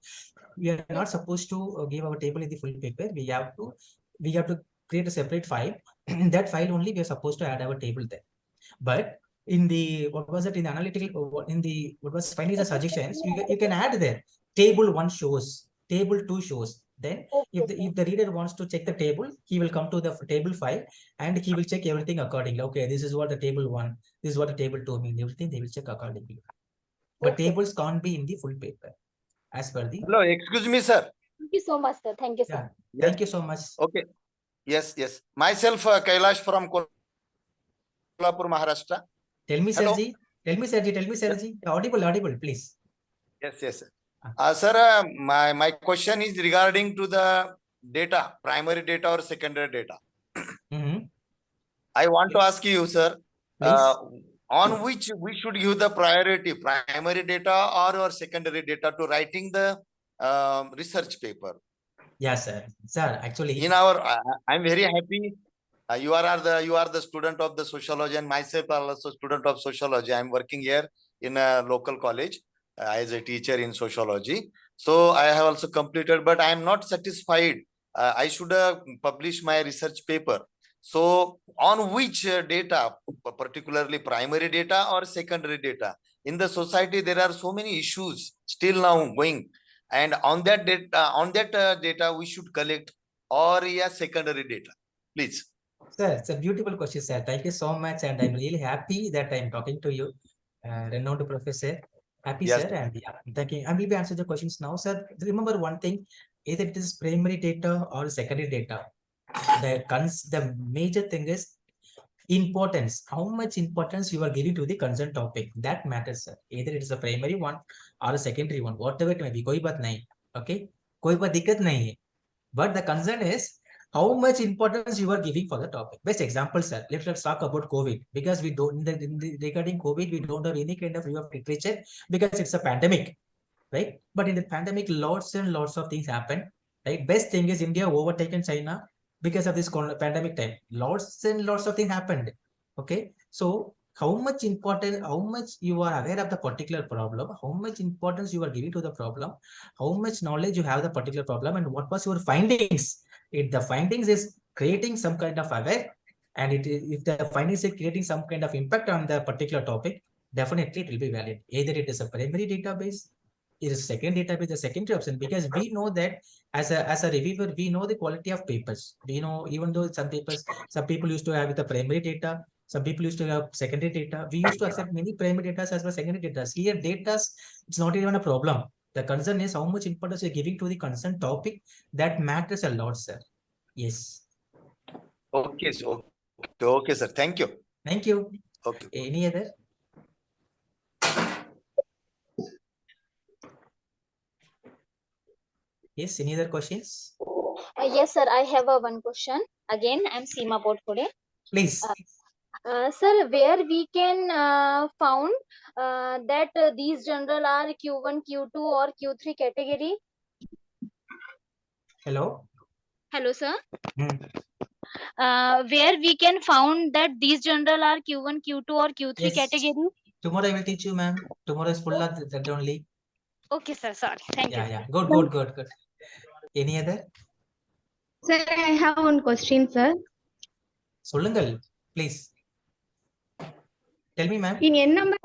We are not supposed to give our table in the full paper. We have to create a separate file. In that file only we are supposed to add our table there. But in the what was analytical, in the what was finally the suggestions, you can add there table 1 shows, table 2 shows. Then if the reader wants to check the table, he will come to the table file and he will check everything accordingly. Okay, this is what the table 1, this is what the table 2 means. Everything they will check accordingly. But tables can't be in the full paper as per the. Hello, excuse me, sir. Thank you so much, sir. Thank you, sir. Yeah. Thank you so much. Okay. Yes. Myself, Kailash from Kolhapur, Maharashtra. Tell me, Sergi. Tell me, Sergi. Audible, please. Yes, sir. Sir, my question is regarding to the data, primary data or secondary data. I want to ask you, sir, on which we should give the priority, primary data or secondary data to writing the research paper? Yes, sir. Sir, actually, in our, I'm very happy. You are the student of the sociology, and myself are also student of sociology. I'm working here in a local college as a teacher in sociology. So I have also completed, but I am not satisfied. I should publish my research paper. So on which data, particularly primary data or secondary data? In the society, there are so many issues still now going, and on that data we should collect, or secondary data, please. Sir, it's a beautiful question, sir. Thank you so much, and I'm really happy that I'm talking to you, renowned professor. Happy, yes, sir, and yeah, thank you. I will be answering the questions now, sir. Remember one thing: either it is primary data or secondary data. The major thing is importance. How much importance you are giving to the concerned topic, that matters, sir. Either it is a primary one or a secondary one, whatever it may be. Koi baat nahi. Okay, koi baat dikkat nahi hai. But the concern is how much importance you are giving for the topic. Best example, sir. Let's talk about COVID, because we don't regarding COVID, we don't have any kind of review of literature because it's a pandemic, right? But in the pandemic, lots and lots of things happen, right? Best thing is India overtaken China because of this pandemic time. Lots and lots of things happened. Okay, so how much you are aware of the particular problem, how much importance you are giving to the problem, how much knowledge you have the particular problem, and what was your findings. If the findings is creating some kind of aware, and if the findings is creating some kind of impact on the particular topic, definitely it will be valid. Either it is a primary database, is a second database the secondary option? Because we know that as a reviewer, we know the quality of papers. We know, even though some papers, some people used to have with the primary data, some people used to have secondary data. We used to accept many primary data as well as secondary data. Here, data, it's not even a problem. The concern is how much importance you're giving to the concerned topic. That matters a lot, sir. Yes. Okay, so okay, sir. Thank you. Thank you. Okay. Any other? Yes, any other questions? Yes, sir. I have one question. Again, I'm Seema Potpode. Please. Sir, where we can found that these general are Q1, Q2 or Q3 category? Hello? Hello, sir. Where we can found that these general are Q1, Q2 or Q3 Yes. category? Tomorrow I will teach you, ma'am. Tomorrow is full of that only. Okay, sir. Sorry. Thank you. Yeah. Good. Any other? Sir, I have one question, sir. Solungal, please. Tell me, ma'am. In N number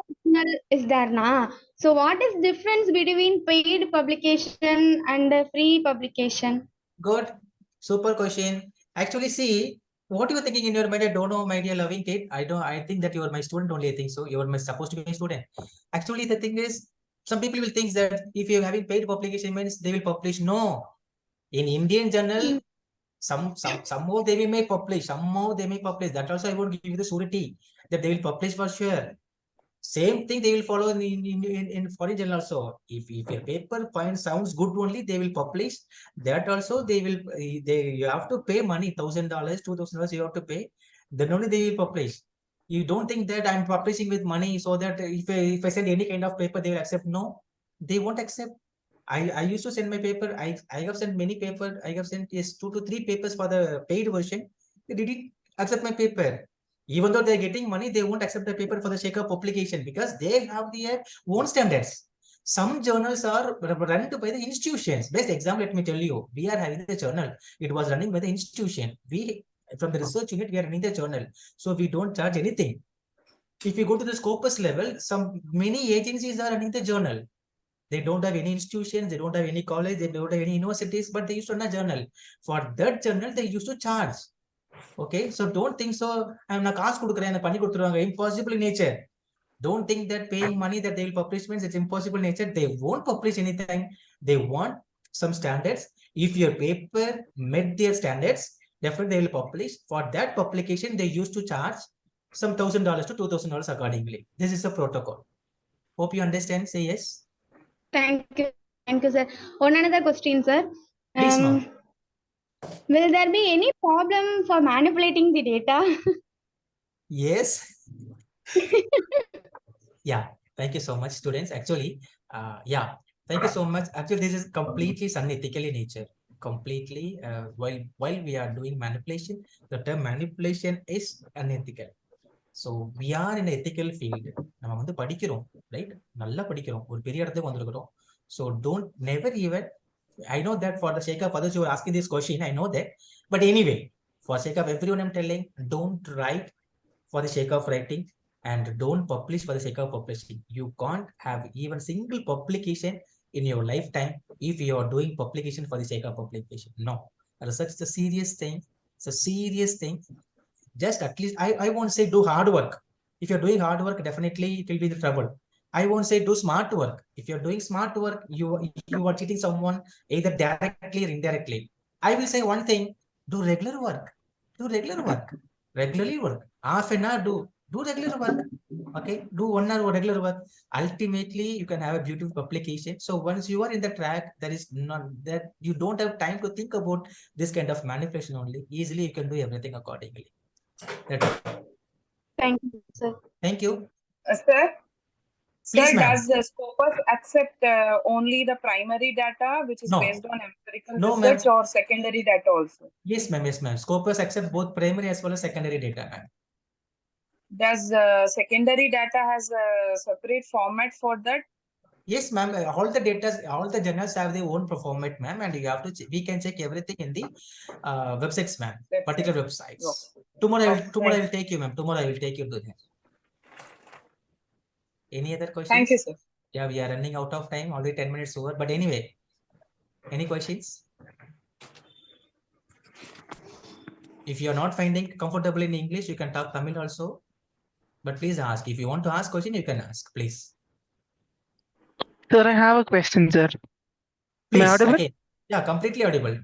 is there na? So what is difference between paid publication and free publication? Good. Super question. Actually, see, what you are thinking in your mind, I don't know, my dear loving kid. I think that you are my student only. I think so. You are supposed to be my student. Actually, the thing is, some people will think that if you're having paid publication means they will publish. No. In Indian journal, somehow they may publish. Somehow they may publish. That also I won't give you the surety that they will publish for sure. Same thing they will follow in foreign journal also. If your paper sounds good only, they will publish. That also you have to pay money, $1,000, $2,000 you have to pay. Then only they will publish. You don't think that I'm publishing with money so that if I send any kind of paper, they will accept. No, they won't accept. I used to send my paper. I have sent many paper. I have sent 2 to 3 papers for the paid version. They didn't accept my paper. Even though they're getting money, they won't accept the paper for the sake of publication because they have their own standards. Some journals are run by the institutions. Best example, let me tell you, we are having the journal. It was running by the institution. We, from the research unit, we are running the journal. So we don't charge anything. If you go to the Scopus level, many agencies are running the journal. They don't have any institutions, they don't have any college, they don't have any universities, but they used to run a journal. For that journal, they used to charge. Okay, so don't think so. I'm not asked to impossible in nature. Don't think that paying money that they will publish means it's impossible in nature. They won't publish anything. They want some standards. If your paper met their standards, definitely they will publish. For that publication, they used to charge some $1,000 to $2,000 accordingly. This is a protocol. Hope you understand. Say yes. Thank you, sir. One another question, sir. Please, ma'am. Will there be any problem for manipulating the data? Yes. Yeah. Thank you so much, students. Actually, yeah. Thank you so much. Actually, this is completely unethical in nature. Completely. While we are doing manipulation, the term manipulation is unethical. So we are in an ethical field. நம்ம வந்து படிக்கிறோம், right? நல்லா படிக்கிறோம். ஒரு பெரிய இடத்துக்கு வந்திருக்கிறோம். So don't never even. I know that for the sake of others who are asking this question, I know that. But anyway, for sake of everyone, I'm telling, don't write for the sake of writing and don't publish for the sake of publishing. You can't have even single publication in your lifetime if you are doing publication for the sake of publication. No, research is a serious thing. It's a serious thing. Just at least, I won't say do hard work. If you're doing hard work, definitely it will be the trouble. I won't say do smart work. If you're doing smart work, you are cheating someone either directly or indirectly. I will say one thing, do regular work. Do regular work. Regularly work. Half an hour, do regular work. Okay, do 1 hour regular work. Ultimately, you can have a beautiful publication. So once you are in the track, there is not that you don't have time to think about this kind of manipulation only. Easily, you can do everything accordingly. Thank you, sir. Thank you. Sir, Please, ma'am. does the Scopus accept only the primary data, which is No. based on empirical No, research, or secondary data also? Yes, ma'am. Yes, ma'am. Scopus accept both primary as well as secondary data, ma'am. Does secondary data has a separate format for that? Yes, ma'am. All the data, all the journals have their own format, ma'am, and you have to. We can check everything in the websites, ma'am. Particular websites. Okay. Tomorrow I will take you, ma'am. Tomorrow I will take you to them. Any other questions? Thank you, sir. Yeah, we are running out of time, already 10 minutes over. But anyway, any questions? If you are not finding comfortable in English, you can talk Tamil also. But please ask. If you want to ask question, you can ask, please. Sir, I have a question, sir. Am I Please, audible? okay. Yeah, completely audible.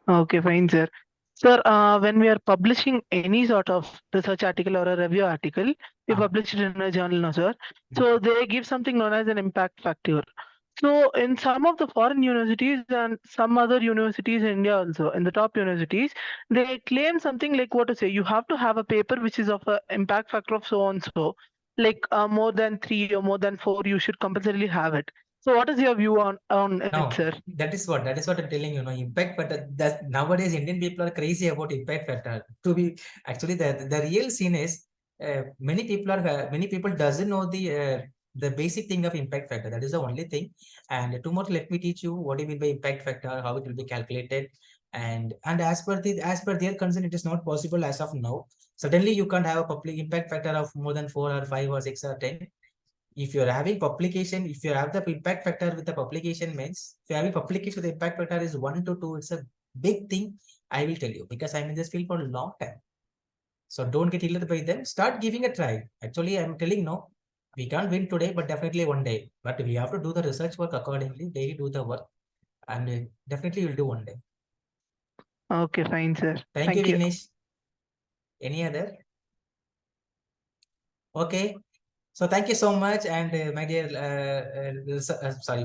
Okay, fine, sir. Sir, when we are publishing any sort of research article or a review article, we publish it in a journal, no, sir. So they give something known as an impact factor. So in some of the foreign universities and some other universities in India also, in the top universities, they claim something like what to say, you have to have a paper which is of an impact factor of so and so, like more than 3 or more than 4, you should compulsorily have it. So what is your view on No, it, sir? that is what I'm telling you. Impact factor. That nowadays Indian people are crazy about impact factor. To be actually the real scene is many people doesn't know the basic thing of impact factor. That is the only thing. And tomorrow let me teach you what it will be impact factor, how it will be calculated, and as per their concern, it is not possible as of now. Suddenly you can't have a public impact factor of more than 4 or 5 or 6 or 10. If you're having publication, if you have the impact factor with the publication means, if you're having publication with the impact factor is 1 to 2, it's a big thing. I will tell you because I'm in this field for a long time. So don't get elated by them. Start giving a try. Actually, I'm telling no, we can't win today, but definitely one day. But we have to do the research work accordingly. Daily do the work, and definitely we'll do one day. Okay, fine, sir. Thank you, Vignesh. Any other? Okay. So thank you so much, and my dear,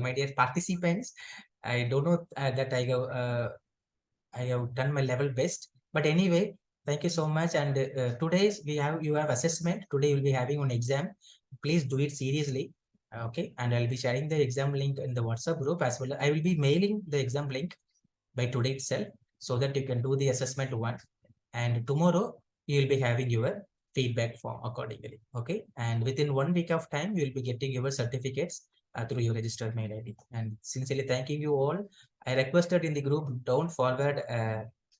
my dear participants. I don't know that I have done my level best, but anyway, thank you so much. And today you have assessment. Today you'll be having an exam. Please do it seriously, okay? And I'll be sharing the exam link in the WhatsApp group as well. I will be mailing the exam link by today itself, so that you can do the assessment one. And tomorrow you will be having your feedback form accordingly, okay? And within 1 week of time, you will be getting your certificates through your registered mail ID. And sincerely thanking you all. I requested in the group, don't forward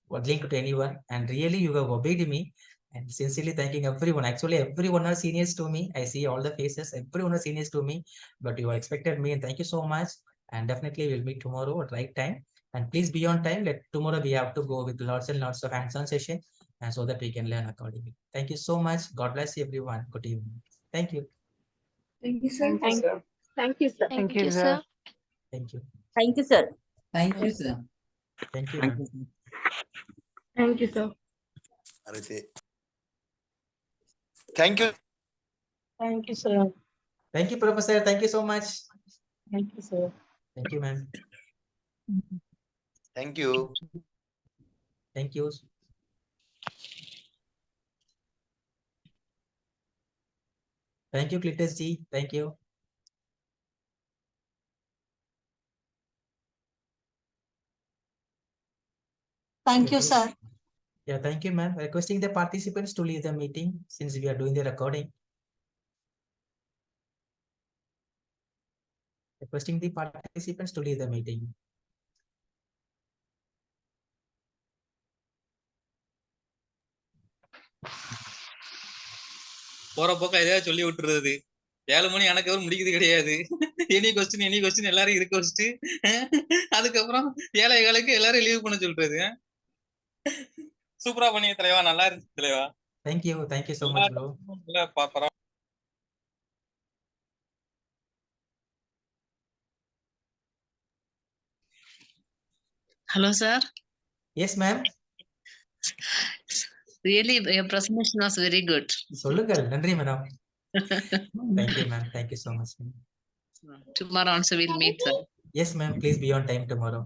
link to anyone, and really you have obeyed me. And sincerely thanking everyone. Actually, everyone are seniors to me. I see all the faces. Everyone are seniors to me, but you expected me, and thank you so much. And definitely we'll meet tomorrow at right time. And please be on time. Tomorrow we have to go with lots and lots of hands-on session, and so that we can learn accordingly. Thank you so much. God bless you, everyone. Good evening. Thank you. Thank you, sir. Thank you. Thank you, sir. Thank you, sir. Thank you. Thank you, sir. Thank you, sir. Thank you, Thank ma'am. you. Thank you, sir. Thank you. Thank you, sir. Thank you, Professor. Thank you so much. Thank you, sir. Thank you, ma'am. Thank you. Thank you. Thank you, Clitus ji. Thank you. Thank you, sir. Yeah, thank you, ma'am. Requesting the participants to leave the meeting since we are doing the recording. Requesting the participants to leave the meeting. போற போக்க எதையாவது சொல்லி விட்டுறது. 7 மணி எனக்கு எதுவும் முடிக்கிறது கிடையாது. Any question எல்லாரும் இருக்க வச்சுட்டு அதுக்கப்புறம் 7:15 எல்லாரும் லீவ் பண்ண சொல்றது. சூப்பரா பண்ணீங்க தலைவா, நல்லா இருந்துச்சு தலைவா. Thank you so much, bro. Hello, sir. Yes, ma'am. Really, your presentation was very good. சொல்லுங்கள். நன்றி, madam. Thank you, ma'am. Thank you so much. Tomorrow also we'll meet, sir. Yes, ma'am. Please be on time tomorrow.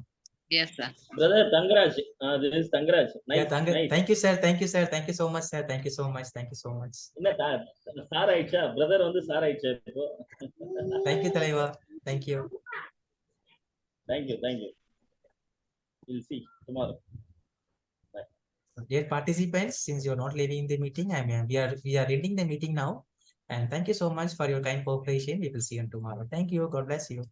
Yes, sir. Brother Tangraj, this is Tangraj. Nice, Yeah, nice. Thank you, sir. Thank you, sir. Thank you so much, sir. Thank you so much. Thank you so much. என்ன sir ஆயிடுச்சா? Brother வந்து sir ஆயிடுச்சா இப்போ? Thank you, Talaiva. Thank you. Thank you. We'll see tomorrow. Bye. Dear participants, since you're not leaving the meeting, we are ending the meeting now. And thank you so much for your kind cooperation. We will see you tomorrow. Thank you. God bless you.